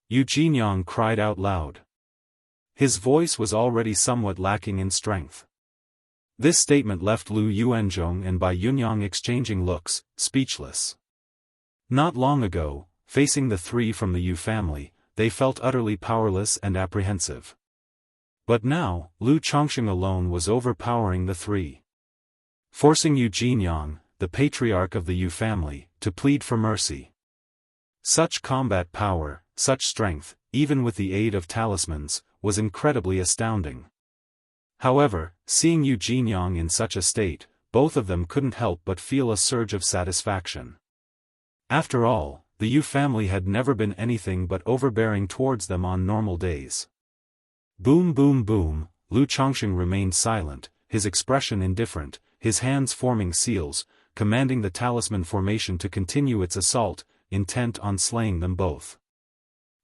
Yu Jinyang cried out loud. His voice was already somewhat lacking in strength. This statement left Lu Yuanzhong and Bai Yunyang exchanging looks, speechless. Not long ago, facing the three from the Yu family, they felt utterly powerless and apprehensive. But now, Lu Chongsheng alone was overpowering the three. Forcing Yu Jinyang, the patriarch of the Yu family, to plead for mercy. Such combat power, such strength, even with the aid of talismans, was incredibly astounding. However, seeing Yu Jinyang in such a state, both of them couldn't help but feel a surge of satisfaction. After all, the Yu family had never been anything but overbearing towards them on normal days. Boom boom boom, Lu Chongsheng remained silent, his expression indifferent, his hands forming seals, commanding the talisman formation to continue its assault, intent on slaying them both.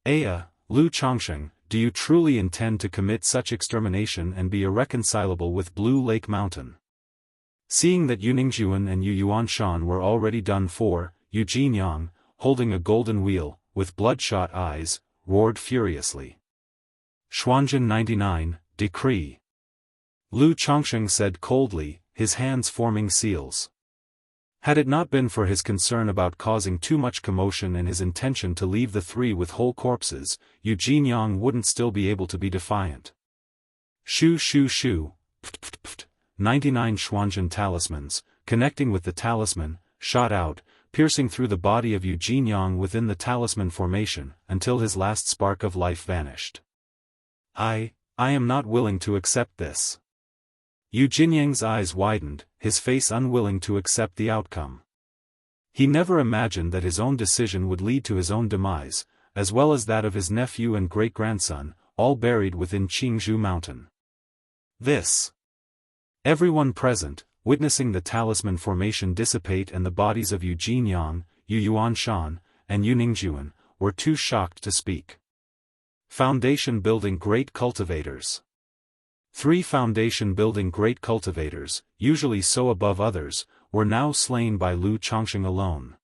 Aya, Lu Chongsheng, do you truly intend to commit such extermination and be irreconcilable with Blue Lake Mountain? Seeing that Yu Ningjuan and Yu Yuanshan were already done for, Yu Jinyang, holding a golden wheel, with bloodshot eyes, roared furiously. Xuanjin 99, Decree. Lu Chongsheng said coldly, his hands forming seals. Had it not been for his concern about causing too much commotion and his intention to leave the three with whole corpses, Yu Jinyang wouldn't still be able to be defiant. Shoo shoo shoo, pft pft pft, 99 Xuanjin talismans, connecting with the talisman, shot out, piercing through the body of Yu Jinyang within the talisman formation, until his last spark of life vanished. I am not willing to accept this. Yu Jinyang's eyes widened, his face unwilling to accept the outcome. He never imagined that his own decision would lead to his own demise, as well as that of his nephew and great-grandson, all buried within Qingzhou Mountain. Everyone present, witnessing the talisman formation dissipate and the bodies of Yu Jinyang, Yu Yuanshan, and Yu Ningjuan, were too shocked to speak. Foundation-building great cultivators. 3 foundation-building great cultivators, usually so above others, were now slain by Lu Chongsheng alone.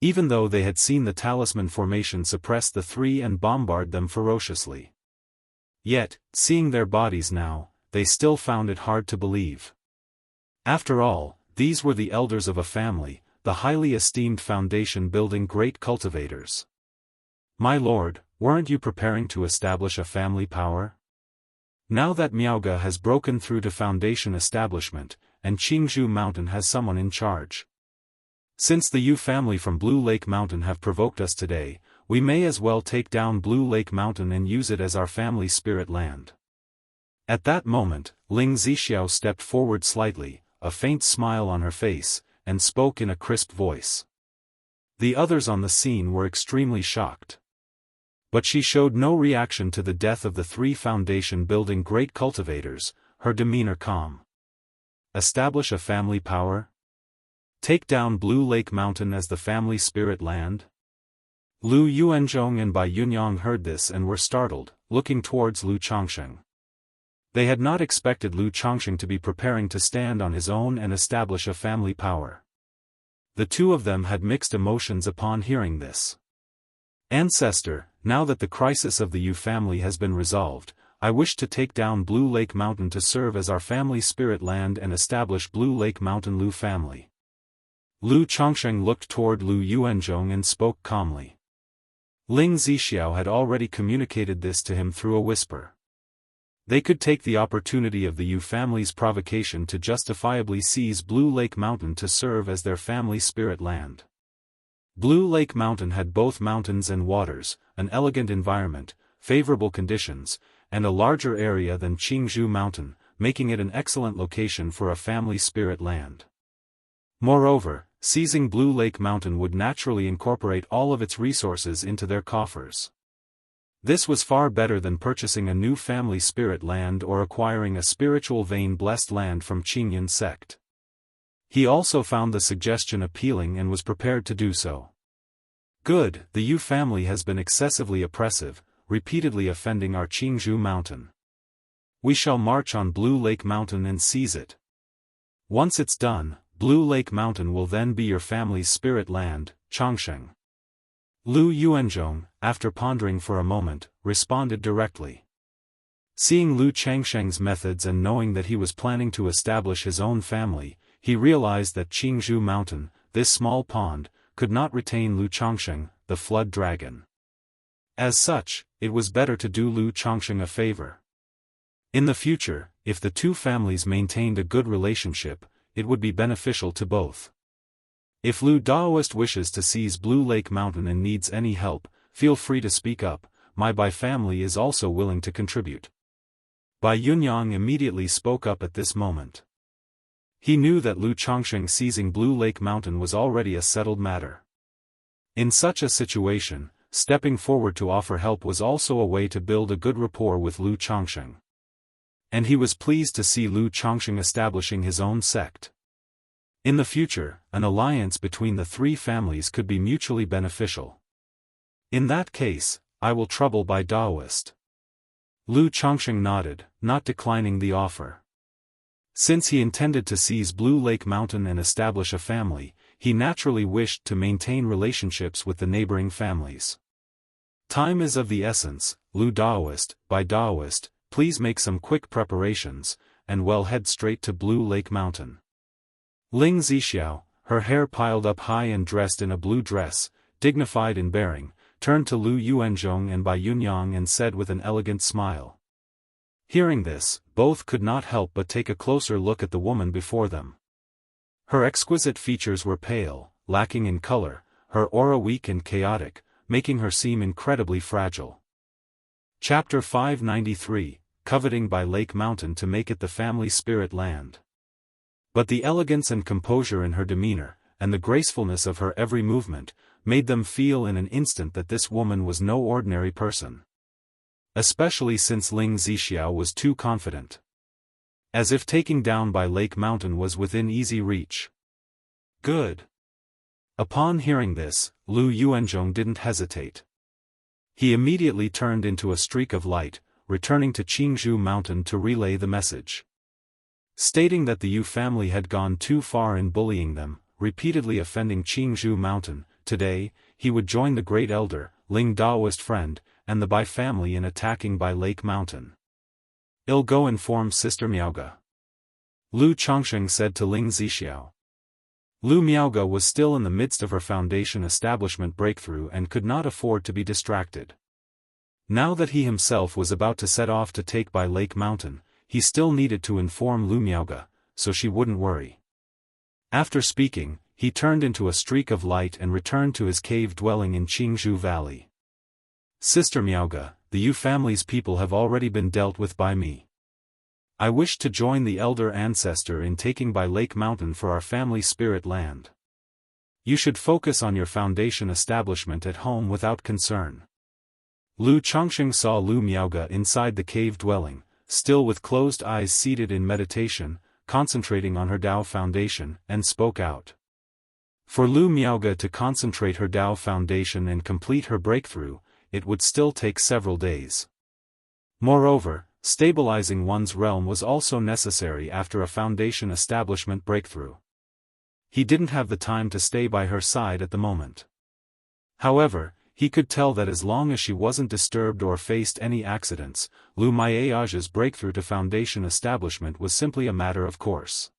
Even though they had seen the talisman formation suppress the 3 and bombard them ferociously. Yet, seeing their bodies now, they still found it hard to believe. After all, these were the elders of a family, the highly esteemed foundation-building great cultivators. My lord, weren't you preparing to establish a family power? Now that Miaoge has broken through to foundation establishment, and Qingzhou Mountain has someone in charge. Since the Yu family from Blue Lake Mountain have provoked us today, we may as well take down Blue Lake Mountain and use it as our family spirit land. At that moment, Ling Zixiao stepped forward slightly, a faint smile on her face, and spoke in a crisp voice. The others on the scene were extremely shocked. But she showed no reaction to the death of the 3 foundation-building great cultivators, her demeanor calm. Establish a family power? Take down Blue Lake Mountain as the family spirit land? Lu Yuanzhong and Bai Yunyang heard this and were startled, looking towards Lu Chongsheng. They had not expected Lu Chongsheng to be preparing to stand on his own and establish a family power. The two of them had mixed emotions upon hearing this. Ancestor, now that the crisis of the Yu family has been resolved, I wish to take down Blue Lake Mountain to serve as our family spirit land and establish Blue Lake Mountain Lu family. Lu Chongsheng looked toward Lu Yuanzhong and spoke calmly. Ling Zixiao had already communicated this to him through a whisper. They could take the opportunity of the Yu family's provocation to justifiably seize Blue Lake Mountain to serve as their family spirit land. Blue Lake Mountain had both mountains and waters, an elegant environment, favorable conditions, and a larger area than Qingzhou Mountain, making it an excellent location for a family spirit land. Moreover, seizing Blue Lake Mountain would naturally incorporate all of its resources into their coffers. This was far better than purchasing a new family spirit land or acquiring a spiritual vein blessed land from Qingyan sect. He also found the suggestion appealing and was prepared to do so. Good, the Yu family has been excessively oppressive, repeatedly offending our Qingzhou Mountain. We shall march on Blue Lake Mountain and seize it. Once it's done, Blue Lake Mountain will then be your family's spirit land, Chongsheng. Lu Yuanzhong, after pondering for a moment, responded directly. Seeing Lu Changsheng's methods and knowing that he was planning to establish his own family, he realized that Qingzhou Mountain, this small pond, could not retain Lu Changsheng, the flood dragon. As such, it was better to do Lu Changsheng a favor. In the future, if the two families maintained a good relationship, it would be beneficial to both. If Lu Daoist wishes to seize Blue Lake Mountain and needs any help, feel free to speak up. My Bai family is also willing to contribute. Bai Yunyang immediately spoke up at this moment. He knew that Lu Changsheng seizing Blue Lake Mountain was already a settled matter. In such a situation, stepping forward to offer help was also a way to build a good rapport with Lu Changsheng. And he was pleased to see Lu Changsheng establishing his own sect. In the future, an alliance between the three families could be mutually beneficial. In that case, I will trouble Bai Daoist. Lu Changsheng nodded, not declining the offer. Since he intended to seize Blue Lake Mountain and establish a family, he naturally wished to maintain relationships with the neighboring families. Time is of the essence, Lu Daoist, Bai Daoist, please make some quick preparations, and we'll head straight to Blue Lake Mountain. Ling Zixiao, her hair piled up high and dressed in a blue dress, dignified in bearing, turned to Lu Yuanzhong and Bai Yunyang and said with an elegant smile. Hearing this, both could not help but take a closer look at the woman before them. Her exquisite features were pale, lacking in color, her aura weak and chaotic, making her seem incredibly fragile. Chapter 593, Coveting by Lake Mountain to make it the family spirit land. But the elegance and composure in her demeanor, and the gracefulness of her every movement, made them feel in an instant that this woman was no ordinary person. Especially since Ling Zixiao was too confident. As if taking down by Lake Mountain was within easy reach. Good. Upon hearing this, Lu Yuanzhong didn't hesitate. He immediately turned into a streak of light, returning to Qingzhou Mountain to relay the message. Stating that the Yu family had gone too far in bullying them, repeatedly offending Qingzhou Mountain, today, he would join the great elder, Ling Daoist friend, and the Bai family in attacking Bai Lake Mountain. I'll go inform Sister Miaoga. Lu Changsheng said to Ling Zixiao. Lu Miaoga was still in the midst of her foundation establishment breakthrough and could not afford to be distracted. Now that he himself was about to set off to take Bai Lake Mountain, he still needed to inform Lu Miaoga, so she wouldn't worry. After speaking, he turned into a streak of light and returned to his cave dwelling in Qingzhou Valley. Sister Miaoga, the Yu family's people have already been dealt with by me. I wish to join the elder ancestor in taking Bai Lake Mountain for our family spirit land. You should focus on your foundation establishment at home without concern. Lu Changsheng saw Lu Miaoga inside the cave dwelling, still with closed eyes seated in meditation, concentrating on her Dao foundation, and spoke out. For Lu Miaoga to concentrate her Dao foundation and complete her breakthrough, it would still take several days. Moreover, stabilizing one's realm was also necessary after a foundation establishment breakthrough. He didn't have the time to stay by her side at the moment. However, he could tell that as long as she wasn't disturbed or faced any accidents, Lu Miaoga's breakthrough to foundation establishment was simply a matter of course.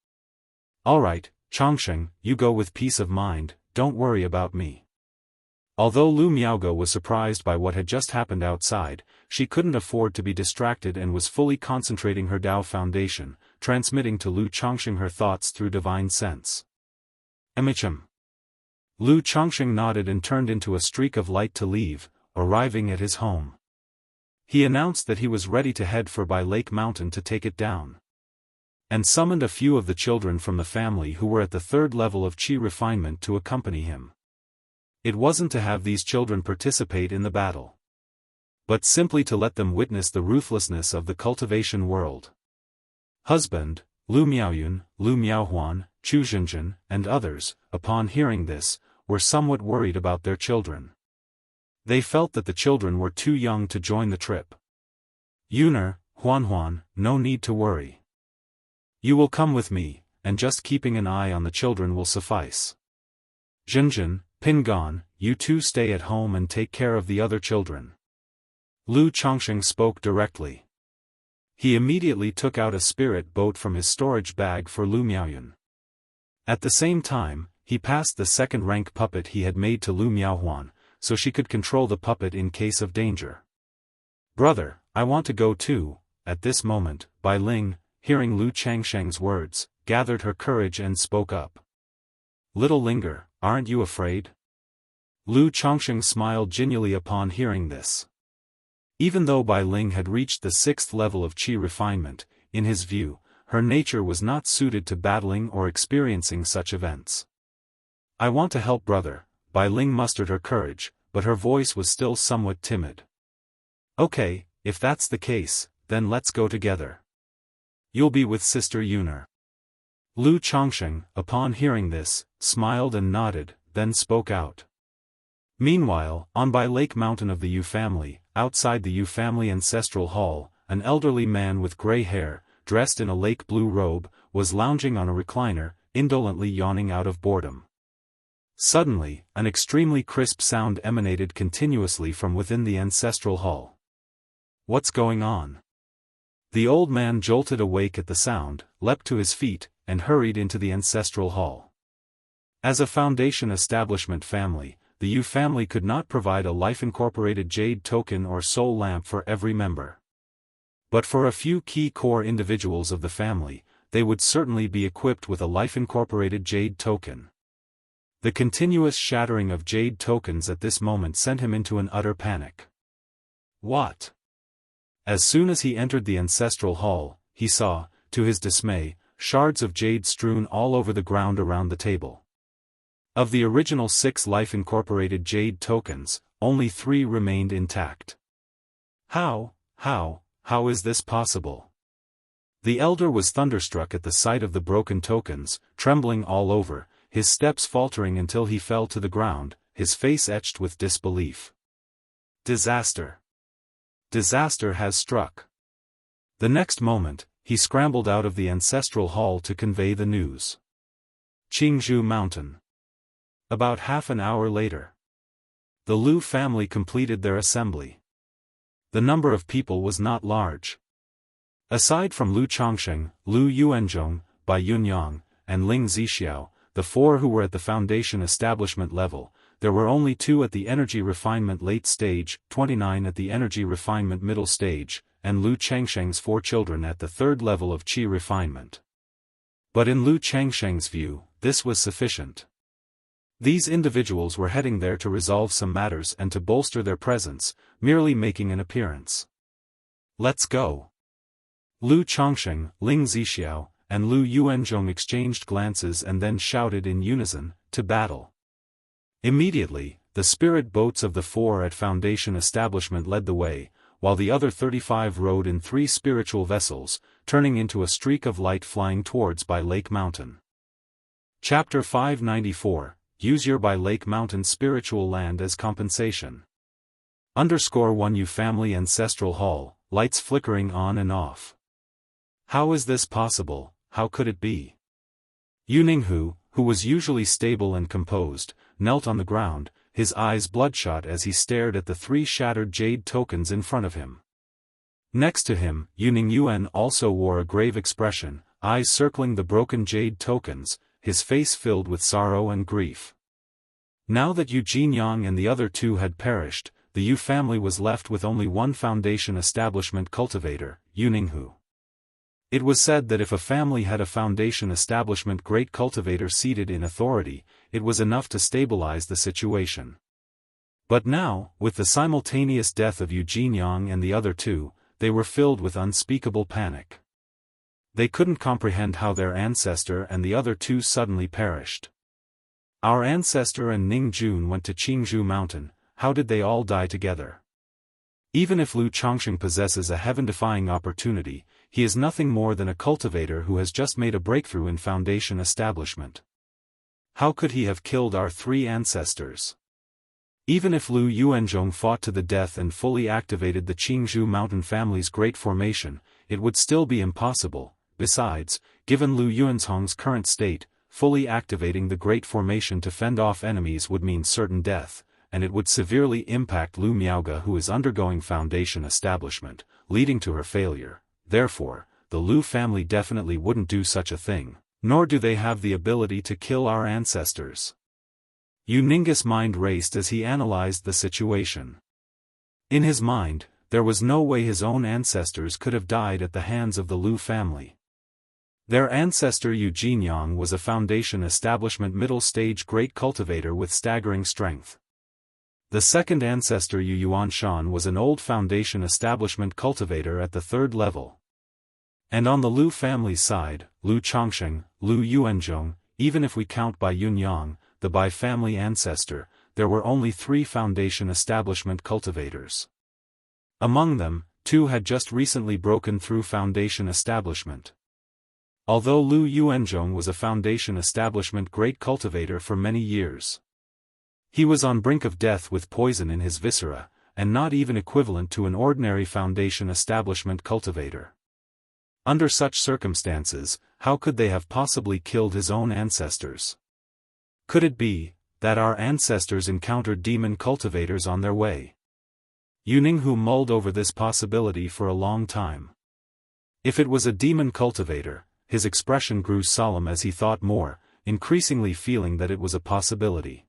Alright, Changsheng, you go with peace of mind, don't worry about me. Although Lu Miaoga was surprised by what had just happened outside, she couldn't afford to be distracted and was fully concentrating her Dao foundation, transmitting to Lu Changsheng her thoughts through divine sense. Emichim. Lu Changsheng nodded and turned into a streak of light to leave, arriving at his home. He announced that he was ready to head for Bai Lake Mountain to take it down. And summoned a few of the children from the family who were at the third level of Qi refinement to accompany him. It wasn't to have these children participate in the battle, but simply to let them witness the ruthlessness of the cultivation world. Husband, Lu Miaoyun, Lu Miaohuan, Chu Zhenjin, and others, upon hearing this, were somewhat worried about their children. They felt that the children were too young to join the trip. Yuner, Huan, no need to worry. You will come with me, and just keeping an eye on the children will suffice. Zhenjin, Pingon, you two stay at home and take care of the other children. Lu Chongqing spoke directly. He immediately took out a spirit boat from his storage bag for Lu Miaoyun. At the same time, he passed the second-rank puppet he had made to Lu Miaohuan, so she could control the puppet in case of danger. "Brother, I want to go too." At this moment, Bai Ling, hearing Lu Changsheng's words, gathered her courage and spoke up. "Little Linger, aren't you afraid?" Lu Chongqing smiled genially upon hearing this. Even though Bai Ling had reached the 6th level of qi refinement, in his view, her nature was not suited to battling or experiencing such events. "I want to help brother." Bai Ling mustered her courage, but her voice was still somewhat timid. "Okay, if that's the case, then let's go together. You'll be with Sister Yuner." Lu Chongqing, upon hearing this, smiled and nodded, then spoke out. Meanwhile, on by Lake Mountain of the Yu family, outside the Yu family ancestral hall, an elderly man with gray hair, dressed in a lake blue robe, was lounging on a recliner, indolently yawning out of boredom. Suddenly, an extremely crisp sound emanated continuously from within the ancestral hall. "What's going on?" The old man jolted awake at the sound, leapt to his feet, and hurried into the ancestral hall. As a Foundation establishment family, the Yu family could not provide a life-incorporated jade token or soul lamp for every member. But for a few key core individuals of the family, they would certainly be equipped with a life-incorporated jade token. The continuous shattering of jade tokens at this moment sent him into an utter panic. What? As soon as he entered the ancestral hall, he saw, to his dismay, shards of jade strewn all over the ground around the table. Of the original 6 life-incorporated jade tokens, only 3 remained intact. How is this possible? The elder was thunderstruck at the sight of the broken tokens, trembling all over, his steps faltering until he fell to the ground, his face etched with disbelief. Disaster! Disaster has struck. The next moment, he scrambled out of the ancestral hall to convey the news. Jianghu Mountain. About half an hour later, the Lu family completed their assembly. The number of people was not large. Aside from Lu Chongqing, Lu Yuanzhong, Bai Yunyang, and Ling Zixiao, the 4 who were at the Foundation establishment level, there were only 2 at the energy refinement late stage, 29 at the energy refinement middle stage, and Lu Changsheng's 4 children at the 3rd level of qi refinement. But in Lu Changsheng's view, this was sufficient. These individuals were heading there to resolve some matters and to bolster their presence, merely making an appearance. "Let's go." Lu Chongqing, Ling Zixiao, and Lu Yuanzhong exchanged glances and then shouted in unison, "To battle." Immediately, the spirit boats of the 4 at Foundation establishment led the way, while the other 35 rode in 3 spiritual vessels, turning into a streak of light flying towards By Lake Mountain. Chapter 594, Use your By Lake Mountain spiritual land as compensation. _1 Yu Family Ancestral Hall, lights flickering on and off. How is this possible? How could it be? Yu Ninghu, who was usually stable and composed, knelt on the ground, his eyes bloodshot as he stared at the 3 shattered jade tokens in front of him. Next to him, Yu Ningyuan also wore a grave expression, eyes circling the broken jade tokens, his face filled with sorrow and grief. Now that Yu Jinyang and the other 2 had perished, the Yu family was left with only 1 Foundation establishment cultivator, Yu Ninghu. It was said that if a family had a Foundation establishment great cultivator seated in authority, it was enough to stabilize the situation. But now, with the simultaneous death of Yu Jinyang and the other 2, they were filled with unspeakable panic. They couldn't comprehend how their ancestor and the other 2 suddenly perished. Our ancestor and Ning Jun went to Jianghu Mountain, how did they all die together? Even if Lu Chongqing possesses a heaven-defying opportunity, he is nothing more than a cultivator who has just made a breakthrough in Foundation establishment. How could he have killed our 3 ancestors? Even if Lu Yuanzhong fought to the death and fully activated the Jianghu Mountain family's great formation, it would still be impossible. Besides, given Lu Yuanzhong's current state, fully activating the Great Formation to fend off enemies would mean certain death, and it would severely impact Lu Miaoge, who is undergoing foundation establishment, leading to her failure. Therefore, the Lu family definitely wouldn't do such a thing, nor do they have the ability to kill our ancestors. Yu Ning's mind raced as he analyzed the situation. In his mind, there was no way his own ancestors could have died at the hands of the Lu family. Their ancestor Yu Jinyang was a foundation establishment middle-stage great cultivator with staggering strength. The second ancestor Yu Yuanshan was an old foundation establishment cultivator at the third level. And on the Lu family's side, Lu Chongsheng, Lu Yuanzhong, even if we count Bai Yunyang, the Bai family ancestor, there were only 3 foundation establishment cultivators. Among them, 2 had just recently broken through foundation establishment. Although Lu Yuanzhong was a foundation establishment great cultivator for many years, he was on brink of death with poison in his viscera, and not even equivalent to an ordinary foundation establishment cultivator. Under such circumstances, how could they have possibly killed his own ancestors? Could it be that our ancestors encountered demon cultivators on their way? Yu Ninghu mulled over this possibility for a long time. If it was a demon cultivator, his expression grew solemn as he thought more, increasingly feeling that it was a possibility.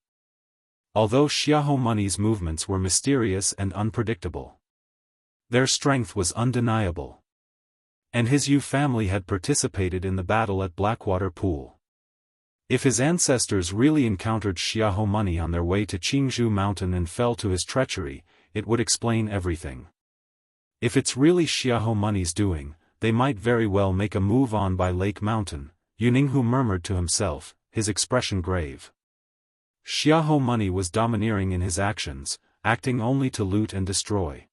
Although Xiahou Money's movements were mysterious and unpredictable, their strength was undeniable. And his Yu family had participated in the battle at Blackwater Pool. If his ancestors really encountered Xiahou Money on their way to Qingzhou Mountain and fell to his treachery, it would explain everything. If it's really Xiahou Money's doing, they might very well make a move on by Lake Mountain, Yu Ninghu murmured to himself, his expression grave. Xiahou Money was domineering in his actions, acting only to loot and destroy.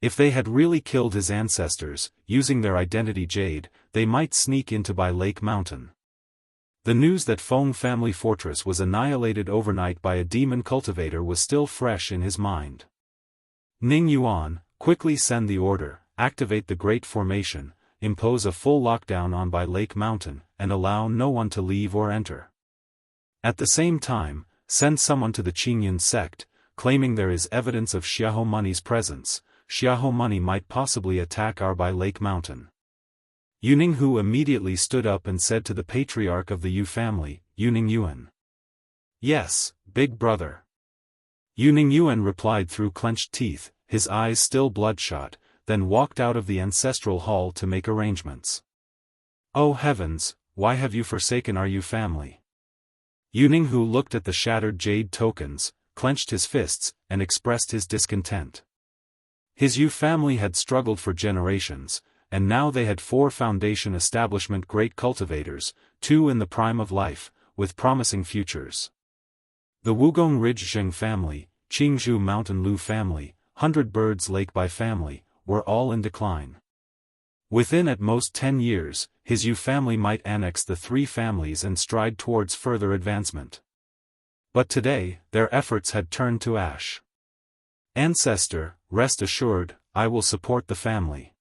If they had really killed his ancestors, using their identity jade, they might sneak into Bai Lake Mountain. The news that Feng family fortress was annihilated overnight by a demon cultivator was still fresh in his mind. Ning Yuan, quickly send the order, activate the Great Formation, impose a full lockdown on Bai Lake Mountain, and allow no one to leave or enter. At the same time, send someone to the Qingyun sect, claiming there is evidence of Xiahou Money's presence. Xiahou Money might possibly attack our Bai Lake Mountain. Yu Ninghu immediately stood up and said to the patriarch of the Yu family, Yu Ningyuan. Yes, big brother. Yu Ningyuan replied through clenched teeth, his eyes still bloodshot, then walked out of the ancestral hall to make arrangements. Oh heavens, why have you forsaken our Yu family? Yu Ninghu looked at the shattered jade tokens, clenched his fists, and expressed his discontent. His Yu family had struggled for generations, and now they had 4 foundation establishment great cultivators, 2 in the prime of life, with promising futures. The Wugong Ridge Zheng family, Qingzhou Mountain Lu family, 100 Birds Lake Bai family, were all in decline. Within at most 10 years, his Yu family might annex the 3 families and stride towards further advancement. But today, their efforts had turned to ash. Ancestor, rest assured, I will support the family.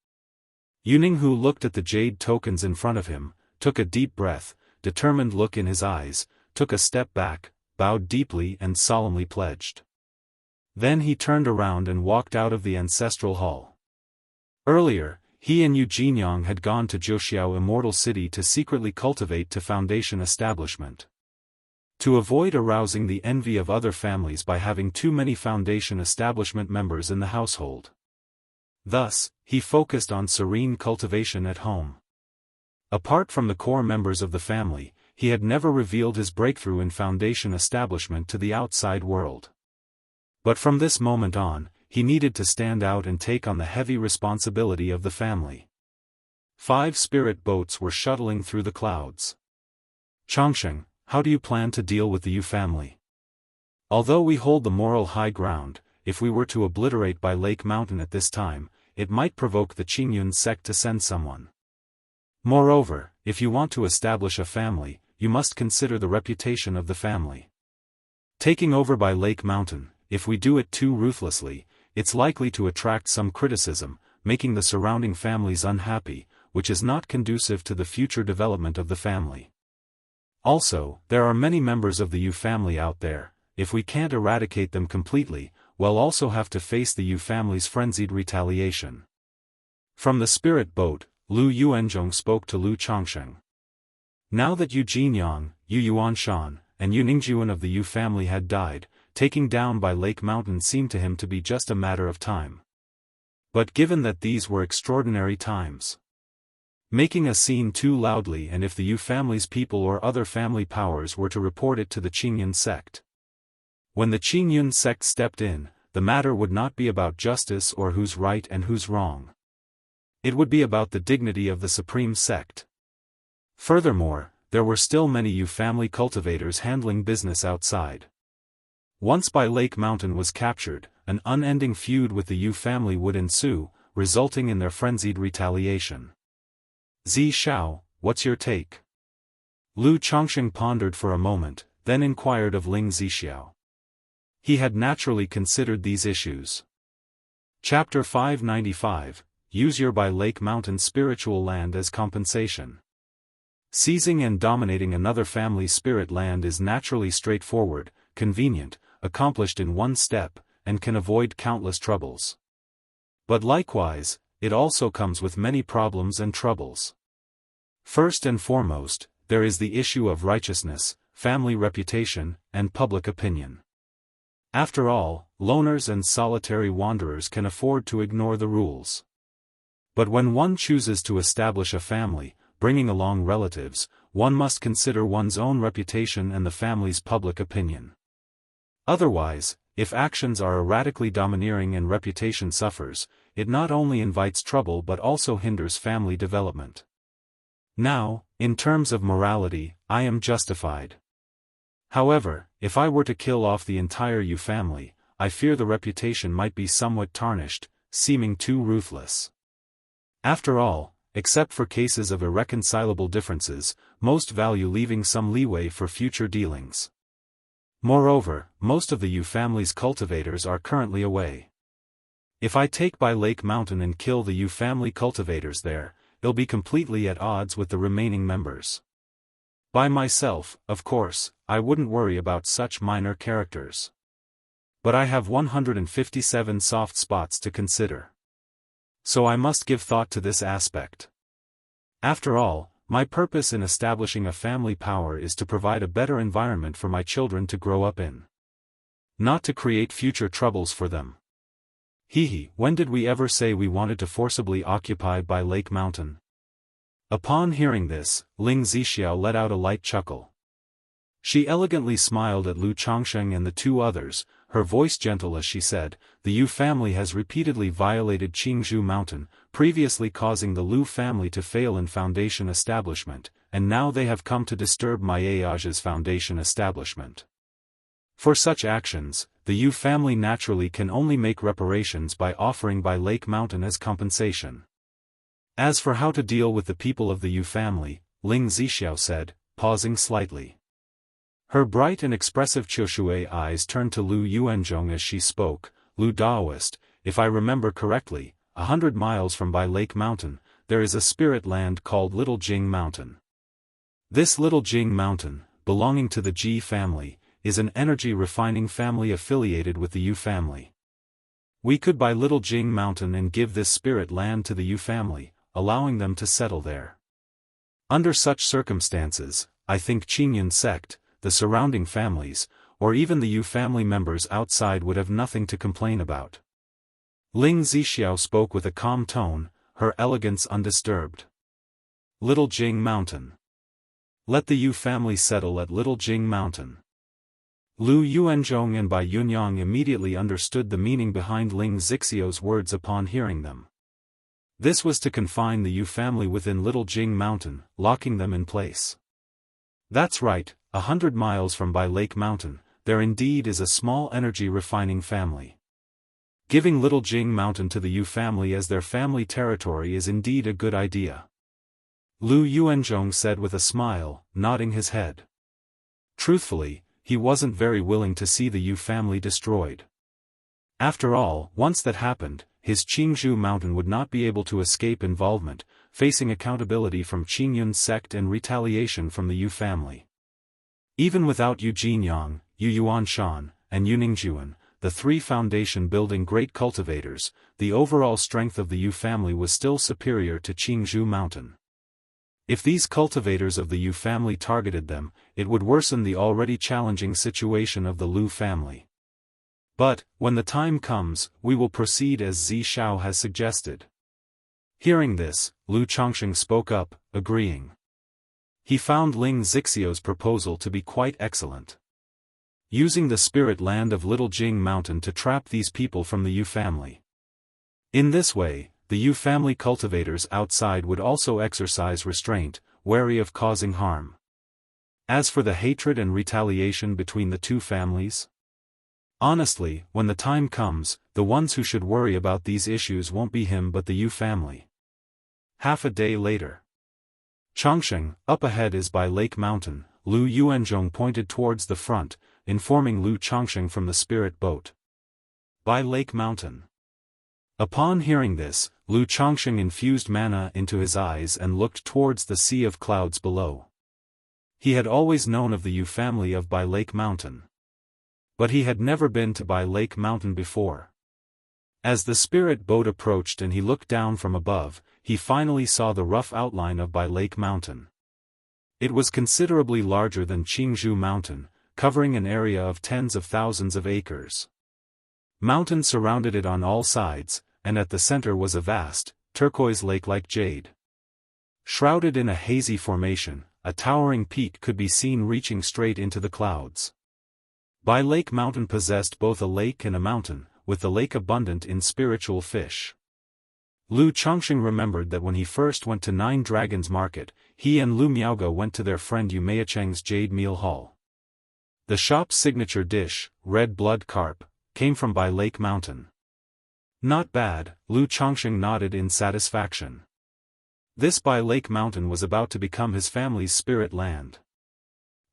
Yu Ninghu looked at the jade tokens in front of him, took a deep breath, determined look in his eyes, took a step back, bowed deeply and solemnly pledged. Then he turned around and walked out of the ancestral hall. Earlier, he and Yu Jinyang had gone to Zhouxiao Immortal City to secretly cultivate to foundation establishment. To avoid arousing the envy of other families by having too many foundation establishment members in the household. Thus, he focused on serene cultivation at home. Apart from the core members of the family, he had never revealed his breakthrough in foundation establishment to the outside world. But from this moment on, he needed to stand out and take on the heavy responsibility of the family. 5 spirit boats were shuttling through the clouds. Chongsheng, how do you plan to deal with the Yu family? Although we hold the moral high ground, if we were to obliterate Bai Lake Mountain at this time, it might provoke the Qingyun sect to send someone. Moreover, if you want to establish a family, you must consider the reputation of the family. Taking over Bai Lake Mountain, if we do it too ruthlessly, it's likely to attract some criticism, making the surrounding families unhappy, which is not conducive to the future development of the family. Also, there are many members of the Yu family out there, if we can't eradicate them completely, we'll also have to face the Yu family's frenzied retaliation. From the spirit boat, Lu Yuanzhong spoke to Lu Changsheng. Now that Yu Jinyang, Yu Yuanshan, and Yu Ningjuan of the Yu family had died, taking down by Lake Mountain seemed to him to be just a matter of time. But given that these were extraordinary times, making a scene too loudly, and if the Yu family's people or other family powers were to report it to the Qingyun sect. When the Qingyun sect stepped in, the matter would not be about justice or who's right and who's wrong. It would be about the dignity of the supreme sect. Furthermore, there were still many Yu family cultivators handling business outside. Once Bai Lake Mountain was captured, an unending feud with the Yu family would ensue, resulting in their frenzied retaliation. Zi Shao, what's your take? Lu Changsheng pondered for a moment, then inquired of Ling Zixiao. He had naturally considered these issues. Chapter 595, Use your Bai Lake Mountain spiritual land as compensation. Seizing and dominating another family's spirit land is naturally straightforward, convenient, accomplished in one step, and can avoid countless troubles. But likewise, it also comes with many problems and troubles. First and foremost, there is the issue of righteousness, family reputation, and public opinion. After all, loners and solitary wanderers can afford to ignore the rules. But when one chooses to establish a family, bringing along relatives, one must consider one's own reputation and the family's public opinion. Otherwise, if actions are erratically domineering and reputation suffers, it not only invites trouble but also hinders family development. Now, in terms of morality, I am justified. However, if I were to kill off the entire Yu family, I fear the reputation might be somewhat tarnished, seeming too ruthless. After all, except for cases of irreconcilable differences, most value leaving some leeway for future dealings. Moreover, most of the Yu family's cultivators are currently away. If I take Bai Lake Mountain and kill the Yu family cultivators there, it'll be completely at odds with the remaining members. By myself, of course, I wouldn't worry about such minor characters. But I have 157 soft spots to consider. So I must give thought to this aspect. After all, my purpose in establishing a family power is to provide a better environment for my children to grow up in. Not to create future troubles for them. When did we ever say we wanted to forcibly occupy Bai Lake Mountain? Upon hearing this, Ling Zixiao let out a light chuckle. She elegantly smiled at Lu Changsheng and the two others, her voice gentle as she said, the Yu family has repeatedly violated Qingzhou Mountain, previously causing the Lu family to fail in foundation establishment, and now they have come to disturb Maiage's foundation establishment. For such actions, the Yu family naturally can only make reparations by offering Bai Lake Mountain as compensation. As for how to deal with the people of the Yu family, Ling Zixiao said, pausing slightly. Her bright and expressive Qiushui eyes turned to Lu Yuanzhong as she spoke. Lu Daoist, if I remember correctly, 100 miles from Bai Lake Mountain, there is a spirit land called Little Jing Mountain. This Little Jing Mountain, belonging to the Ji family, is an energy refining family affiliated with the Yu family. We could buy Little Jing Mountain and give this spirit land to the Yu family, allowing them to settle there. Under such circumstances, I think Qingyun sect, the surrounding families, or even the Yu family members outside would have nothing to complain about. Ling Zixiao spoke with a calm tone, her elegance undisturbed. Little Jing Mountain. Let the Yu family settle at Little Jing Mountain. Lu Yuanzhong and Bai Yunyang immediately understood the meaning behind Ling Zixiao's words upon hearing them. This was to confine the Yu family within Little Jing Mountain, locking them in place. That's right, 100 miles from Bai Lake Mountain, there indeed is a small energy-refining family. Giving Little Jing Mountain to the Yu family as their family territory is indeed a good idea. Lu Yuanzhong said with a smile, nodding his head. Truthfully, he wasn't very willing to see the Yu family destroyed. After all, once that happened, his Qingzhou Mountain would not be able to escape involvement, facing accountability from Qingyun sect and retaliation from the Yu family. Even without Yu Jinyang, Yu Yuanshan, and Yuningjuan, the three foundation-building great cultivators, the overall strength of the Yu family was still superior to Qingzhou Mountain. If these cultivators of the Yu family targeted them, it would worsen the already challenging situation of the Lu family. But, when the time comes, we will proceed as Zi Xiao has suggested. Hearing this, Lu Chongsheng spoke up, agreeing. He found Ling Zixiao's proposal to be quite excellent. Using the spirit land of Little Jing Mountain to trap these people from the Yu family. In this way, the Yu family cultivators outside would also exercise restraint, wary of causing harm. As for the hatred and retaliation between the two families, honestly, when the time comes, the ones who should worry about these issues won't be him but the Yu family. Half a day later. Chongsheng, up ahead is by Lake Mountain, Lu Yuanzhong pointed towards the front, informing Lu Chongsheng from the spirit boat. By Lake Mountain. Upon hearing this, Lu Chongsheng infused mana into his eyes and looked towards the sea of clouds below. He had always known of the Yu family of By Lake Mountain. But he had never been to By Lake Mountain before. As the spirit boat approached and he looked down from above, he finally saw the rough outline of By Lake Mountain. It was considerably larger than Qingzhou Mountain, covering an area of tens of thousands of acres. Mountains surrounded it on all sides, and at the center was a vast, turquoise lake like jade. Shrouded in a hazy formation, a towering peak could be seen reaching straight into the clouds. By Lake Mountain possessed both a lake and a mountain, with the lake abundant in spiritual fish. Lu Chongsheng remembered that when he first went to Nine Dragons Market, he and Lu Miaoge went to their friend Yu Meicheng's Jade Meal Hall. The shop's signature dish, red blood carp, came from By Lake Mountain. Not bad, Lu Chongsheng nodded in satisfaction. This By Lake Mountain was about to become his family's spirit land.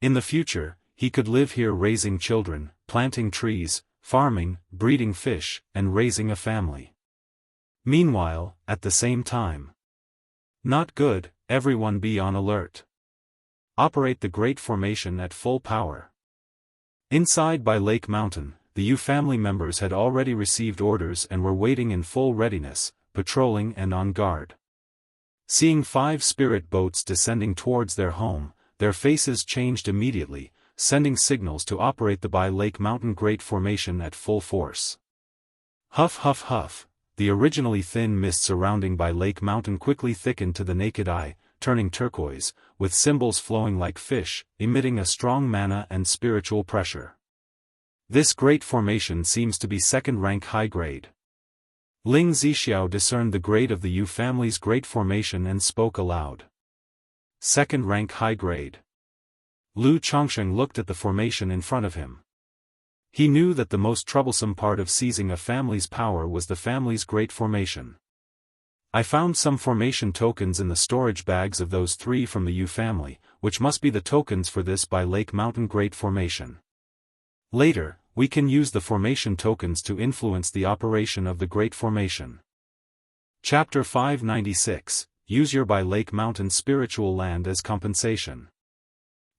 In the future, he could live here raising children, planting trees, farming, breeding fish, and raising a family. Meanwhile, at the same time. Not good, everyone be on alert. Operate the Great Formation at full power. Inside By Lake Mountain, the Yu family members had already received orders and were waiting in full readiness, patrolling and on guard. Seeing 5 spirit boats descending towards their home, their faces changed immediately, sending signals to operate the By Lake Mountain Great Formation at full force. Huff huff huff, the originally thin mist surrounding By Lake Mountain quickly thickened to the naked eye, turning turquoise, with symbols flowing like fish, emitting a strong mana and spiritual pressure. This great formation seems to be second-rank high-grade. Ling Zixiao discerned the grade of the Yu family's great formation and spoke aloud. Second-rank high-grade. Lu Chongsheng looked at the formation in front of him. He knew that the most troublesome part of seizing a family's power was the family's great formation. I found some formation tokens in the storage bags of those 3 from the Yu family, which must be the tokens for this By Lake Mountain Great Formation. Later, we can use the formation tokens to influence the operation of the Great Formation. Chapter 596, Use your By Lake Mountain spiritual land as compensation.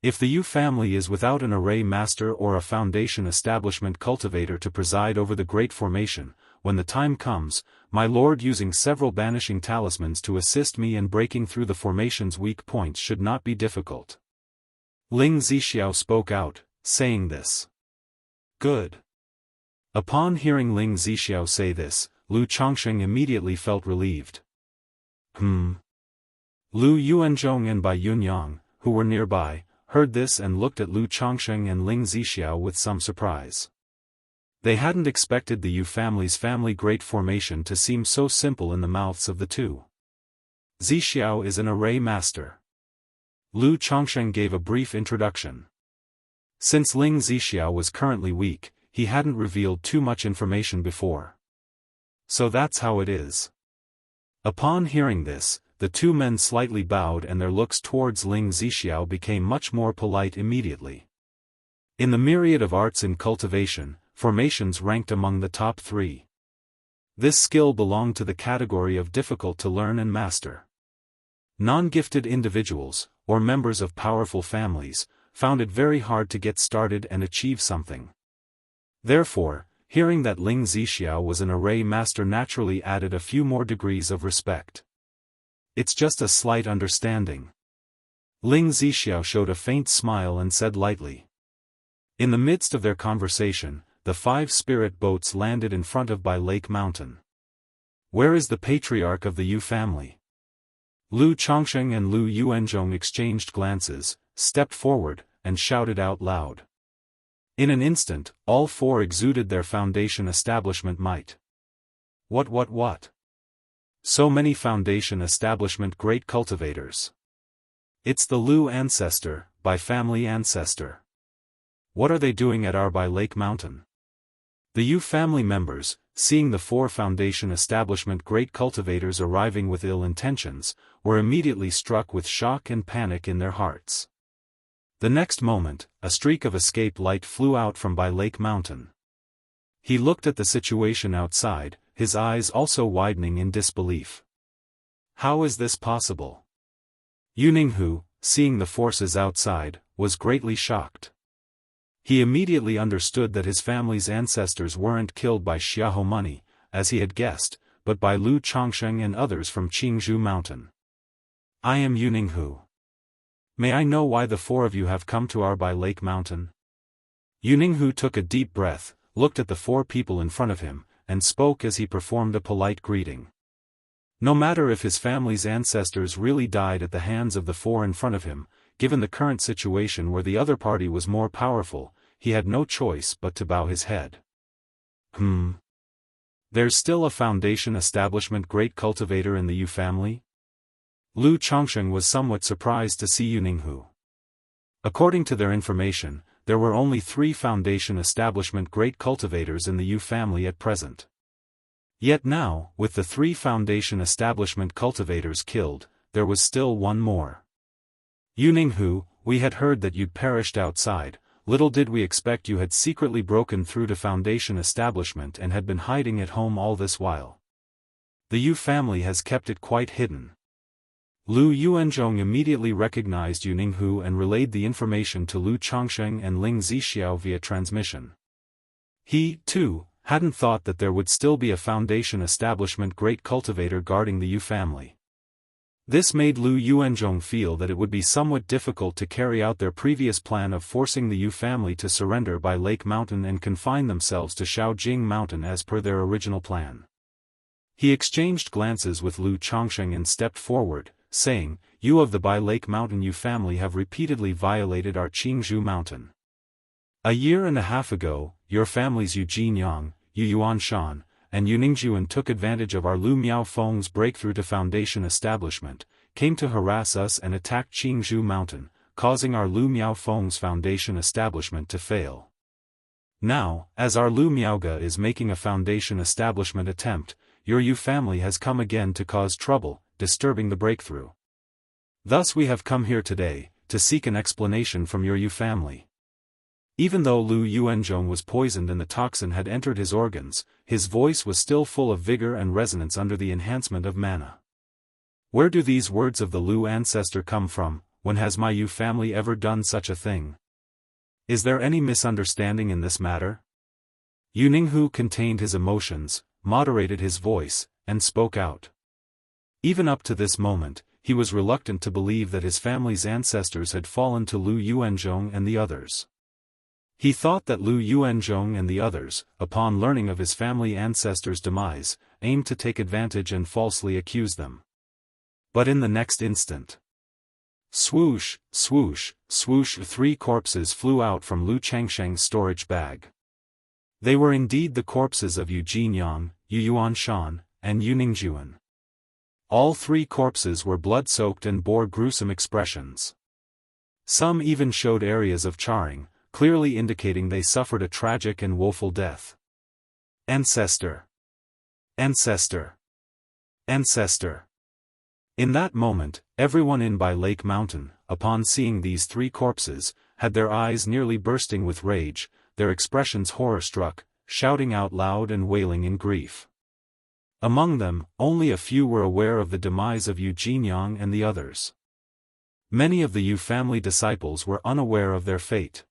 If the Yu family is without an array master or a foundation establishment cultivator to preside over the Great Formation, when the time comes, my lord using several banishing talismans to assist me in breaking through the formation's weak points should not be difficult. Ling Zixiao spoke out, saying this. Good. Upon hearing Ling Zixiao say this, Lu Chongsheng immediately felt relieved. Lu Yuanzhong and Bai Yunyang, who were nearby, heard this and looked at Lu Chongsheng and Ling Zixiao with some surprise. They hadn't expected the Yu family's family great formation to seem so simple in the mouths of the two. Zixiao is an array master. Lu Chongsheng gave a brief introduction. Since Ling Zixiao was currently weak, he hadn't revealed too much information before. So that's how it is. Upon hearing this, the 2 men slightly bowed and their looks towards Ling Zixiao became much more polite immediately. In the myriad of arts in cultivation, formations ranked among the top 3. This skill belonged to the category of difficult to learn and master. Non-gifted individuals, or members of powerful families, found it very hard to get started and achieve something. Therefore, hearing that Ling Zixiao was an array master naturally added a few more degrees of respect. It's just a slight understanding. Ling Zixiao showed a faint smile and said lightly. In the midst of their conversation, the 5 spirit boats landed in front of Bai Lake Mountain. Where is the patriarch of the Yu family? Lu Chongsheng and Lu Yuanzhong exchanged glances, stepped forward, and shouted out loud. In an instant, all 4 exuded their foundation establishment might. What? So many foundation establishment great cultivators. It's the Lu ancestor, by family ancestor. What are they doing at our Bai Lake Mountain? The Yu family members, seeing the 4 foundation establishment great cultivators arriving with ill intentions, were immediately struck with shock and panic in their hearts. The next moment, a streak of escape light flew out from Bai Lake Mountain. He looked at the situation outside, his eyes also widening in disbelief. How is this possible? Yu Ninghu, seeing the forces outside, was greatly shocked. He immediately understood that his family's ancestors weren't killed by Xiahou money, as he had guessed, but by Lu Chongsheng and others from Qingzhou Mountain. I am Yu Ninghu. May I know why the 4 of you have come to our Bai Lake Mountain? Yu Ninghu took a deep breath, looked at the 4 people in front of him, and spoke as he performed a polite greeting. No matter if his family's ancestors really died at the hands of the 4 in front of him, given the current situation where the other party was more powerful, he had no choice but to bow his head. There's still a foundation establishment great cultivator in the Yu family? Lu Chongsheng was somewhat surprised to see Yu Ninghu. According to their information, there were only 3 foundation establishment great cultivators in the Yu family at present. Yet now, with the 3 foundation establishment cultivators killed, there was still one more. Yu Ninghu, we had heard that you'd perished outside, little did we expect you had secretly broken through to foundation establishment and had been hiding at home all this while. The Yu family has kept it quite hidden. Lu Yuanzhong immediately recognized Yu Ninghu and relayed the information to Lu Chongsheng and Ling Zixiao via transmission. He, too, hadn't thought that there would still be a foundation establishment great cultivator guarding the Yu family. This made Lu Yuanzhong feel that it would be somewhat difficult to carry out their previous plan of forcing the Yu family to surrender by Lake Mountain and confine themselves to Shaojing Mountain as per their original plan. He exchanged glances with Lu Chongsheng and stepped forward, saying, "You of the Bai Lake Mountain Yu family have repeatedly violated our Qingzhou Mountain. A year and a half ago, your families Yu Jinyang, Yu Yuanshan, and Yu Ningjuan took advantage of our Lu Miaofeng's breakthrough to foundation establishment, came to harass us and attacked Qingzhou Mountain, causing our Lu Miaofeng's foundation establishment to fail. Now, as our Lu Miaoga is making a foundation establishment attempt, your Yu family has come again to cause trouble, disturbing the breakthrough. Thus we have come here today, to seek an explanation from your Yu family." Even though Lu Yuanzhong was poisoned and the toxin had entered his organs, his voice was still full of vigor and resonance under the enhancement of mana. "Where do these words of the Lu ancestor come from? When has my Yu family ever done such a thing? Is there any misunderstanding in this matter?" Yu Ninghu contained his emotions, moderated his voice, and spoke out. Even up to this moment, he was reluctant to believe that his family's ancestors had fallen to Lu Yuanzhong and the others. He thought that Lu Yuanzhong and the others, upon learning of his family ancestors' demise, aimed to take advantage and falsely accuse them. But in the next instant, swoosh, swoosh, swoosh, 3 corpses flew out from Lu Changsheng's storage bag. They were indeed the corpses of Yu Jinyang, Yu Yuanshan, and Yu Ningjuan. All 3 corpses were blood-soaked and bore gruesome expressions. Some even showed areas of charring, clearly indicating they suffered a tragic and woeful death. Ancestor! Ancestor! Ancestor! In that moment, everyone in Bai Lake Mountain, upon seeing these 3 corpses, had their eyes nearly bursting with rage, their expressions horror-struck, shouting out loud and wailing in grief. Among them, only a few were aware of the demise of Yu Jinyang and the others. Many of the Yu family disciples were unaware of their fate.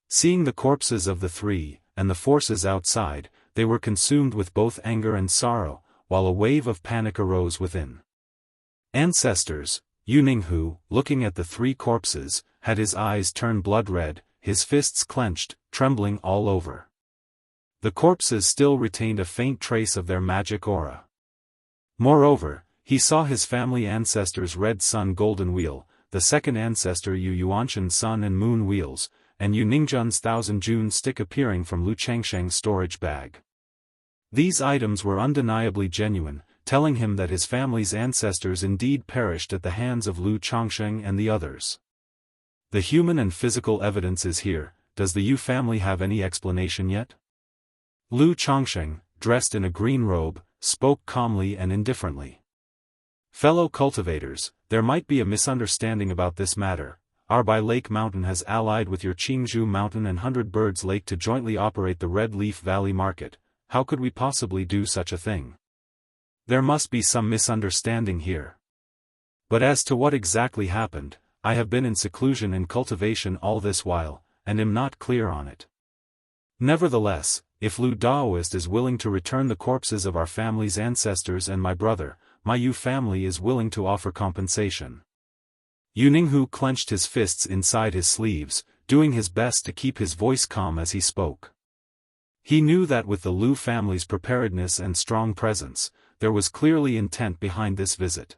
Seeing the corpses of the three, and the forces outside, they were consumed with both anger and sorrow, while a wave of panic arose within. Ancestors, Yuninghu, looking at the three corpses, had his eyes turn blood-red, his fists clenched, trembling all over. The corpses still retained a faint trace of their magic aura. Moreover, he saw his family ancestors' red sun golden wheel, the second ancestor Yu Yuanshan's sun and moon wheels, and Yu Ningjun's thousand June stick appearing from Lu Changsheng's storage bag. These items were undeniably genuine, telling him that his family's ancestors indeed perished at the hands of Lu Changsheng and the others. The human and physical evidence is here. Does the Yu family have any explanation yet? Lu Changsheng, dressed in a green robe, spoke calmly and indifferently. Fellow cultivators, there might be a misunderstanding about this matter. Our Bai Lake Mountain has allied with your Qingzhou Mountain and 100 Birds Lake to jointly operate the Red Leaf Valley Market. How could we possibly do such a thing? There must be some misunderstanding here. But as to what exactly happened, I have been in seclusion in cultivation all this while, and am not clear on it. Nevertheless, if Lu Daoist is willing to return the corpses of our family's ancestors and my brother, my Yu family is willing to offer compensation. Yuninghu clenched his fists inside his sleeves, doing his best to keep his voice calm as he spoke. He knew that with the Lu family's preparedness and strong presence, there was clearly intent behind this visit.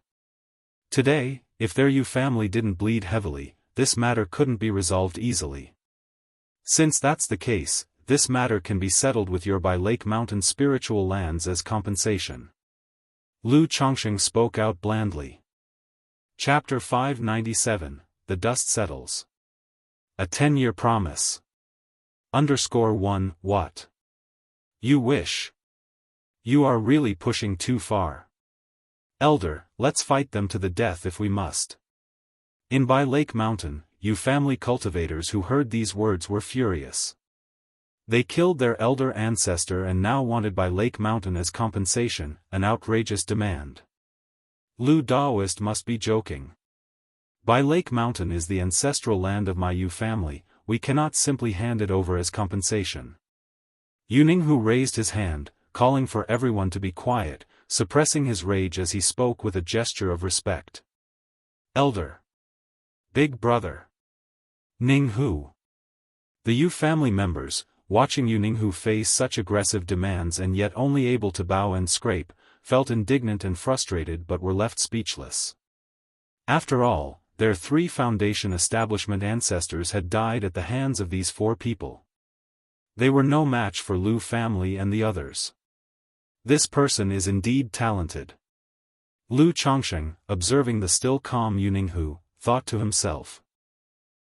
Today, if their Yu family didn't bleed heavily, this matter couldn't be resolved easily. Since that's the case, this matter can be settled with your Bai Lake Mountain spiritual lands as compensation. Lu Changsheng spoke out blandly. Chapter 597, The Dust Settles. A 10-year promise. _1 What? You wish. You are really pushing too far. Elder, let's fight them to the death if we must. In Bai Lake Mountain, Yu family cultivators who heard these words were furious. They killed their elder ancestor and now wanted Bai Lake Mountain as compensation, an outrageous demand. Lu Daoist must be joking. Bai Lake Mountain is the ancestral land of my Yu family, we cannot simply hand it over as compensation. Yuninghu raised his hand, calling for everyone to be quiet, suppressing his rage as he spoke with a gesture of respect. Elder. Big brother. Ninghu. The Yu family members, watching Yuninghu face such aggressive demands and yet only able to bow and scrape, felt indignant and frustrated but were left speechless. After all, their 3 foundation establishment ancestors had died at the hands of these 4 people. They were no match for Lu family and the others. This person is indeed talented. Lu Changsheng, observing the still calm Yuninghu, thought to himself.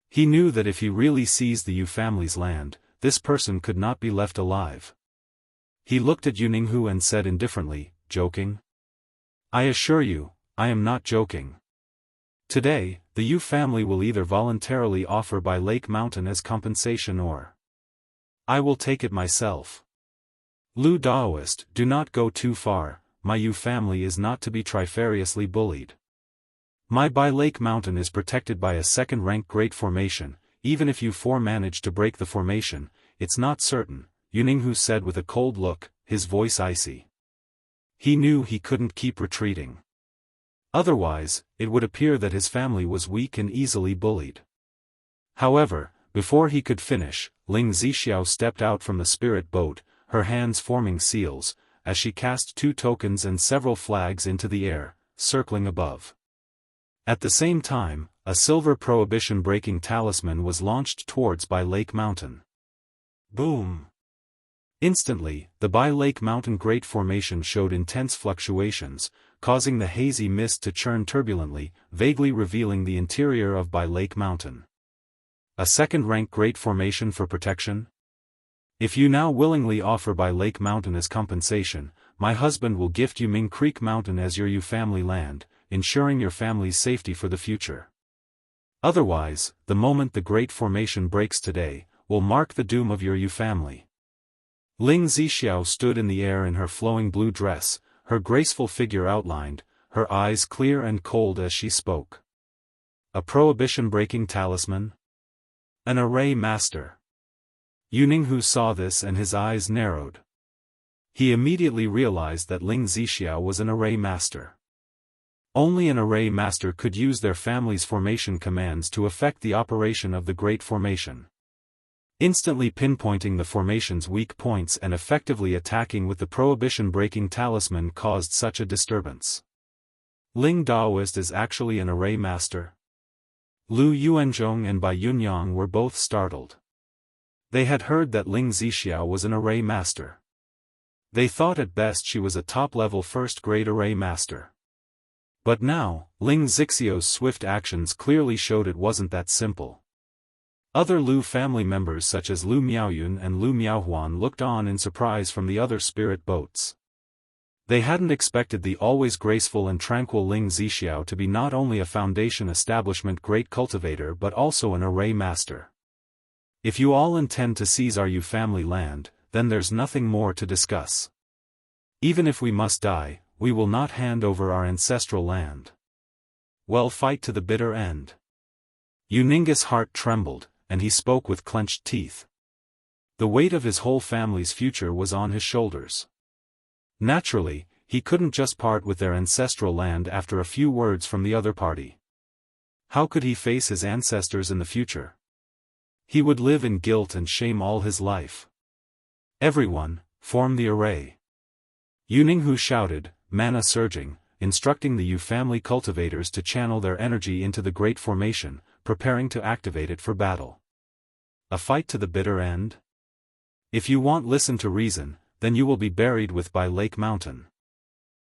He knew that if he really seized the Yu family's land, this person could not be left alive. He looked at Yuninghu and said indifferently, joking? I assure you, I am not joking. Today, the Yu family will either voluntarily offer Bai Lake Mountain as compensation or I will take it myself. Lu Daoist, do not go too far, my Yu family is not to be trifariously bullied. My Bai Lake Mountain is protected by a second-rank great formation, even if you 4 manage to break the formation, it's not certain, Yuninghu said with a cold look, his voice icy. He knew he couldn't keep retreating. Otherwise, it would appear that his family was weak and easily bullied. However, before he could finish, Ling Zixiao stepped out from the spirit boat, her hands forming seals, as she cast 2 tokens and several flags into the air, circling above. At the same time, a silver prohibition-breaking talisman was launched towards Bai Lake Mountain. Boom! Instantly, the Bai Lake Mountain Great Formation showed intense fluctuations, causing the hazy mist to churn turbulently, vaguely revealing the interior of Bai Lake Mountain. A second-rank Great Formation for protection? If you now willingly offer Bai Lake Mountain as compensation, my husband will gift you Ming Creek Mountain as your Yu family land, ensuring your family's safety for the future. Otherwise, the moment the Great Formation breaks today, will mark the doom of your Yu family. Ling Zixiao stood in the air in her flowing blue dress, her graceful figure outlined, her eyes clear and cold as she spoke. A prohibition-breaking talisman? An array master. Jianghu saw this and his eyes narrowed. He immediately realized that Ling Zixiao was an array master. Only an array master could use their family's formation commands to affect the operation of the Great Formation. Instantly pinpointing the formation's weak points and effectively attacking with the prohibition-breaking talisman caused such a disturbance. Ling Daoist is actually an array master? Lu Yuanzhong and Bai Yunyang were both startled. They had heard that Ling Zixiao was an array master. They thought at best she was a top-level first-grade array master. But now, Ling Zixiao's swift actions clearly showed it wasn't that simple. Other Lu family members such as Lu Miaoyun and Lu Miaohuan looked on in surprise from the other spirit boats. They hadn't expected the always graceful and tranquil Ling Zixiao to be not only a foundation establishment great cultivator but also an array master. If you all intend to seize our Yu family land, then there's nothing more to discuss. Even if we must die, we will not hand over our ancestral land. Well, fight to the bitter end. Yuninga's heart trembled, and he spoke with clenched teeth. The weight of his whole family's future was on his shoulders. Naturally, he couldn't just part with their ancestral land after a few words from the other party. How could he face his ancestors in the future? He would live in guilt and shame all his life. Everyone, form the array. Jianghu shouted, mana surging, instructing the Yu family cultivators to channel their energy into the Great Formation, preparing to activate it for battle. A fight to the bitter end? If you won't listen to reason, then you will be buried with by Lake Mountain.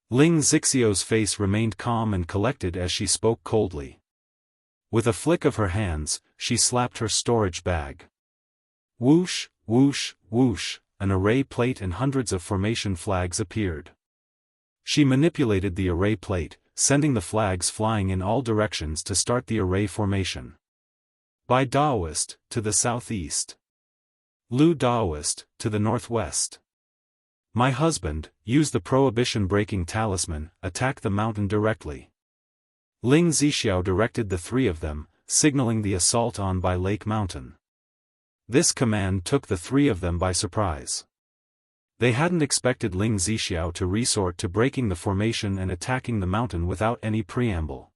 Ling Zixiao's face remained calm and collected as she spoke coldly. With a flick of her hands, she slapped her storage bag. Whoosh, whoosh, whoosh, an array plate and hundreds of formation flags appeared. She manipulated the array plate, sending the flags flying in all directions to start the array formation. By Daoist, to the southeast. Lu Daoist, to the northwest. My husband, use the prohibition-breaking talisman, attack the mountain directly. Ling Zixiao directed the three of them, signaling the assault on by Lake Mountain. This command took the three of them by surprise. They hadn't expected Ling Zixiao to resort to breaking the formation and attacking the mountain without any preamble.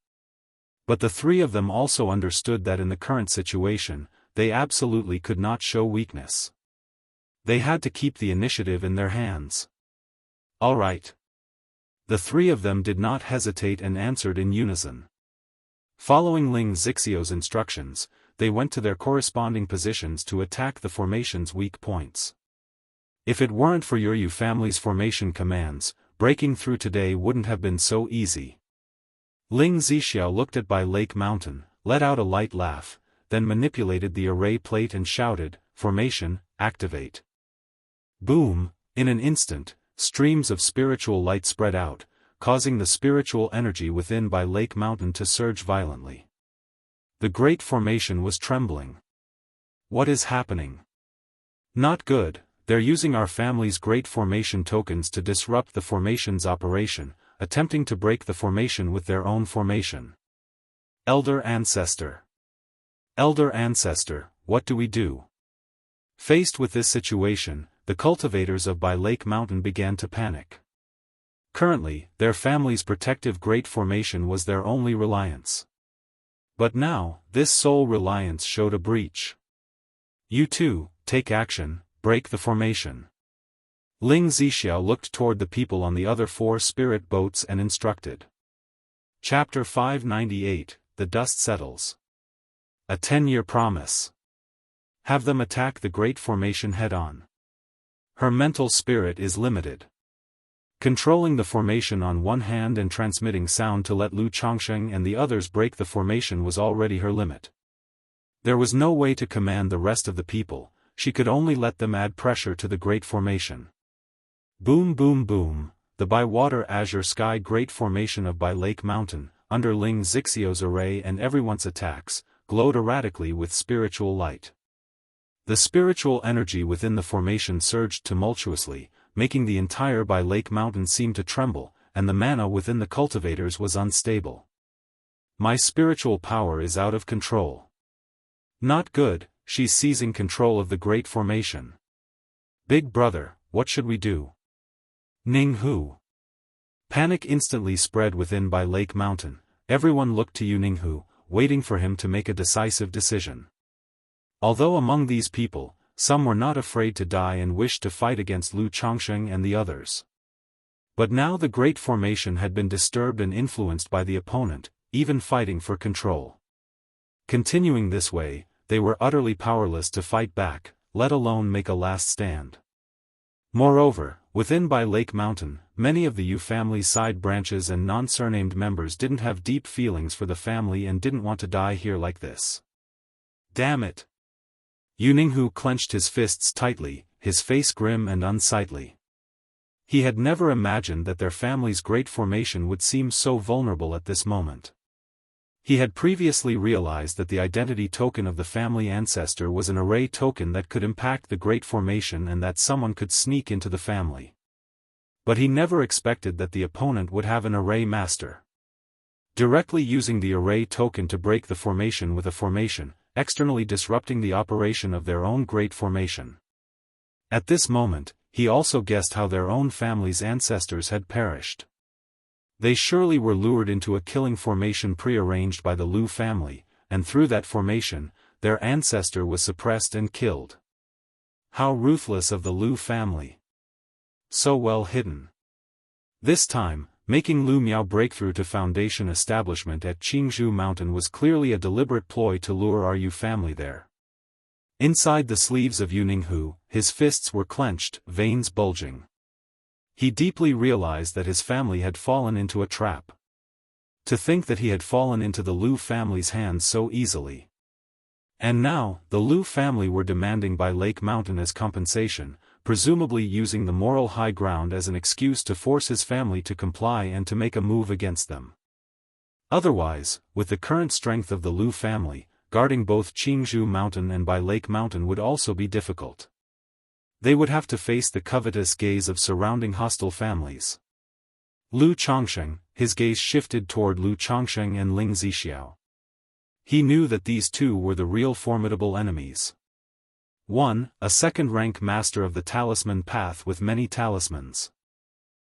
But the three of them also understood that in the current situation, they absolutely could not show weakness. They had to keep the initiative in their hands. All right. The three of them did not hesitate and answered in unison. Following Ling Zixiao's instructions, they went to their corresponding positions to attack the formation's weak points. If it weren't for your Yu family's formation commands, breaking through today wouldn't have been so easy. Ling Zixiao looked at by Lake Mountain, let out a light laugh, then manipulated the array plate and shouted, "Formation, activate." Boom! In an instant, streams of spiritual light spread out, causing the spiritual energy within by Lake Mountain to surge violently. The Great Formation was trembling. What is happening? Not good. They're using our family's Great Formation tokens to disrupt the formation's operation, attempting to break the formation with their own formation. Elder Ancestor. Elder Ancestor, what do we do? Faced with this situation, the cultivators of By Lake Mountain began to panic. Currently, their family's protective Great Formation was their only reliance. But now, this sole reliance showed a breach. You too, take action. Break the formation. Ling Zixiao looked toward the people on the other four spirit boats and instructed. Chapter 598, The Dust Settles. A 10-year promise. Have them attack the Great Formation head-on. Her mental spirit is limited. Controlling the formation on one hand and transmitting sound to let Lu Chongsheng and the others break the formation was already her limit. There was no way to command the rest of the people. She could only let them add pressure to the Great Formation. Boom boom boom, the by-water azure sky Great Formation of By Lake Mountain, under Ling Zixiao's array and everyone's attacks, glowed erratically with spiritual light. The spiritual energy within the formation surged tumultuously, making the entire By Lake Mountain seem to tremble, and the mana within the cultivators was unstable. My spiritual power is out of control. Not good, she's seizing control of the Great Formation. Big brother, what should we do? Ninghu. Panic instantly spread within by Lake Mountain. Everyone looked to Ninghu, waiting for him to make a decisive decision. Although among these people, some were not afraid to die and wished to fight against Lu Chongsheng and the others. But now the Great Formation had been disturbed and influenced by the opponent, even fighting for control. Continuing this way, they were utterly powerless to fight back, let alone make a last stand. Moreover, within by Lake Mountain, many of the Yu family's side branches and non-surnamed members didn't have deep feelings for the family and didn't want to die here like this. Damn it! Ninghu clenched his fists tightly, his face grim and unsightly. He had never imagined that their family's great formation would seem so vulnerable at this moment. He had previously realized that the identity token of the family ancestor was an array token that could impact the Great Formation and that someone could sneak into the family. But he never expected that the opponent would have an array master. Directly using the array token to break the formation with a formation, externally disrupting the operation of their own Great Formation. At this moment, he also guessed how their own family's ancestors had perished. They surely were lured into a killing formation prearranged by the Lu family, and through that formation, their ancestor was suppressed and killed. How ruthless of the Lu family! So well hidden. This time, making Lu Miao breakthrough to foundation establishment at Jianghu Mountain was clearly a deliberate ploy to lure our Yu family there. Inside the sleeves of Ninghu, his fists were clenched, veins bulging. He deeply realized that his family had fallen into a trap. To think that he had fallen into the Lu family's hands so easily. And now, the Lu family were demanding by Lake Mountain as compensation, presumably using the moral high ground as an excuse to force his family to comply and to make a move against them. Otherwise, with the current strength of the Lu family, guarding both Jianghu Mountain and by Lake Mountain would also be difficult. They would have to face the covetous gaze of surrounding hostile families. Lu Chongsheng, his gaze shifted toward Lu Chongsheng and Ling Zixiao. He knew that these two were the real formidable enemies. One, a second-rank master of the talisman path with many talismans.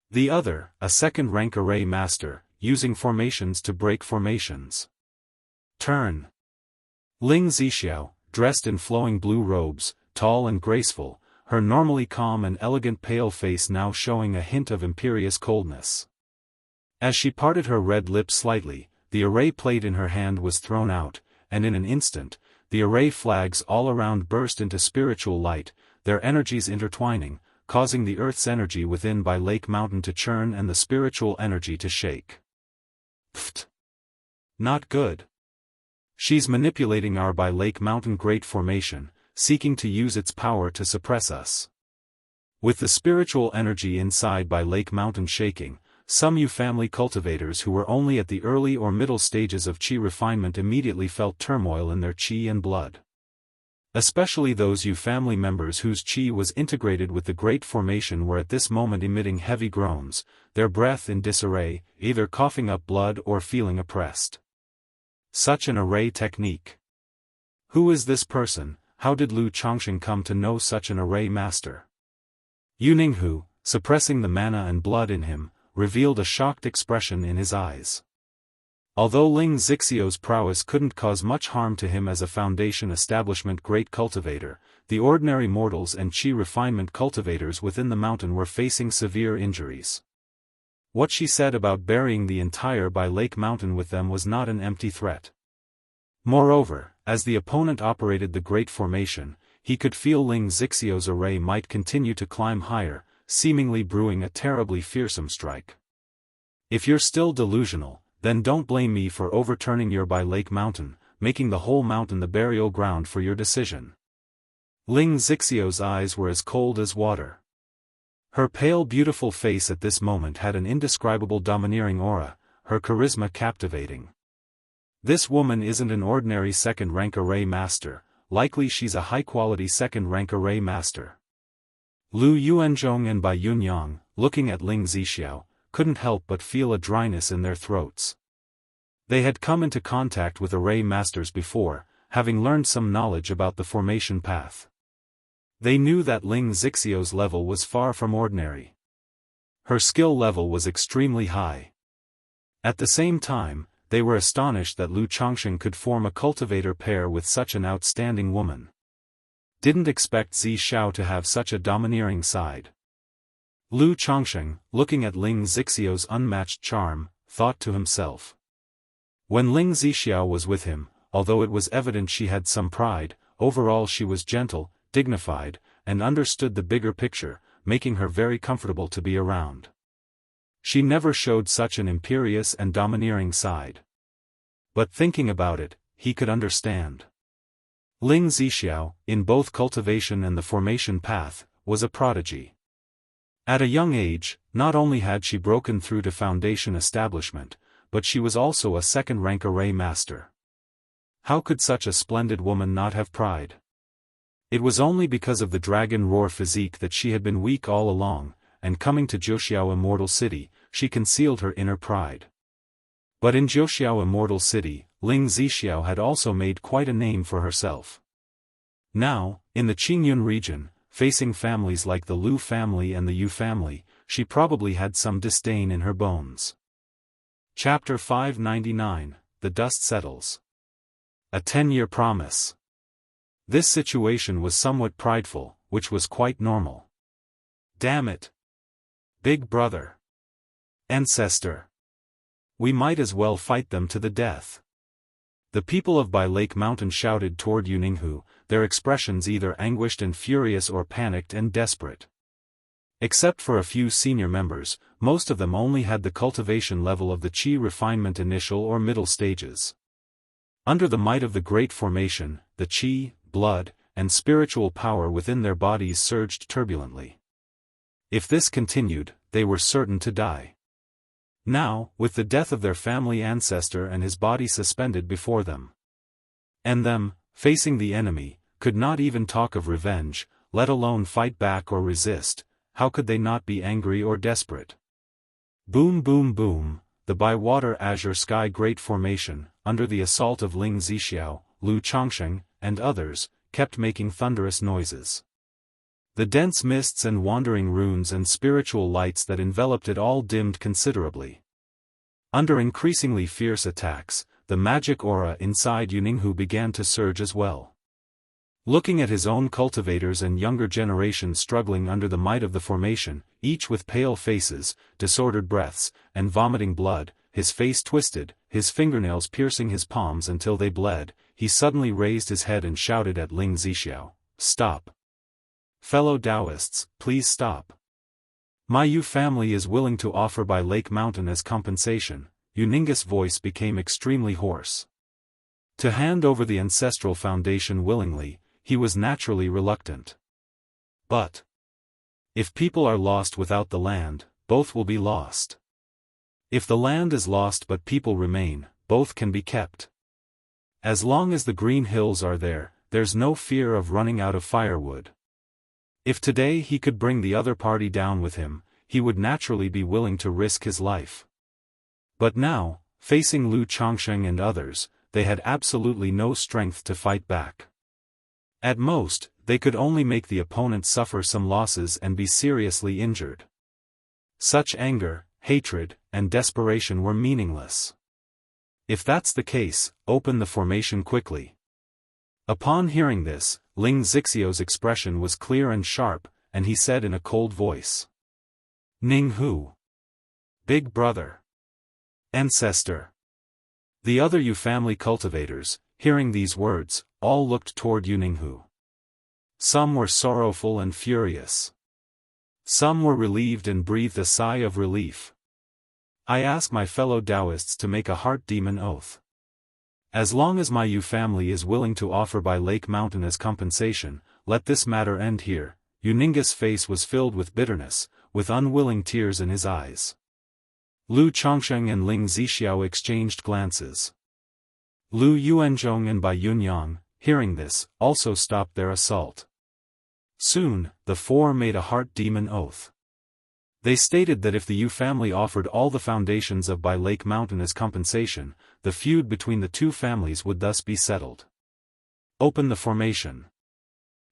The other, a second-rank array master, using formations to break formations. Turn. Ling Zixiao, dressed in flowing blue robes, tall and graceful, her normally calm and elegant pale face now showing a hint of imperious coldness. As she parted her red lips slightly, the array plate in her hand was thrown out, and in an instant, the array flags all around burst into spiritual light, their energies intertwining, causing the earth's energy within by Lake Mountain to churn and the spiritual energy to shake. Pfft! Not good. She's manipulating our by Lake Mountain Great Formation, seeking to use its power to suppress us. With the spiritual energy inside by Lake Mountain shaking, some Yu family cultivators who were only at the early or middle stages of Qi refinement immediately felt turmoil in their Qi and blood. Especially those Yu family members whose Qi was integrated with the Great Formation were at this moment emitting heavy groans, their breath in disarray, either coughing up blood or feeling oppressed. Such an array technique. Who is this person? How did Lu Chongsheng come to know such an array master? Ninghu, suppressing the mana and blood in him, revealed a shocked expression in his eyes. Although Ling Zixiao's prowess couldn't cause much harm to him as a foundation establishment great cultivator, the ordinary mortals and Qi refinement cultivators within the mountain were facing severe injuries. What she said about burying the entire by Lake Mountain with them was not an empty threat. Moreover, as the opponent operated the Great Formation, he could feel Ling Zixiao's array might continue to climb higher, seemingly brewing a terribly fearsome strike. If you're still delusional, then don't blame me for overturning your by Lake Mountain, making the whole mountain the burial ground for your decision. Ling Zixiao's eyes were as cold as water. Her pale beautiful face at this moment had an indescribable domineering aura, her charisma captivating. This woman isn't an ordinary second-rank array master, likely she's a high-quality second-rank array master. Lu Yuanzhong and Bai Yunyang, looking at Ling Zixiao, couldn't help but feel a dryness in their throats. They had come into contact with array masters before, having learned some knowledge about the formation path. They knew that Ling Xixiu's level was far from ordinary. Her skill level was extremely high. At the same time, they were astonished that Lu Changsheng could form a cultivator pair with such an outstanding woman. Didn't expect Zi Xiao to have such a domineering side. Lu Changsheng, looking at Ling Xixiu's unmatched charm, thought to himself. When Ling Zixiao was with him, although it was evident she had some pride, overall she was gentle, dignified, and understood the bigger picture, making her very comfortable to be around. She never showed such an imperious and domineering side. But thinking about it, he could understand. Ling Zixiao, in both cultivation and the formation path, was a prodigy. At a young age, not only had she broken through to foundation establishment, but she was also a second-rank array master. How could such a splendid woman not have pride? It was only because of the dragon roar physique that she had been weak all along, and coming to Jiuxiao Immortal City, she concealed her inner pride. But in Jiuxiao Immortal City, Ling Zixiao had also made quite a name for herself. Now, in the Qingyun region, facing families like the Lu family and the Yu family, she probably had some disdain in her bones. Chapter 599, The Dust Settles. A 10-year promise. This situation was somewhat prideful, which was quite normal. Damn it! Big brother. Ancestor. We might as well fight them to the death. The people of Bai Lake Mountain shouted toward Yuninghu, their expressions either anguished and furious or panicked and desperate. Except for a few senior members, most of them only had the cultivation level of the Qi refinement initial or middle stages. Under the might of the Great Formation, the Qi, blood, and spiritual power within their bodies surged turbulently. If this continued, they were certain to die. Now, with the death of their family ancestor and his body suspended before them, and them, facing the enemy, could not even talk of revenge, let alone fight back or resist, how could they not be angry or desperate? Boom boom boom, the by-water azure sky Great Formation, under the assault of Ling Zixiao, Lu Changsheng, and others, kept making thunderous noises. The dense mists and wandering runes and spiritual lights that enveloped it all dimmed considerably. Under increasingly fierce attacks, the magic aura inside Yuninghu began to surge as well. Looking at his own cultivators and younger generation struggling under the might of the formation, each with pale faces, disordered breaths, and vomiting blood, his face twisted, his fingernails piercing his palms until they bled, he suddenly raised his head and shouted at Ling Zixiao, "Stop! Fellow Daoists, please stop. My Yu family is willing to offer Bai Lake Mountain as compensation." Yuninga's voice became extremely hoarse. To hand over the ancestral foundation willingly, he was naturally reluctant. But if people are lost without the land, both will be lost. If the land is lost but people remain, both can be kept. As long as the green hills are there, there's no fear of running out of firewood. If today he could bring the other party down with him, he would naturally be willing to risk his life. But now, facing Lu Changsheng and others, they had absolutely no strength to fight back. At most, they could only make the opponent suffer some losses and be seriously injured. Such anger, hatred, and desperation were meaningless. If that's the case, open the formation quickly. Upon hearing this, Ling Zixiao's expression was clear and sharp, and he said in a cold voice. "Ninghu. Big brother. Ancestor." The other Yu family cultivators, hearing these words, all looked toward Yuninghu. Some were sorrowful and furious. Some were relieved and breathed a sigh of relief. I ask my fellow Daoists to make a heart demon oath. As long as my Yu family is willing to offer Bai Lake Mountain as compensation, let this matter end here. Yuninga's face was filled with bitterness, with unwilling tears in his eyes. Lu Changsheng and Ling Zixiao exchanged glances. Lu Yuanzhong and Bai Yunyang, hearing this, also stopped their assault. Soon, the four made a heart demon oath. They stated that if the Yu family offered all the foundations of By Lake Mountain as compensation, the feud between the two families would thus be settled. Open the formation.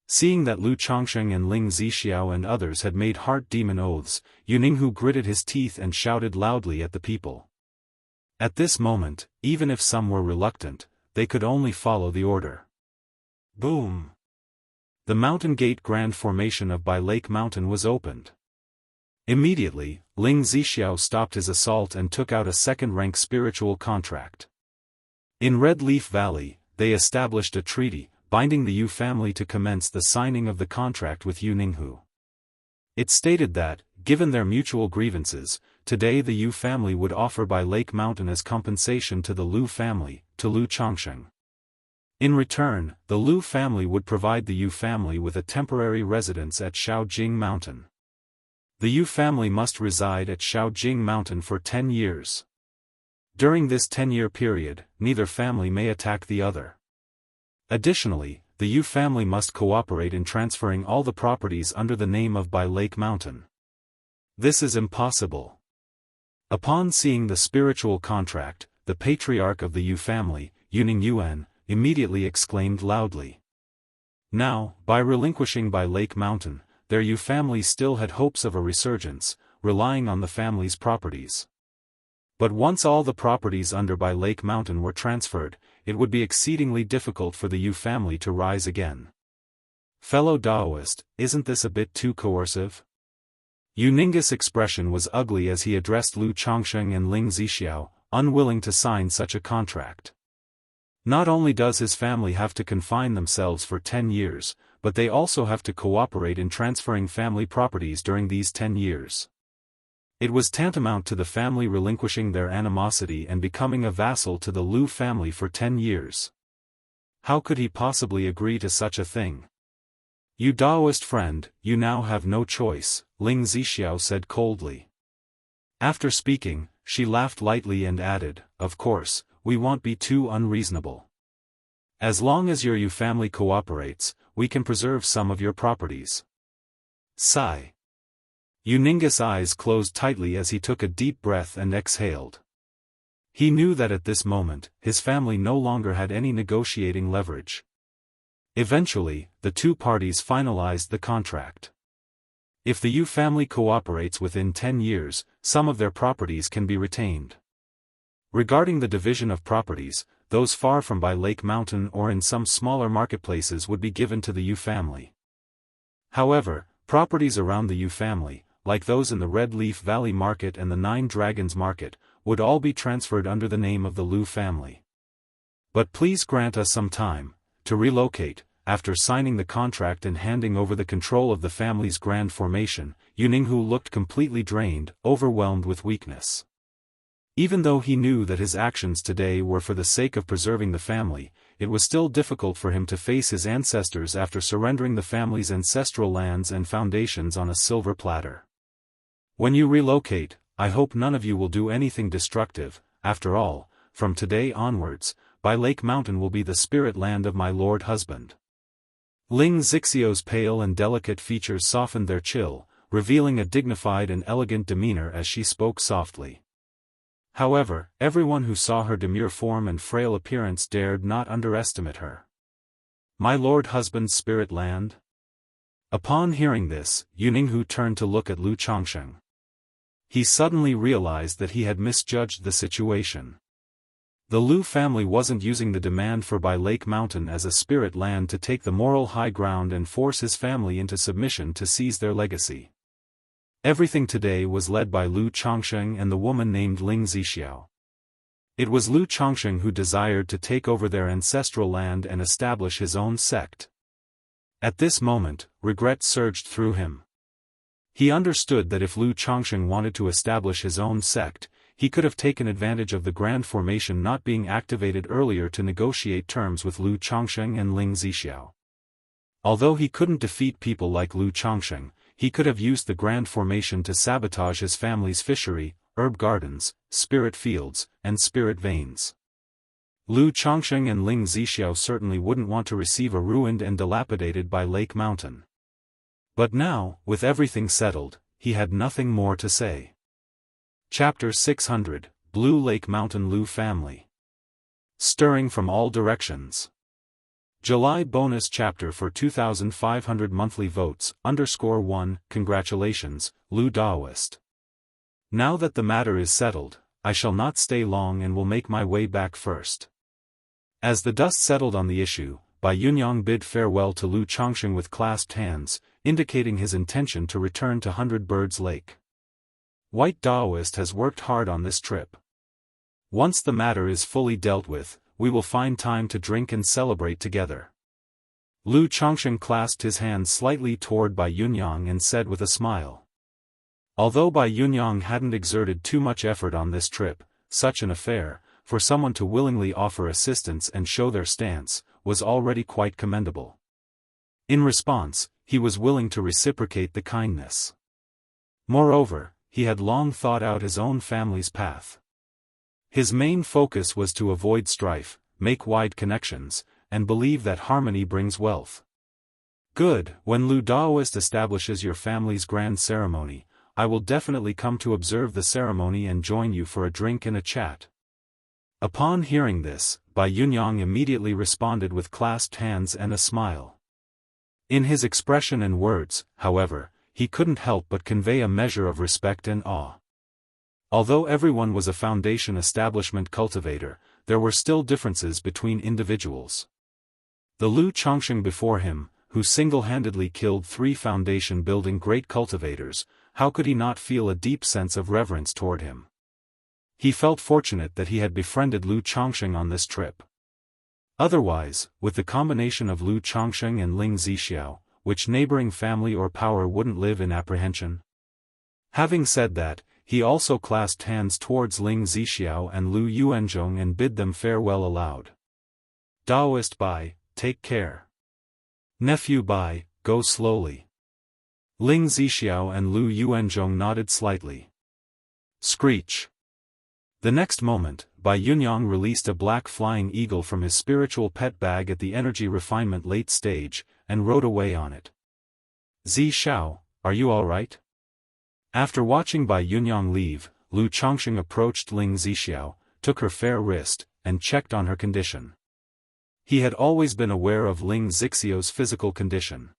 Seeing that Lu Chongsheng and Ling Zixiao and others had made heart demon oaths, Yuninghu gritted his teeth and shouted loudly at the people. At this moment, even if some were reluctant, they could only follow the order. Boom! The mountain gate grand formation of By Lake Mountain was opened. Immediately, Ling Zixiao stopped his assault and took out a second-rank spiritual contract. In Red Leaf Valley, they established a treaty, binding the Yu family to commence the signing of the contract with Yuninghu. It stated that, given their mutual grievances, today the Yu family would offer By Lake Mountain as compensation to the Lu family, to Lu Chongsheng. In return, the Lu family would provide the Yu family with a temporary residence at Shaojing Mountain. The Yu family must reside at Shaojing Mountain for 10 years. During this 10-year period, neither family may attack the other. Additionally, the Yu family must cooperate in transferring all the properties under the name of By Lake Mountain. This is impossible. Upon seeing the spiritual contract, the patriarch of the Yu family, Yuning Yuan, immediately exclaimed loudly. Now, by relinquishing By Lake Mountain, their Yu family still had hopes of a resurgence, relying on the family's properties. But once all the properties under By Lake Mountain were transferred, it would be exceedingly difficult for the Yu family to rise again. Fellow Daoist, isn't this a bit too coercive? Yuninga's expression was ugly as he addressed Lu Chongsheng and Ling Zixiao, unwilling to sign such a contract. Not only does his family have to confine themselves for 10 years, but they also have to cooperate in transferring family properties during these 10 years. It was tantamount to the family relinquishing their animosity and becoming a vassal to the Lu family for 10 years. How could he possibly agree to such a thing? You Daoist friend, you now have no choice, Ling Zixiao said coldly. After speaking, she laughed lightly and added, of course, we won't be too unreasonable. As long as your Yu family cooperates, we can preserve some of your properties. Sigh. Yuninga's eyes closed tightly as he took a deep breath and exhaled. He knew that at this moment, his family no longer had any negotiating leverage. Eventually, the two parties finalized the contract. If the Yu family cooperates within 10 years, some of their properties can be retained. Regarding the division of properties, those far from By Lake Mountain or in some smaller marketplaces would be given to the Yu family. However, properties around the Yu family, like those in the Red Leaf Valley Market and the Nine Dragons Market, would all be transferred under the name of the Lu family. But please grant us some time to relocate. After signing the contract and handing over the control of the family's grand formation, Yuninghu looked completely drained, overwhelmed with weakness. Even though he knew that his actions today were for the sake of preserving the family, it was still difficult for him to face his ancestors after surrendering the family's ancestral lands and foundations on a silver platter. When you relocate, I hope none of you will do anything destructive. After all, from today onwards, By Lake Mountain will be the spirit land of my lord husband. Ling Zixiao's pale and delicate features softened their chill, revealing a dignified and elegant demeanor as she spoke softly. However, everyone who saw her demure form and frail appearance dared not underestimate her. My lord husband's spirit land? Upon hearing this, Yuninghu turned to look at Lu Chongsheng. He suddenly realized that he had misjudged the situation. The Lu family wasn't using the demand for By Lake Mountain as a spirit land to take the moral high ground and force his family into submission to seize their legacy. Everything today was led by Lu Chongsheng and the woman named Ling Zixiao. It was Lu Chongsheng who desired to take over their ancestral land and establish his own sect. At this moment, regret surged through him. He understood that if Lu Chongsheng wanted to establish his own sect, he could have taken advantage of the grand formation not being activated earlier to negotiate terms with Lu Chongsheng and Ling Zixiao. Although he couldn't defeat people like Lu Chongsheng, he could have used the grand formation to sabotage his family's fishery, herb gardens, spirit fields, and spirit veins. Lu Chongsheng and Ling Zixiao certainly wouldn't want to receive a ruined and dilapidated By Lake Mountain. But now, with everything settled, he had nothing more to say. Chapter 600, Blue Lake Mountain Lu Family. Stirring from all directions. July bonus chapter for 2,500 monthly votes, _1, congratulations, Lu Daoist. Now that the matter is settled, I shall not stay long and will make my way back first. As the dust settled on the issue, Bai Yunyang bid farewell to Lu Changsheng with clasped hands, indicating his intention to return to 100 Birds Lake. White Daoist has worked hard on this trip. Once the matter is fully dealt with, we will find time to drink and celebrate together. Lu Changsheng clasped his hands slightly toward Bai Yunyang and said with a smile. Although Bai Yunyang hadn't exerted too much effort on this trip, such an affair, for someone to willingly offer assistance and show their stance, was already quite commendable. In response, he was willing to reciprocate the kindness. Moreover, he had long thought out his own family's path. His main focus was to avoid strife, make wide connections, and believe that harmony brings wealth. Good, when Lu Daoist establishes your family's grand ceremony, I will definitely come to observe the ceremony and join you for a drink and a chat. Upon hearing this, Bai Yunyang immediately responded with clasped hands and a smile. In his expression and words, however, he couldn't help but convey a measure of respect and awe. Although everyone was a foundation establishment cultivator, there were still differences between individuals. The Lu Changsheng before him, who single-handedly killed 3 foundation-building great cultivators, how could he not feel a deep sense of reverence toward him? He felt fortunate that he had befriended Lu Changsheng on this trip. Otherwise, with the combination of Lu Changsheng and Ling Zixiao, which neighboring family or power wouldn't live in apprehension? Having said that, he also clasped hands towards Ling Zixiao and Lu Yuanzhong and bid them farewell aloud. Daoist Bai, take care. Nephew Bai, go slowly. Ling Zixiao and Lu Yuanzhong nodded slightly. Screech. The next moment, Bai Yunyang released a black flying eagle from his spiritual pet bag at the energy refinement late stage, and rode away on it. Zi Shao, are you alright? After watching Bai Yunyang leave, Lu Changsheng approached Ling Zixiao, took her fair wrist, and checked on her condition. He had always been aware of Ling Zixiao's physical condition.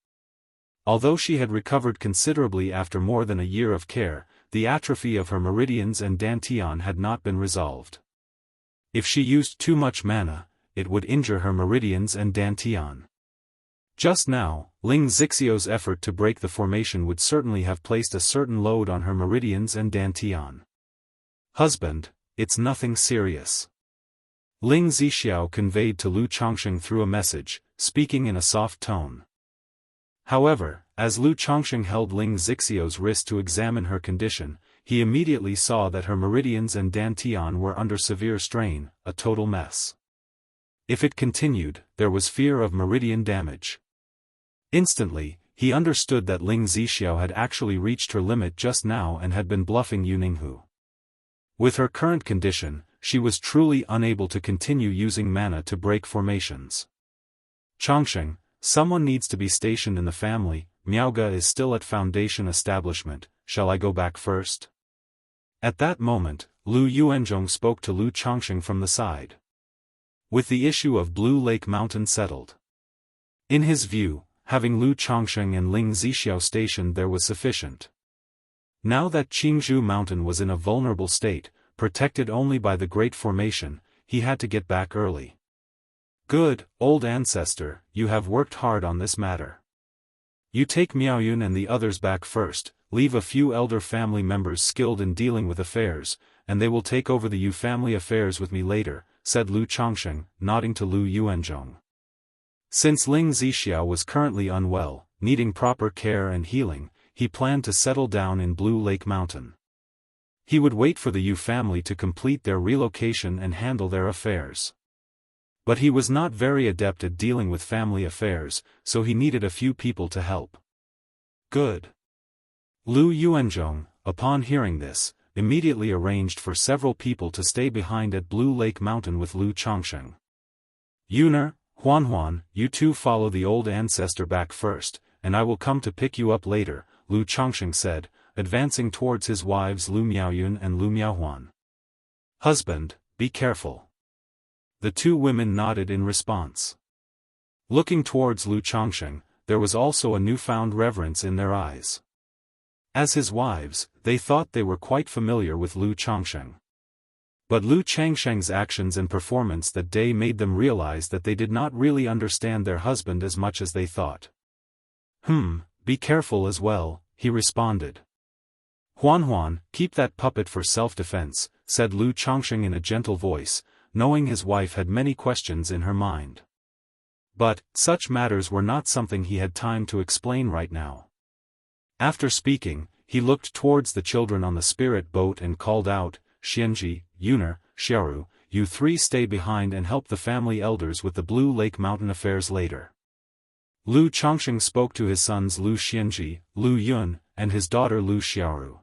Although she had recovered considerably after more than a year of care, the atrophy of her meridians and dantian had not been resolved. If she used too much mana, it would injure her meridians and dantian. Just now, Ling Zixiao's effort to break the formation would certainly have placed a certain load on her meridians and dantian. Husband, it's nothing serious. Ling Zixiao conveyed to Lu Changsheng through a message, speaking in a soft tone. However, as Lu Changsheng held Ling Zixiao's wrist to examine her condition, he immediately saw that her meridians and dantian were under severe strain, a total mess. If it continued, there was fear of meridian damage. Instantly, he understood that Ling Zixiao had actually reached her limit just now and had been bluffing Yuninghu. With her current condition, she was truly unable to continue using mana to break formations. Changsheng, someone needs to be stationed in the family. Miaoga is still at Foundation establishment, shall I go back first? At that moment, Lu Yuanzhong spoke to Lu Changsheng from the side. With the issue of Blue Lake Mountain settled. In his view, having Lu Changsheng and Ling Zixiao stationed there was sufficient. Now that Jianghu Mountain was in a vulnerable state, protected only by the Great Formation, he had to get back early. Good, old ancestor, you have worked hard on this matter. You take Miaoyun and the others back first, leave a few elder family members skilled in dealing with affairs, and they will take over the Yu family affairs with me later, said Lu Changsheng, nodding to Lu Yuanzhong. Since Ling Zixiao was currently unwell, needing proper care and healing, he planned to settle down in Blue Lake Mountain. He would wait for the Yu family to complete their relocation and handle their affairs. But he was not very adept at dealing with family affairs, so he needed a few people to help. Good. Lu Yuanzhong, upon hearing this, immediately arranged for several people to stay behind at Blue Lake Mountain with Lu Changsheng. Yuner, Huan, you two follow the old ancestor back first, and I will come to pick you up later, Lu Changsheng said, advancing towards his wives Lu Miaoyun and Lu Miaohuan. "Husband, be careful." The two women nodded in response. Looking towards Lu Changsheng, there was also a newfound reverence in their eyes. As his wives, they thought they were quite familiar with Lu Changsheng. But Lu Changsheng's actions and performance that day made them realize that they did not really understand their husband as much as they thought. Be careful as well," he responded. "Huan, keep that puppet for self-defense," said Lu Changsheng in a gentle voice, knowing his wife had many questions in her mind. But, such matters were not something he had time to explain right now. After speaking, he looked towards the children on the spirit boat and called out, "Xianji, Yuner, Xiaoru, you three stay behind and help the family elders with the Blue Lake Mountain affairs later." Lu Changsheng spoke to his sons Lu Xianji, Lu Yun, and his daughter Lu Xiaoru.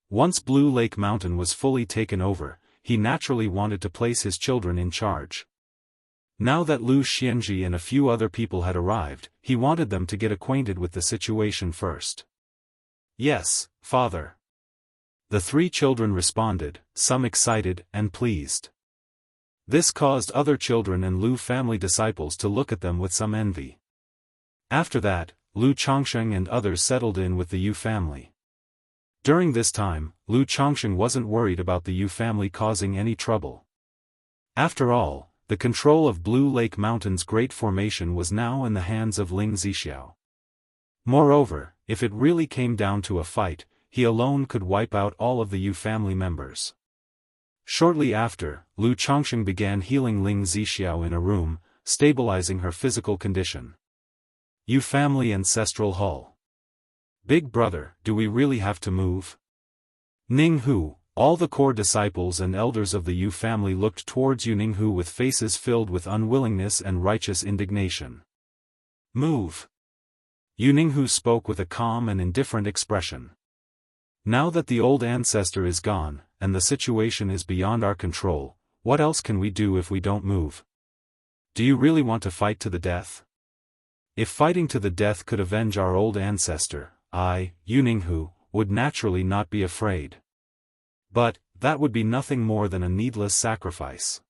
Once Blue Lake Mountain was fully taken over, he naturally wanted to place his children in charge. Now that Lu Xianji and a few other people had arrived, he wanted them to get acquainted with the situation first. "Yes, father." The three children responded, some excited and pleased. This caused other children and Lu family disciples to look at them with some envy. After that, Lu Changsheng and others settled in with the Yu family. During this time, Lu Changsheng wasn't worried about the Yu family causing any trouble. After all, the control of Blue Lake Mountain's great formation was now in the hands of Ling Zixiao. Moreover, if it really came down to a fight, he alone could wipe out all of the Yu family members. Shortly after, Lu Changsheng began healing Ling Zixiao in a room, stabilizing her physical condition. Yu family ancestral hall. "Big brother, do we really have to move?" Ninghu, all the core disciples and elders of the Yu family looked towards Yu Ninghu with faces filled with unwillingness and righteous indignation. "Move." Yu Ninghu spoke with a calm and indifferent expression. "Now that the old ancestor is gone, and the situation is beyond our control, what else can we do if we don't move? Do you really want to fight to the death? If fighting to the death could avenge our old ancestor, I, Yu Ninghu, would naturally not be afraid. But, that would be nothing more than a needless sacrifice.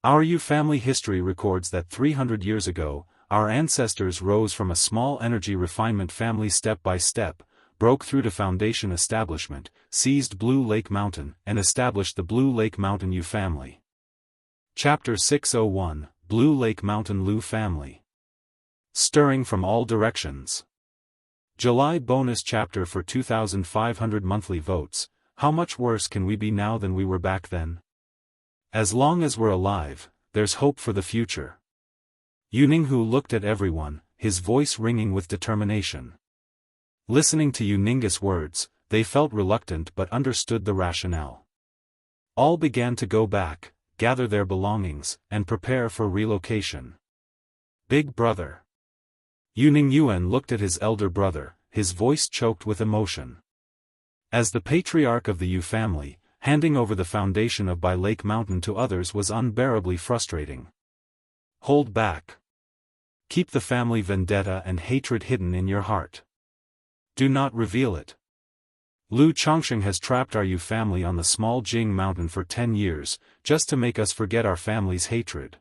Our Yu family history records that 300 years ago, our ancestors rose from a small energy refinement family step by step, broke through to foundation establishment, seized Blue Lake Mountain, and established the Blue Lake Mountain Yu family." Chapter 601, Blue Lake Mountain Lu family. Stirring from all directions. July bonus chapter for 2,500 monthly votes. How much worse can we be now than we were back then? As long as we're alive, there's hope for the future. Yu Ninghu looked at everyone, his voice ringing with determination. Listening to Yu Ninghu's words, they felt reluctant but understood the rationale. All began to go back, gather their belongings, and prepare for relocation. "Big brother." Yu Ningyuan looked at his elder brother, his voice choked with emotion. As the patriarch of the Yu family, handing over the foundation of Bai Lake Mountain to others was unbearably frustrating. Hold back. Keep the family vendetta and hatred hidden in your heart. Do not reveal it. Lu Changsheng has trapped our Yu family on the small Jing Mountain for 10 years, just to make us forget our family's hatred.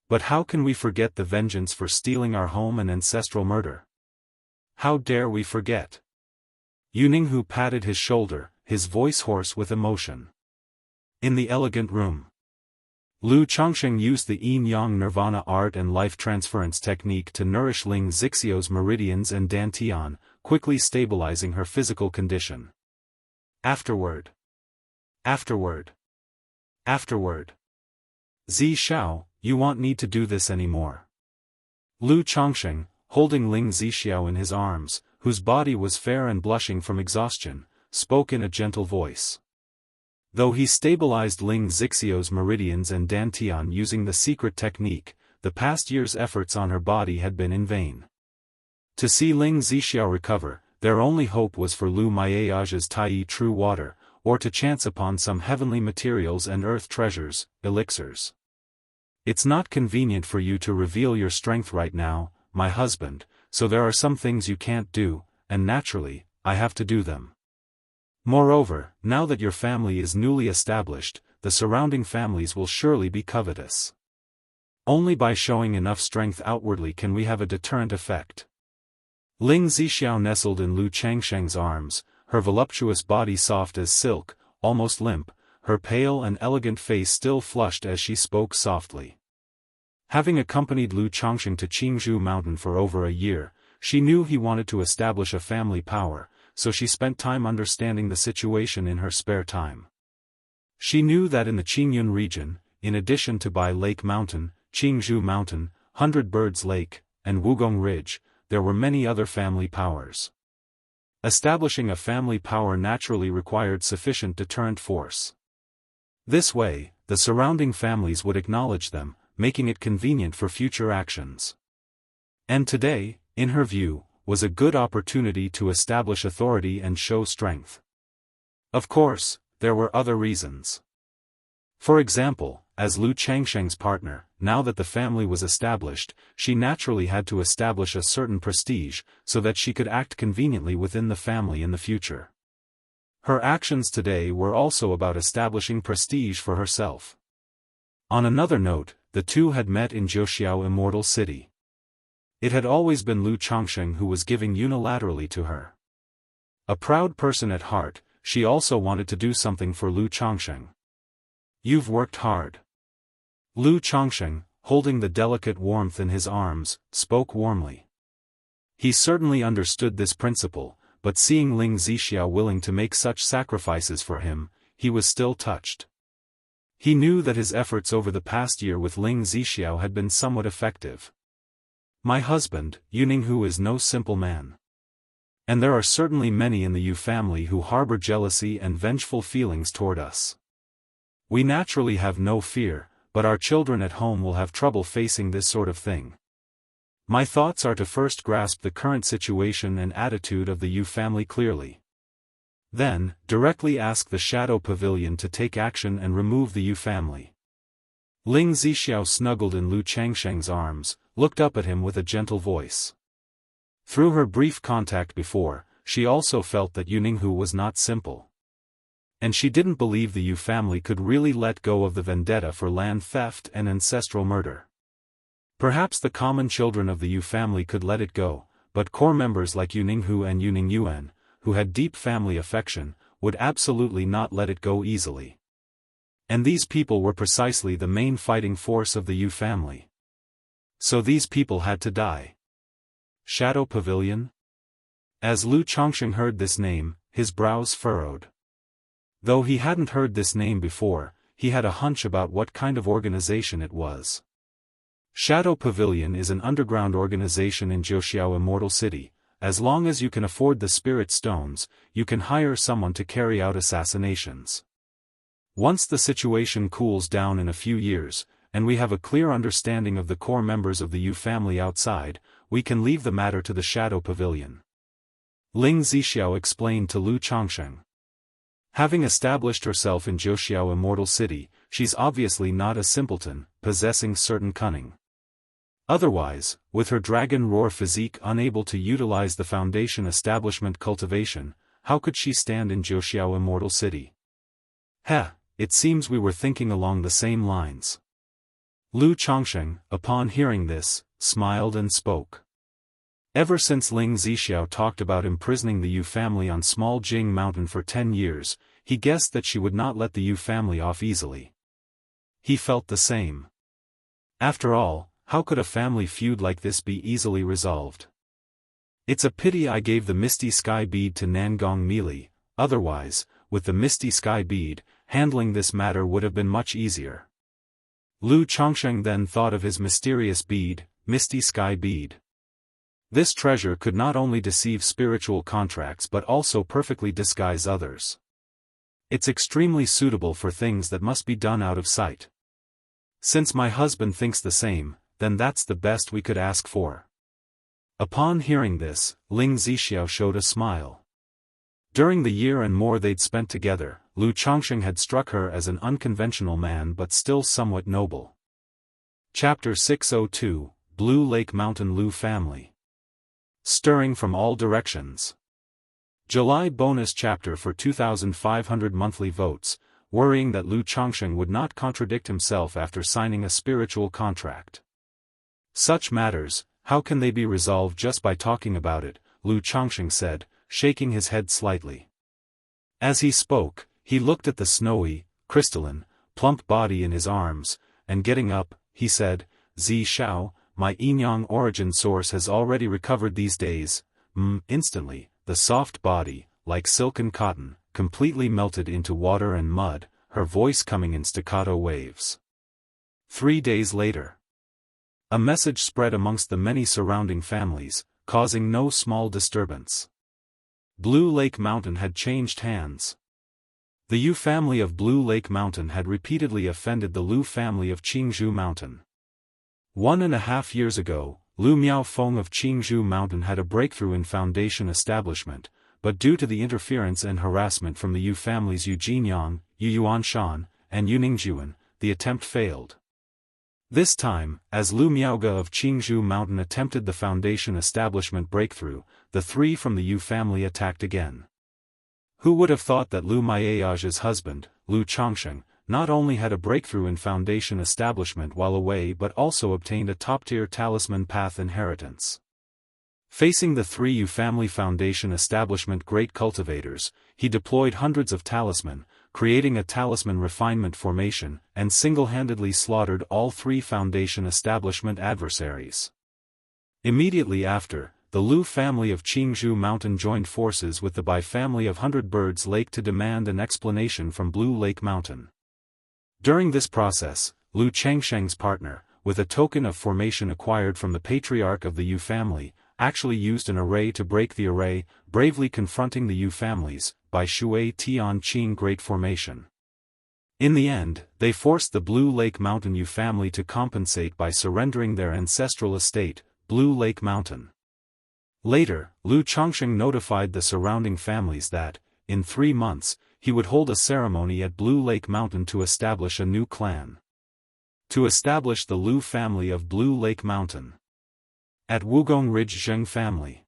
But how can we forget the vengeance for stealing our home and ancestral murder? How dare we forget? Yu Ninghu patted his shoulder, his voice hoarse with emotion. In the elegant room, Lu Changsheng used the yin-yang nirvana art and life transference technique to nourish Ling Zixiao's meridians and dantian, quickly stabilizing her physical condition. Afterward. Zi Xiao, you won't need to do this anymore. Lu Changsheng, holding Ling Zixiao in his arms, whose body was fair and blushing from exhaustion, spoke in a gentle voice. Though he stabilized Ling Zixiao's meridians and dantian using the secret technique, the past year's efforts on her body had been in vain. To see Ling Zixiao recover, their only hope was for Lu Maiage's Tai true water, or to chance upon some heavenly materials and earth treasures, elixirs. It's not convenient for you to reveal your strength right now, my husband, so there are some things you can't do, and naturally, I have to do them. Moreover, now that your family is newly established, the surrounding families will surely be covetous. Only by showing enough strength outwardly can we have a deterrent effect. Ling Zixiao nestled in Lu Changsheng's arms, her voluptuous body soft as silk, almost limp, her pale and elegant face still flushed as she spoke softly. Having accompanied Lu Changsheng to Jianghu mountain for over a year, she knew he wanted to establish a family power, so she spent time understanding the situation in her spare time. She knew that in the Qingyun region, in addition to Bai Lake Mountain, Jianghu Mountain, 100 Birds Lake, and Wugong Ridge, there were many other family powers. Establishing a family power naturally required sufficient deterrent force. This way, the surrounding families would acknowledge them, making it convenient for future actions. And today, in her view, was a good opportunity to establish authority and show strength. Of course, there were other reasons. For example, as Lu Changsheng's partner, now that the family was established, she naturally had to establish a certain prestige, so that she could act conveniently within the family in the future. Her actions today were also about establishing prestige for herself. On another note, the two had met in Jiuxiao Immortal City. It had always been Lu Changsheng who was giving unilaterally to her. A proud person at heart, she also wanted to do something for Lu Changsheng. You've worked hard. Lu Changsheng, holding the delicate warmth in his arms, spoke warmly. He certainly understood this principle, but seeing Ling Zixiao willing to make such sacrifices for him, he was still touched. He knew that his efforts over the past year with Ling Zixiao had been somewhat effective. My husband, Jianghu, is no simple man. And there are certainly many in the Yu family who harbor jealousy and vengeful feelings toward us. We naturally have no fear, but our children at home will have trouble facing this sort of thing. My thoughts are to first grasp the current situation and attitude of the Yu family clearly. Then, directly ask the Shadow Pavilion to take action and remove the Yu family. Ling Zixiao snuggled in Lu Changsheng's arms, looked up at him with a gentle voice. Through her brief contact before, she also felt that Jianghu was not simple. And she didn't believe the Yu family could really let go of the vendetta for land theft and ancestral murder. Perhaps the common children of the Yu family could let it go, but core members like Jianghu and Yuan, who had deep family affection, would absolutely not let it go easily. And these people were precisely the main fighting force of the Yu family. So these people had to die. Shadow Pavilion? As Lu Changsheng heard this name, his brows furrowed. Though he hadn't heard this name before, he had a hunch about what kind of organization it was. Shadow Pavilion is an underground organization in Jiuxiao Immortal City. As long as you can afford the spirit stones, you can hire someone to carry out assassinations. Once the situation cools down in a few years, and we have a clear understanding of the core members of the Yu family outside, we can leave the matter to the Shadow Pavilion. Ling Zixiao explained to Lu Changsheng. Having established herself in Jiuxiao Immortal City, she's obviously not a simpleton, possessing certain cunning. Otherwise, with her dragon roar physique unable to utilize the foundation establishment Cultivation, how could she stand in Jiuxiao Immortal City? It seems we were thinking along the same lines. Lu Changsheng, upon hearing this, smiled and spoke. Ever since Ling Zixiao talked about imprisoning the Yu family on small Jing Mountain for 10 years, he guessed that she would not let the Yu family off easily. He felt the same. After all, how could a family feud like this be easily resolved? It's a pity I gave the Misty Sky Bead to Nangong Meili, otherwise, with the Misty Sky Bead, handling this matter would have been much easier. Lu Changsheng then thought of his mysterious bead, Misty Sky Bead. This treasure could not only deceive spiritual contracts but also perfectly disguise others. It's extremely suitable for things that must be done out of sight. Since my husband thinks the same, then that's the best we could ask for. Upon hearing this, Ling Zixiao showed a smile. During the year and more they'd spent together, Lu Changsheng had struck her as an unconventional man but still somewhat noble. Chapter 602, Blue Lake Mountain Lu Family. Stirring from all directions. July bonus chapter for 2,500 monthly votes, worrying that Lu Changsheng would not contradict himself after signing a spiritual contract. Such matters, how can they be resolved just by talking about it, Lu Changsheng said, shaking his head slightly. As he spoke, he looked at the snowy, crystalline, plump body in his arms, and getting up, he said, Zi Shao, my Yinyang origin source has already recovered these days. Instantly, the soft body, like silken cotton, completely melted into water and mud, her voice coming in staccato waves. 3 days later. A message spread amongst the many surrounding families, causing no small disturbance. Blue Lake Mountain had changed hands. The Yu family of Blue Lake Mountain had repeatedly offended the Lu family of Qingzhou Mountain. 1.5 years ago, Lu Miaofeng of Qingzhou Mountain had a breakthrough in foundation establishment, but due to the interference and harassment from the Yu families Yu Jinyang, Yu Yuanshan, and Yu Ningjuan, the attempt failed. This time, as Lu Miaoge of Qingzhou Mountain attempted the foundation establishment breakthrough, the 3 from the Yu family attacked again. Who would have thought that Lu Maiage's husband, Lu Changsheng, not only had a breakthrough in foundation establishment while away but also obtained a top-tier talisman path inheritance. Facing the 3 Yu family foundation establishment great cultivators, he deployed hundreds of talisman, creating a talisman refinement formation, and single-handedly slaughtered all 3 foundation establishment adversaries. Immediately after, the Lu family of Qingzhou Mountain joined forces with the Bai family of 100 Birds Lake to demand an explanation from Blue Lake Mountain. During this process, Lu Changsheng's partner, with a token of formation acquired from the patriarch of the Yu family, actually used an array to break the array, bravely confronting the Yu families, by Shui Tian Qing Great Formation. In the end, they forced the Blue Lake Mountain Yu family to compensate by surrendering their ancestral estate, Blue Lake Mountain. Later, Lu Changsheng notified the surrounding families that, in 3 months, he would hold a ceremony at Blue Lake Mountain to establish a new clan. To establish the Lu family of Blue Lake Mountain. At Wugong Ridge Zheng family.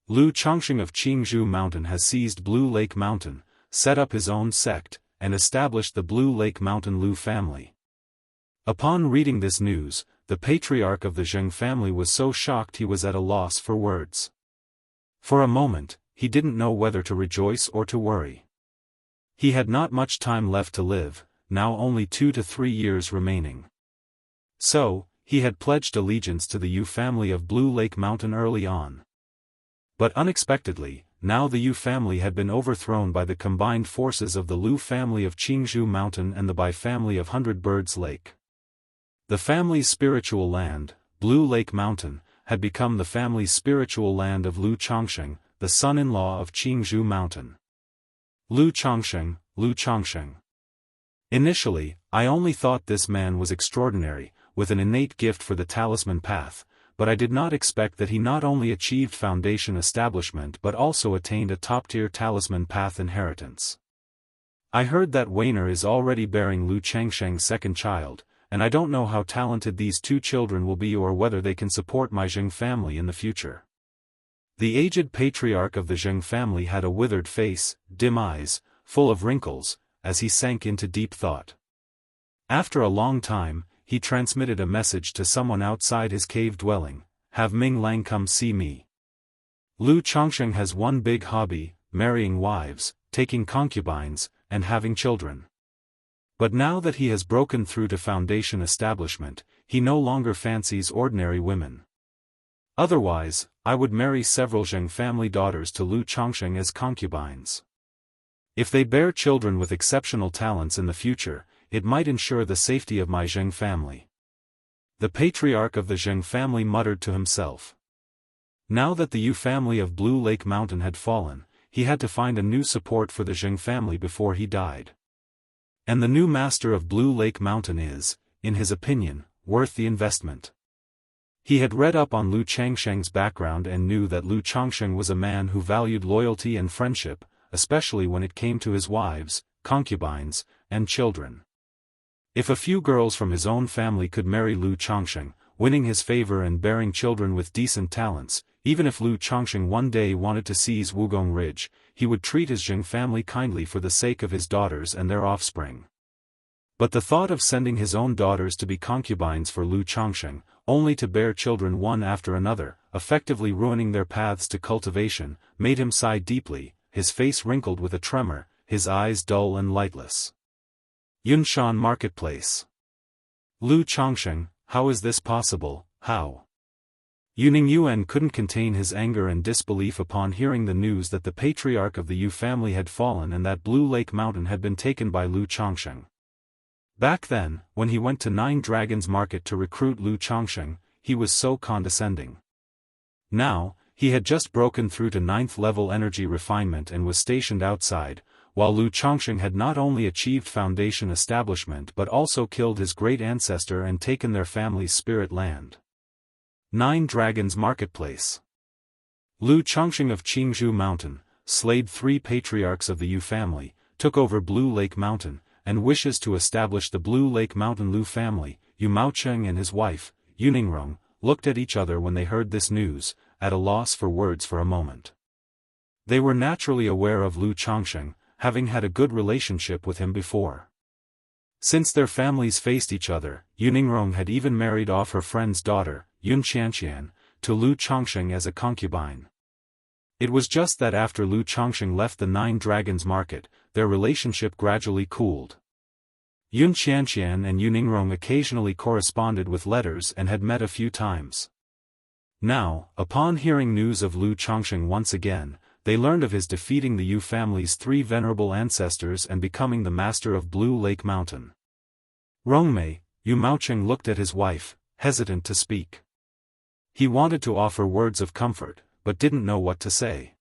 Lu Changsheng of Qingzhou Mountain has seized Blue Lake Mountain, set up his own sect, and established the Blue Lake Mountain Lu family. Upon reading this news, the patriarch of the Zheng family was so shocked he was at a loss for words. For a moment, he didn't know whether to rejoice or to worry. He had not much time left to live, now only 2 to 3 years remaining. So, he had pledged allegiance to the Yu family of Blue Lake Mountain early on. But unexpectedly, now the Yu family had been overthrown by the combined forces of the Lu family of Qingzhou Mountain and the Bai family of 100 Birds Lake. The family's spiritual land, Blue Lake Mountain, had become the family's spiritual land of Lu Changsheng, the son-in-law of Qingzhou Mountain. Lu Changsheng, Lu Changsheng. Initially, I only thought this man was extraordinary, with an innate gift for the talisman path, but I did not expect that he not only achieved foundation establishment but also attained a top-tier talisman path inheritance. I heard that Weiner is already bearing Lu Changsheng's second child, and I don't know how talented these 2 children will be or whether they can support my Zheng family in the future. The aged patriarch of the Zheng family had a withered face, dim eyes, full of wrinkles, as he sank into deep thought. After a long time, he transmitted a message to someone outside his cave dwelling, "Have Ming Lang come see me." Lu Changsheng has one big hobby, marrying wives, taking concubines, and having children. But now that he has broken through to foundation establishment, he no longer fancies ordinary women. Otherwise, I would marry several Zheng family daughters to Lu Changsheng as concubines. If they bear children with exceptional talents in the future, it might ensure the safety of my Zheng family. The patriarch of the Zheng family muttered to himself. Now that the Yu family of Blue Lake Mountain had fallen, he had to find a new support for the Zheng family before he died. And the new master of Blue Lake Mountain is, in his opinion, worth the investment. He had read up on Lu Changsheng's background and knew that Lu Changsheng was a man who valued loyalty and friendship, especially when it came to his wives, concubines, and children. If a few girls from his own family could marry Lu Changsheng, winning his favor and bearing children with decent talents, even if Lu Chongqing one day wanted to seize Wugong Ridge, he would treat his Jing family kindly for the sake of his daughters and their offspring. But the thought of sending his own daughters to be concubines for Lu Chongqing, only to bear children one after another, effectively ruining their paths to cultivation, made him sigh deeply, his face wrinkled with a tremor, his eyes dull and lightless. Yunshan Marketplace. Lu Chongqing, how is this possible, how? Yuning Yuan couldn't contain his anger and disbelief upon hearing the news that the patriarch of the Yu family had fallen and that Blue Lake Mountain had been taken by Lu Chongqing. Back then, when he went to Nine Dragons Market to recruit Lu Chongqing, he was so condescending. Now, he had just broken through to 9th level energy refinement and was stationed outside, while Lu Chongqing had not only achieved foundation establishment but also killed his great ancestor and taken their family's spirit land. Nine Dragons Marketplace. Lu Chongqing of Qingzhou Mountain, slayed 3 patriarchs of the Yu family, took over Blue Lake Mountain, and wishes to establish the Blue Lake Mountain Lu family. Yu Maocheng and his wife, Yuningrong, looked at each other when they heard this news, at a loss for words for a moment. They were naturally aware of Lu Chongqing, having had a good relationship with him before. Since their families faced each other, Yuningrong had even married off her friend's daughter, Yun Xianxian, to Lu Chongqing as a concubine. It was just that after Lu Chongqing left the Nine Dragons Market, their relationship gradually cooled. Yun Xianxian and Yuningrong occasionally corresponded with letters and had met a few times. Now, upon hearing news of Lu Chongqing once again, they learned of his defeating the Yu family's 3 venerable ancestors and becoming the master of Blue Lake Mountain. Rongmei, Yu Maocheng looked at his wife, hesitant to speak. He wanted to offer words of comfort, but didn't know what to say.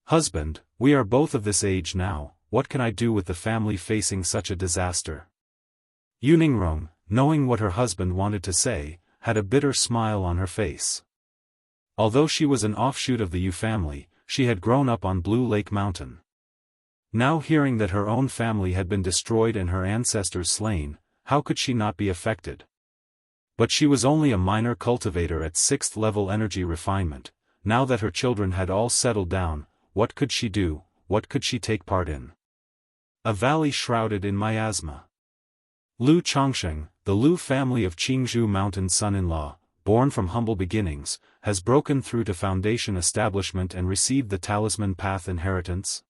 "Husband, we are both of this age now, what can I do with the family facing such a disaster?" Yuningrong, knowing what her husband wanted to say, had a bitter smile on her face. Although she was an offshoot of the Yu family, she had grown up on Blue Lake Mountain. Now hearing that her own family had been destroyed and her ancestors slain, how could she not be affected? But she was only a minor cultivator at 6th level energy refinement. Now that her children had all settled down, what could she do, what could she take part in? A valley shrouded in miasma. Lu Chongqing, the Lu family of Qingzhou Mountain's son-in-law, born from humble beginnings, has broken through to foundation establishment and received the talisman path inheritance.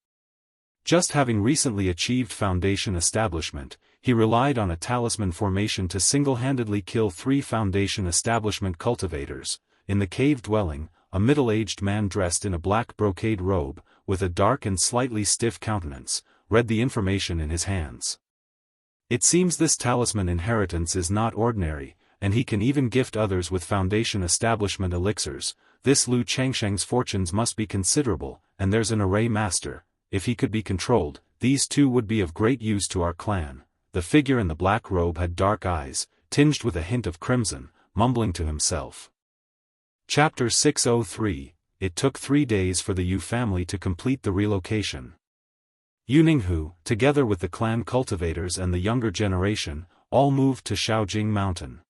Just having recently achieved foundation establishment, he relied on a talisman formation to single-handedly kill 3 foundation establishment cultivators. In the cave dwelling, a middle-aged man dressed in a black brocade robe, with a dark and slightly stiff countenance, read the information in his hands. It seems this talisman inheritance is not ordinary, and he can even gift others with foundation establishment elixirs. This Lu Chongqing's fortunes must be considerable, and there's an array master. If he could be controlled, these 2 would be of great use to our clan. The figure in the black robe had dark eyes, tinged with a hint of crimson, mumbling to himself. Chapter 603. It took 3 days for the Yu family to complete the relocation. Yuninghu, together with the clan cultivators and the younger generation, all moved to Shaojing Mountain.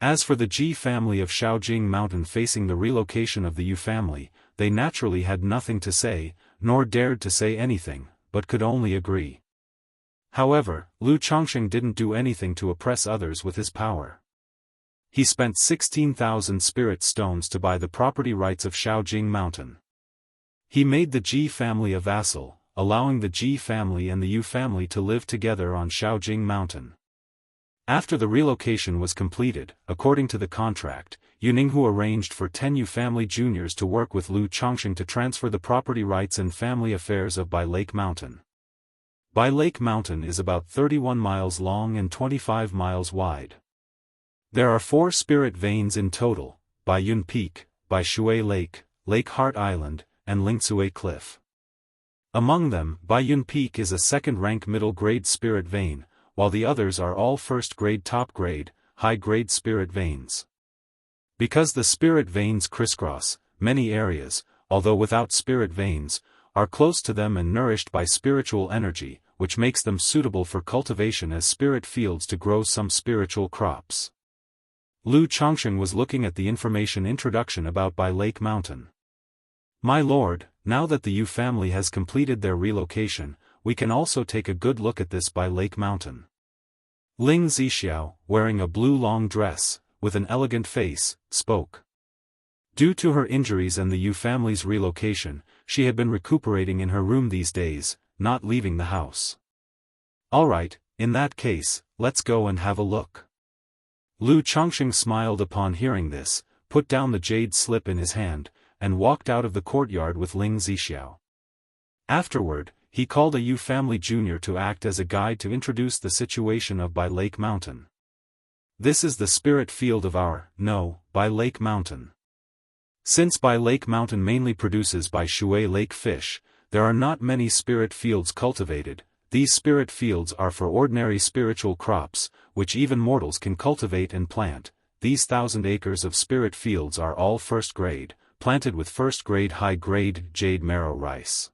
As for the Ji family of Shaojing Mountain facing the relocation of the Yu family, they naturally had nothing to say, nor dared to say anything, but could only agree. However, Lu Chongqing didn't do anything to oppress others with his power. He spent 16,000 spirit stones to buy the property rights of Shaojing Mountain. He made the Ji family a vassal, allowing the Ji family and the Yu family to live together on Shaojing Mountain. After the relocation was completed, according to the contract, Yuninghu arranged for 10 Yu family juniors to work with Lu Chongqing to transfer the property rights and family affairs of Bai Lake Mountain. Bai Lake Mountain is about 31 miles long and 25 miles wide. There are 4 spirit veins in total: Bai Yun Peak, Bai Shui Lake, Lake Heart Island, and Lingsui Cliff. Among them, Bai Yun Peak is a second-rank middle-grade spirit vein, while the others are all first-grade top-grade, high-grade spirit veins. Because the spirit veins crisscross many areas, although without spirit veins, are close to them and nourished by spiritual energy, which makes them suitable for cultivation as spirit fields to grow some spiritual crops. Lu Changsheng was looking at the information introduction about Bai Lake Mountain. My lord, now that the Yu family has completed their relocation, we can also take a good look at this Bai Lake Mountain. Ling Zixiao, wearing a blue long dress, with an elegant face, spoke. Due to her injuries and the Yu family's relocation, she had been recuperating in her room these days, not leaving the house. Alright, in that case, let's go and have a look. Lu Changsheng smiled upon hearing this, put down the jade slip in his hand, and walked out of the courtyard with Ling Zixiao. Afterward, he called a Yu family junior to act as a guide to introduce the situation of Bai Lake Mountain. This is the spirit field of Bai Lake Mountain. Since Bai Lake Mountain mainly produces Bai Shui Lake fish, there are not many spirit fields cultivated. These spirit fields are for ordinary spiritual crops, which even mortals can cultivate and plant. These 1,000 acres of spirit fields are all first grade, planted with first grade high-grade jade marrow rice.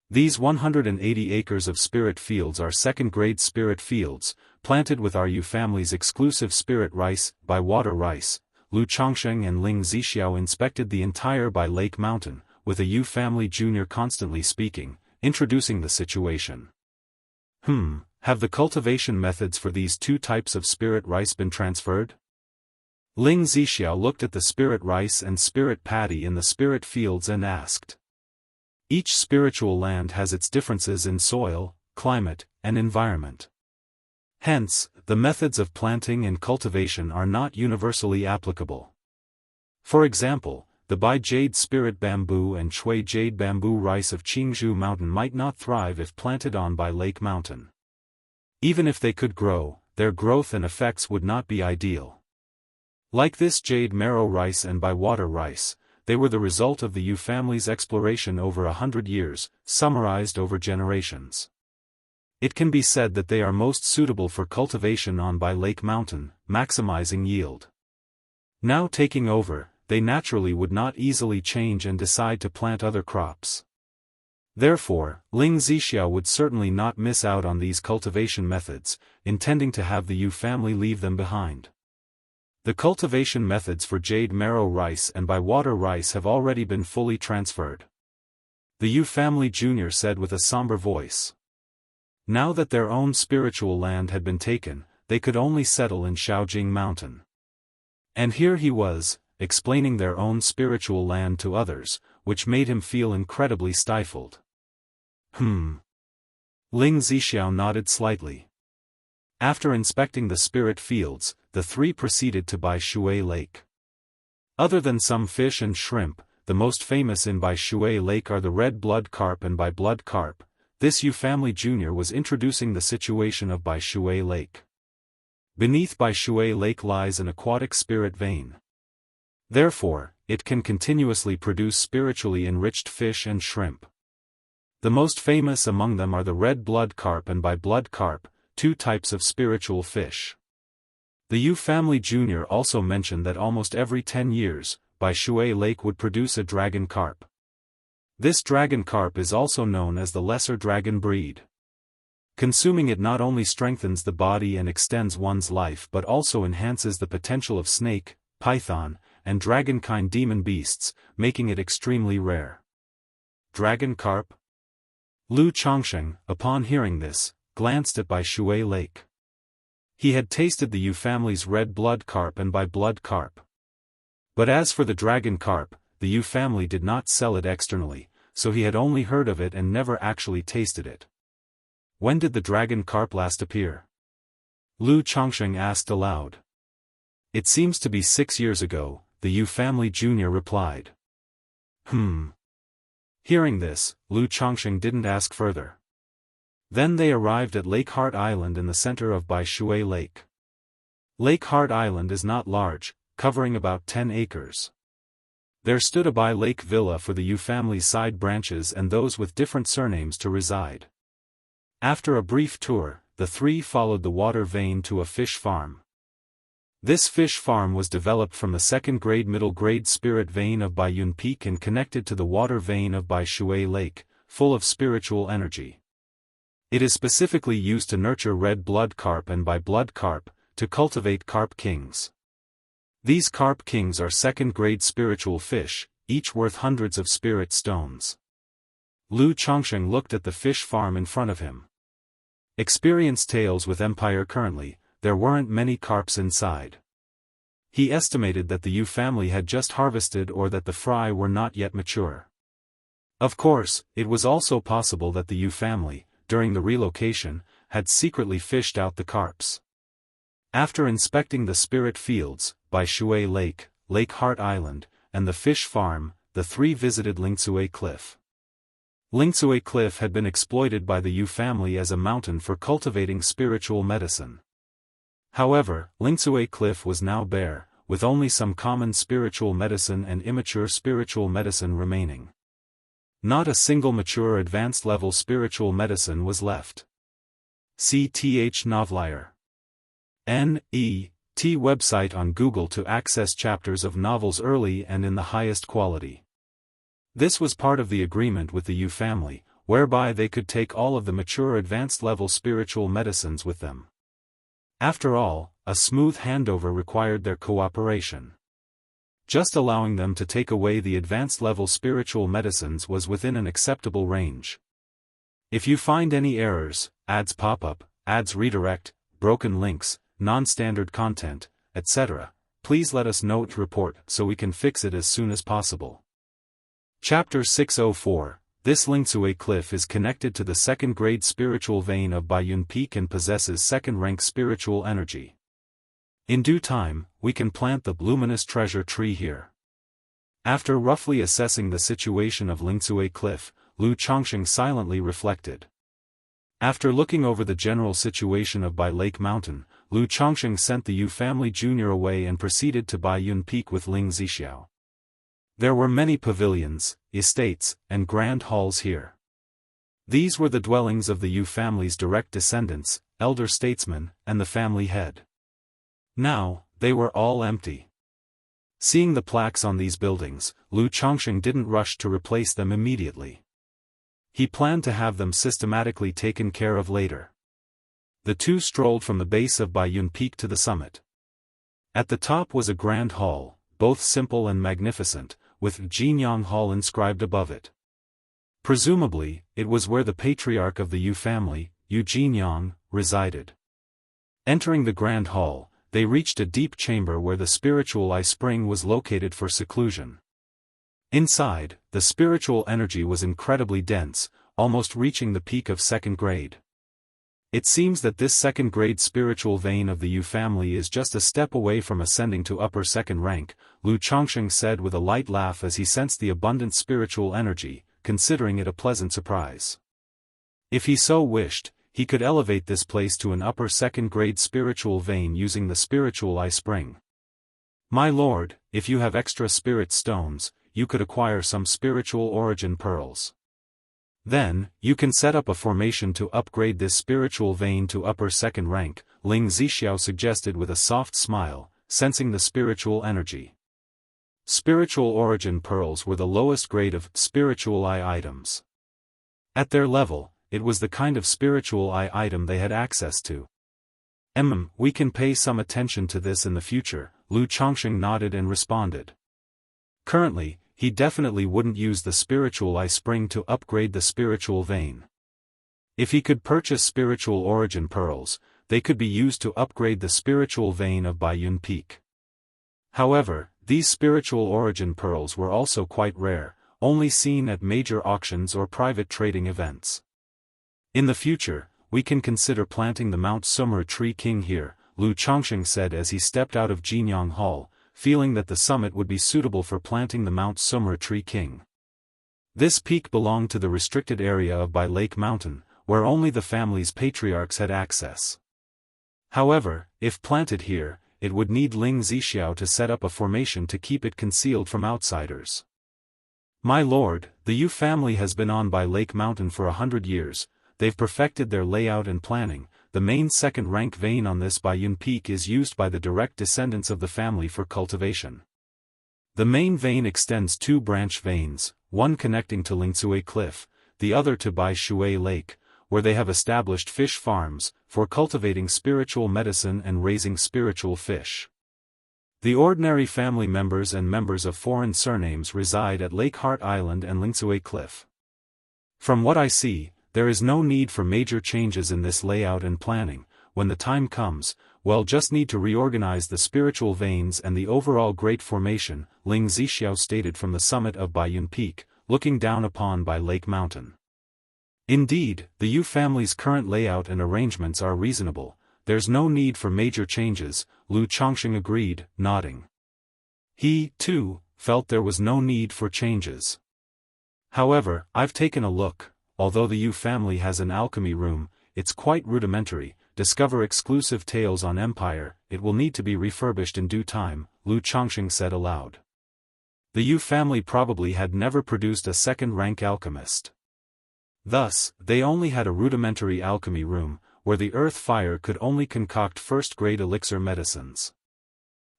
These 180 acres of spirit fields are second-grade spirit fields, planted with our Yu family's exclusive spirit rice, Bai water rice. Lu Changsheng and Ling Zixiao inspected the entire Bai Lake Mountain, with a Yu family junior constantly speaking, introducing the situation. Have the cultivation methods for these two types of spirit rice been transferred? Ling Zixiao looked at the spirit rice and spirit paddy in the spirit fields and asked. Each spiritual land has its differences in soil, climate, and environment. Hence, the methods of planting and cultivation are not universally applicable. For example, the Bai Jade Spirit Bamboo and Shui Jade Bamboo rice of Jianghu Mountain might not thrive if planted on Bai Lake Mountain. Even if they could grow, their growth and effects would not be ideal. Like this Jade Marrow rice and Bai Water rice, they were the result of the Yu family's exploration over 100 years, summarized over generations. It can be said that they are most suitable for cultivation on Bai Lake Mountain, maximizing yield. Now taking over, they naturally would not easily change and decide to plant other crops. Therefore, Ling Zixiao would certainly not miss out on these cultivation methods, intending to have the Yu family leave them behind. The cultivation methods for jade marrow rice and Bai water rice have already been fully transferred. The Yu family junior said with a somber voice. Now that their own spiritual land had been taken, they could only settle in Shaojing Mountain. And here he was, explaining their own spiritual land to others, which made him feel incredibly stifled. Ling Zixiao nodded slightly. After inspecting the spirit fields, the three proceeded to Bai Shui Lake. Other than some fish and shrimp, the most famous in Bai Shui Lake are the red blood carp and Bai blood carp. This Yu family junior was introducing the situation of Bai Shui Lake. Beneath Bai Shui Lake lies an aquatic spirit vein. Therefore, it can continuously produce spiritually enriched fish and shrimp. The most famous among them are the red blood carp and Bai blood carp, two types of spiritual fish. The Yu family junior also mentioned that almost every 10 years, Bai Shui Lake would produce a dragon carp. This dragon carp is also known as the lesser dragon breed. Consuming it not only strengthens the body and extends one's life but also enhances the potential of snake, python, and dragon-kind demon beasts, making it extremely rare. Dragon carp? Lu Changsheng, upon hearing this, glanced at Bai Shui Lake. He had tasted the Yu family's red blood carp and Bai blood carp. But as for the dragon carp, the Yu family did not sell it externally, so he had only heard of it and never actually tasted it. When did the dragon carp last appear? Lu Changsheng asked aloud. It seems to be 6 years ago, the Yu family junior replied. Hearing this, Lu Changsheng didn't ask further. Then they arrived at Lake Heart Island in the center of Bai Shui Lake. Lake Heart Island is not large, covering about 10 acres. There stood a Bai Lake villa for the Yu family's side branches and those with different surnames to reside. After a brief tour, the three followed the water vein to a fish farm. This fish farm was developed from the second-grade middle-grade spirit vein of Bai Yun Peak and connected to the water vein of Bai Shui Lake, full of spiritual energy. It is specifically used to nurture red blood carp and Bai blood carp, to cultivate carp kings. These carp kings are second-grade spiritual fish, each worth hundreds of spirit stones. Lu Chongsheng looked at the fish farm in front of him. Experienced tales with Empire currently, there weren't many carps inside. He estimated that the Yu family had just harvested or that the fry were not yet mature. Of course, it was also possible that the Yu family, during the relocation, had secretly fished out the carps. After inspecting the spirit fields, by Shui Lake, Lake Heart Island, and the fish farm, the three visited Lingzue Cliff. Lingzue Cliff had been exploited by the Yu family as a mountain for cultivating spiritual medicine. However, Lingzue Cliff was now bare, with only some common spiritual medicine and immature spiritual medicine remaining. Not a single mature advanced-level spiritual medicine was left. CTH Novelier. N.E.T. website on Google to access chapters of novels early and in the highest quality. This was part of the agreement with the Yu family, whereby they could take all of the mature advanced-level spiritual medicines with them. After all, a smooth handover required their cooperation. Just allowing them to take away the advanced-level spiritual medicines was within an acceptable range. If you find any errors, ads pop up, ads redirect, broken links, non-standard content, etc., please let us know to report so we can fix it as soon as possible. Chapter 604. This Lingzue Cliff is connected to the second-grade spiritual vein of Baiyun Peak and possesses second-rank spiritual energy. In due time, we can plant the luminous treasure tree here. After roughly assessing the situation of Lingzue Cliff, Lu Chongsheng silently reflected. After looking over the general situation of Bai Lake Mountain, Lu Chongsheng sent the Yu family junior away and proceeded to Baiyun Peak with Ling Zixiao. There were many pavilions, estates, and grand halls here. These were the dwellings of the Yu family's direct descendants, elder statesmen, and the family head. Now, they were all empty. Seeing the plaques on these buildings, Lu Chongsheng didn't rush to replace them immediately. He planned to have them systematically taken care of later. The two strolled from the base of Baiyun Peak to the summit. At the top was a grand hall, both simple and magnificent, with Jinyang Hall inscribed above it. Presumably, it was where the patriarch of the Yu family, Yu Jinyang, resided. Entering the grand hall, they reached a deep chamber where the spiritual eye spring was located for seclusion. Inside, the spiritual energy was incredibly dense, almost reaching the peak of second grade. It seems that this second-grade spiritual vein of the Yu family is just a step away from ascending to upper second rank, Lu Chongsheng said with a light laugh as he sensed the abundant spiritual energy, considering it a pleasant surprise. If he so wished, he could elevate this place to an upper second-grade spiritual vein using the spiritual eye spring. My lord, if you have extra spirit stones, you could acquire some spiritual origin pearls. Then, you can set up a formation to upgrade this spiritual vein to upper second rank, Ling Zixiao suggested with a soft smile, sensing the spiritual energy. Spiritual origin pearls were the lowest grade of spiritual eye items. At their level, it was the kind of spiritual eye item they had access to. We can pay some attention to this in the future, Lu Chongsheng nodded and responded. Currently, he definitely wouldn't use the spiritual eye spring to upgrade the spiritual vein. If he could purchase spiritual origin pearls, they could be used to upgrade the spiritual vein of Baiyun Peak. However, these spiritual origin pearls were also quite rare, only seen at major auctions or private trading events. In the future, we can consider planting the Mount Summer Tree King here, Lu Chongsheng said as he stepped out of Jinyang Hall, feeling that the summit would be suitable for planting the Mount Summer Tree King. This peak belonged to the restricted area of Bai Lake Mountain, where only the family's patriarchs had access. However, if planted here, it would need Ling Zixiao to set up a formation to keep it concealed from outsiders. My lord, the Yu family has been on Bai Lake Mountain for 100 years, they've perfected their layout and planning. The main second-rank vein on this Baiyun Peak is used by the direct descendants of the family for cultivation. The main vein extends two branch veins, one connecting to Lingzue Cliff, the other to Bai Shui Lake, where they have established fish farms, for cultivating spiritual medicine and raising spiritual fish. The ordinary family members and members of foreign surnames reside at Lake Heart Island and Lingsue Cliff. From what I see, there is no need for major changes in this layout and planning. When the time comes, we'll just need to reorganize the spiritual veins and the overall Great Formation, Ling Zixiao stated from the summit of Baiyun Peak, looking down upon Bai Lake Mountain. Indeed, the Yu family's current layout and arrangements are reasonable. There's no need for major changes, Lu Chongqing agreed, nodding. He, too, felt there was no need for changes. However, I've taken a look. Although the Yu family has an alchemy room, it's quite rudimentary. Discover exclusive tales on Empire, it will need to be refurbished in due time, Lu Chongqing said aloud. The Yu family probably had never produced a second-rank alchemist. Thus, they only had a rudimentary alchemy room, where the earth fire could only concoct first-grade elixir medicines.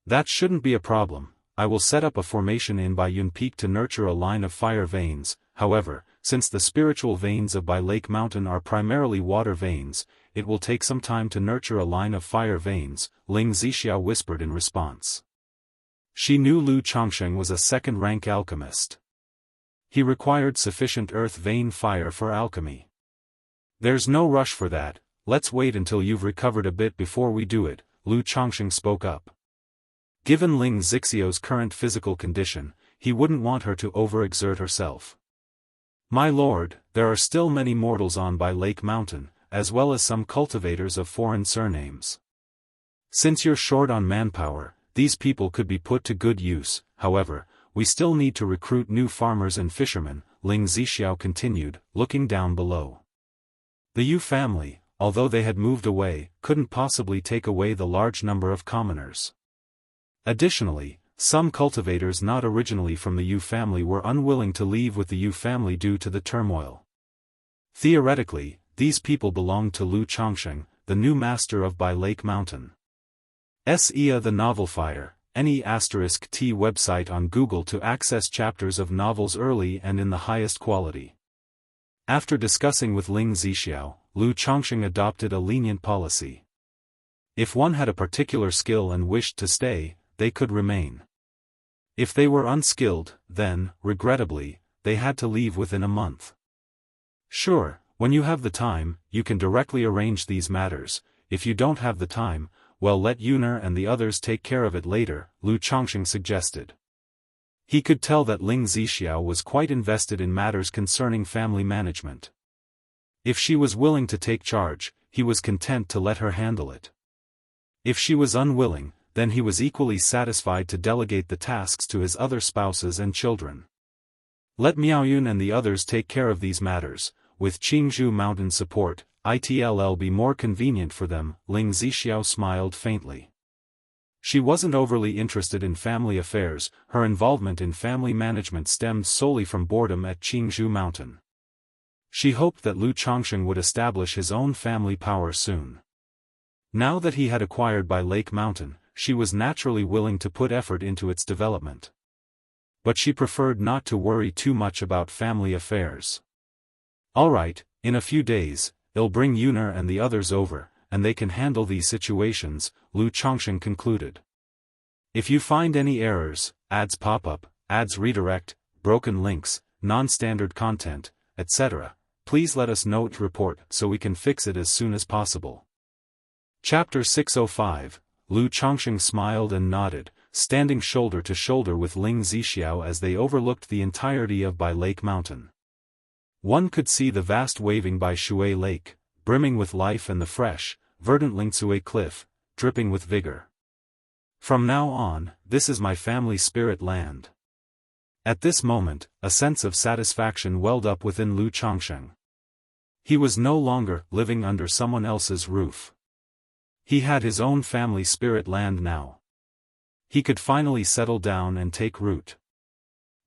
That shouldn't be a problem. I will set up a formation in Baiyun Peak to nurture a line of fire veins. However, since the spiritual veins of Bai Lake Mountain are primarily water veins, it will take some time to nurture a line of fire veins, Ling Zixiao whispered in response. She knew Lu Chongqing was a second-rank alchemist. He required sufficient earth vein fire for alchemy. There's no rush for that, let's wait until you've recovered a bit before we do it, Lu Chongqing spoke up. Given Ling Zixiao's current physical condition, he wouldn't want her to overexert herself. My lord, there are still many mortals on Bai Lake Mountain, as well as some cultivators of foreign surnames. Since you're short on manpower, these people could be put to good use. However, we still need to recruit new farmers and fishermen, Ling Zixiao continued, looking down below. The Yu family, although they had moved away, couldn't possibly take away the large number of commoners. Additionally, some cultivators not originally from the Yu family were unwilling to leave with the Yu family due to the turmoil. Theoretically, these people belonged to Lu Chongqing, the new master of Bai Lake Mountain. Ia the Novel Fire, NE*T website on Google to access chapters of novels early and in the highest quality. After discussing with Ling Zixiao, Lu Chongqing adopted a lenient policy. If one had a particular skill and wished to stay, they could remain. If they were unskilled, then, regrettably, they had to leave within a month. Sure, when you have the time, you can directly arrange these matters. If you don't have the time, well, let Yuner and the others take care of it later, Lu Chongqing suggested. He could tell that Ling Zixiao was quite invested in matters concerning family management. If she was willing to take charge, he was content to let her handle it. If she was unwilling, then he was equally satisfied to delegate the tasks to his other spouses and children. Let Miaoyun and the others take care of these matters. With Qingzhou Mountain support, it'll be more convenient for them, Ling Zixiao smiled faintly. She wasn't overly interested in family affairs, her involvement in family management stemmed solely from boredom at Qingzhou Mountain. She hoped that Lu Chongqing would establish his own family power soon. Now that he had acquired Bai Lake Mountain, she was naturally willing to put effort into its development. But she preferred not to worry too much about family affairs. Alright, in a few days, I'll bring Yuner and the others over, and they can handle these situations, Lu Chongqing concluded. If you find any errors, ads pop up, ads redirect, broken links, non-standard content, etc., please let us know to report so we can fix it as soon as possible. Chapter 605, Lu Chongqing smiled and nodded, standing shoulder to shoulder with Ling Zixiao as they overlooked the entirety of Bai Lake Mountain. One could see the vast waving Bai Shui Lake, brimming with life, and the fresh, verdant Lingsue Cliff, dripping with vigor. From now on, this is my family spirit land. At this moment, a sense of satisfaction welled up within Lu Chongqing. He was no longer living under someone else's roof. He had his own family spirit land now. He could finally settle down and take root.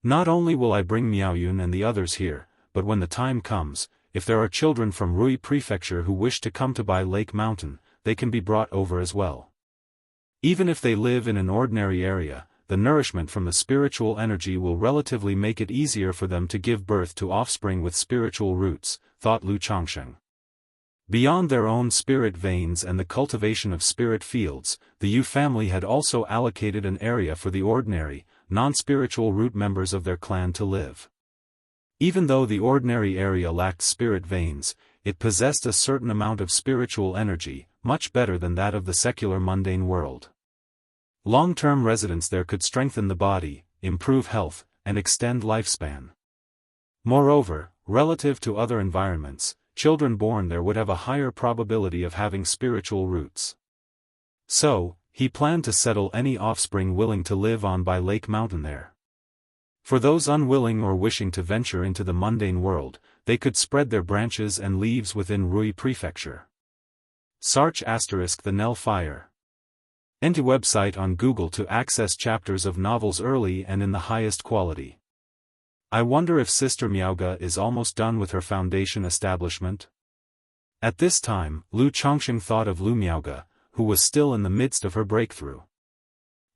Not only will I bring Miaoyun and the others here, but when the time comes, if there are children from Rui Prefecture who wish to come to Bai Lake Mountain, they can be brought over as well. Even if they live in an ordinary area, the nourishment from the spiritual energy will relatively make it easier for them to give birth to offspring with spiritual roots, thought Lu Chongqing. Beyond their own spirit veins and the cultivation of spirit fields, the Yu family had also allocated an area for the ordinary, non-spiritual root members of their clan to live. Even though the ordinary area lacked spirit veins, it possessed a certain amount of spiritual energy, much better than that of the secular mundane world. Long-term residence there could strengthen the body, improve health, and extend lifespan. Moreover, relative to other environments, children born there would have a higher probability of having spiritual roots. So, he planned to settle any offspring willing to live on by Lake Mountain there. For those unwilling or wishing to venture into the mundane world, they could spread their branches and leaves within Rui Prefecture. Search * the Nell Fire. Enter website on Google to access chapters of novels early and in the highest quality. I wonder if Sister Miaoga is almost done with her foundation establishment? At this time, Lu Chongqing thought of Lu Miaoga, who was still in the midst of her breakthrough.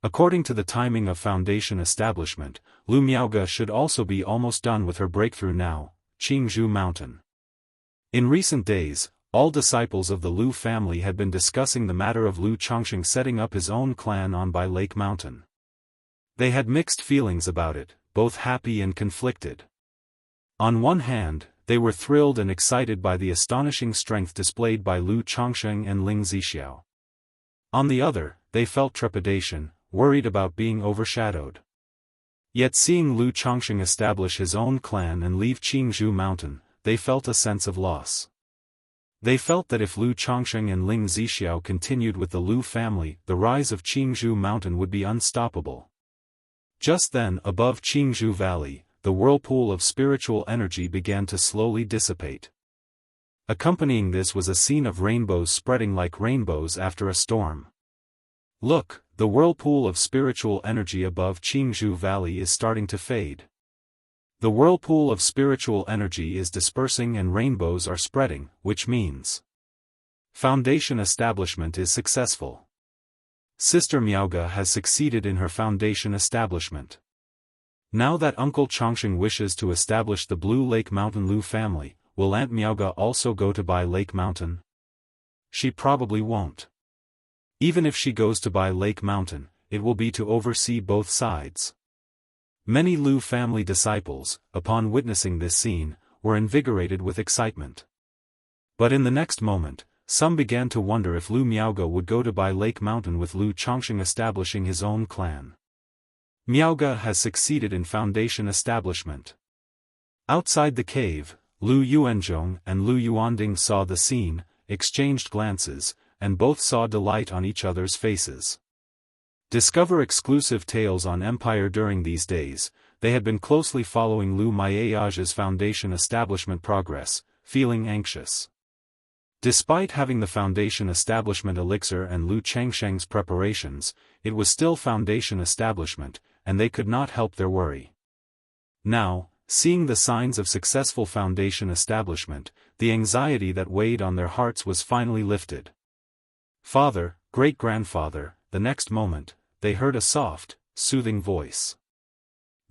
According to the timing of foundation establishment, Lu Miaoga should also be almost done with her breakthrough now, Jianghu Mountain. In recent days, all disciples of the Lu family had been discussing the matter of Lu Chongqing setting up his own clan on by Lake Mountain. They had mixed feelings about it, both happy and conflicted. On one hand, they were thrilled and excited by the astonishing strength displayed by Lu Chongqing and Ling Zixiao. On the other, they felt trepidation, worried about being overshadowed. Yet seeing Lu Chongqing establish his own clan and leave Jianghu Mountain, they felt a sense of loss. They felt that if Lu Chongqing and Ling Zixiao continued with the Lu family, the rise of Jianghu Mountain would be unstoppable. Just then, above Jianghu Valley, the whirlpool of spiritual energy began to slowly dissipate. Accompanying this was a scene of rainbows spreading like rainbows after a storm. Look, the whirlpool of spiritual energy above Jianghu Valley is starting to fade. The whirlpool of spiritual energy is dispersing and rainbows are spreading, which means foundation establishment is successful. Sister Miaoga has succeeded in her foundation establishment. Now that Uncle Chongqing wishes to establish the Blue Lake Mountain Lu family, will Aunt Miaoga also go to Bai Lake Mountain? She probably won't. Even if she goes to Bai Lake Mountain, it will be to oversee both sides. Many Lu family disciples, upon witnessing this scene, were invigorated with excitement. But in the next moment, some began to wonder if Lu Miaoga would go to Bai Lake Mountain with Lu Chongqing establishing his own clan. Miaoga has succeeded in foundation establishment. Outside the cave, Lu Yuanzhong and Lu Yuanding saw the scene, exchanged glances, and both saw delight on each other's faces. Discover exclusive tales on Empire. During these days, they had been closely following Lu Maiage's foundation establishment progress, feeling anxious. Despite having the foundation establishment elixir and Lu Chengsheng's preparations, it was still foundation establishment, and they could not help their worry. Now, seeing the signs of successful foundation establishment, the anxiety that weighed on their hearts was finally lifted. Father, great-grandfather, the next moment, they heard a soft, soothing voice.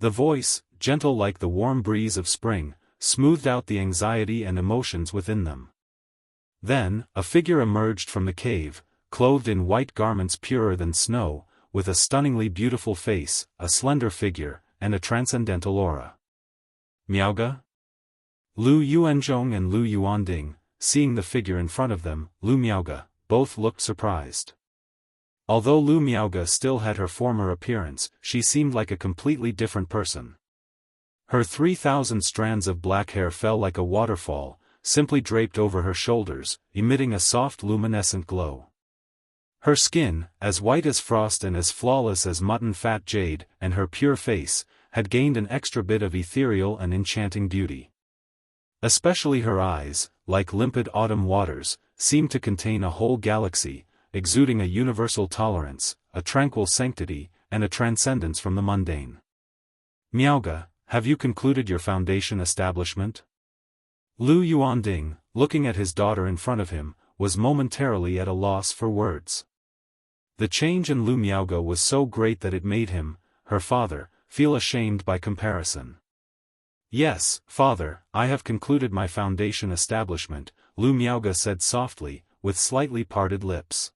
The voice, gentle like the warm breeze of spring, smoothed out the anxiety and emotions within them. Then, a figure emerged from the cave, clothed in white garments purer than snow, with a stunningly beautiful face, a slender figure, and a transcendental aura. Miaoga? Lu Yuanzhong and Lu Yuanding, seeing the figure in front of them, Lu Miaoga, both looked surprised. Although Lu Miaoga still had her former appearance, she seemed like a completely different person. Her 3,000 strands of black hair fell like a waterfall, simply draped over her shoulders, emitting a soft luminescent glow. Her skin, as white as frost and as flawless as mutton-fat jade, and her pure face, had gained an extra bit of ethereal and enchanting beauty. Especially her eyes, like limpid autumn waters, seemed to contain a whole galaxy, exuding a universal tolerance, a tranquil sanctity, and a transcendence from the mundane. Miaoga, have you concluded your foundation establishment? Lu Yuanding, looking at his daughter in front of him, was momentarily at a loss for words. The change in Lu Miaoga was so great that it made him, her father, feel ashamed by comparison. Yes, father, I have concluded my foundation establishment, Lu Miaoge said softly, with slightly parted lips.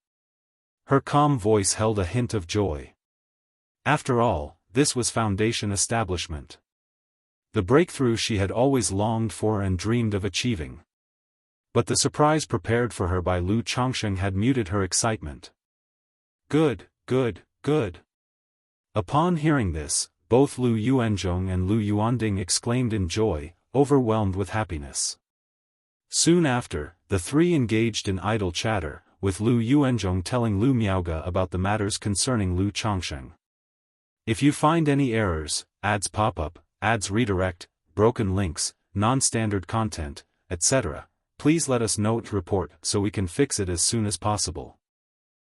Her calm voice held a hint of joy. After all, this was Foundation establishment. The breakthrough she had always longed for and dreamed of achieving. But the surprise prepared for her by Lu Changsheng had muted her excitement. Good, good, good. Upon hearing this, both Lu Yuanzhong and Lu Yuanding exclaimed in joy, overwhelmed with happiness. Soon after, the three engaged in idle chatter, with Lu Yuanzhong telling Lu Miaoge about the matters concerning Lu Changsheng. If you find any errors, ads pop up, ads redirect, broken links, non-standard content, etc., please let us know to report so we can fix it as soon as possible.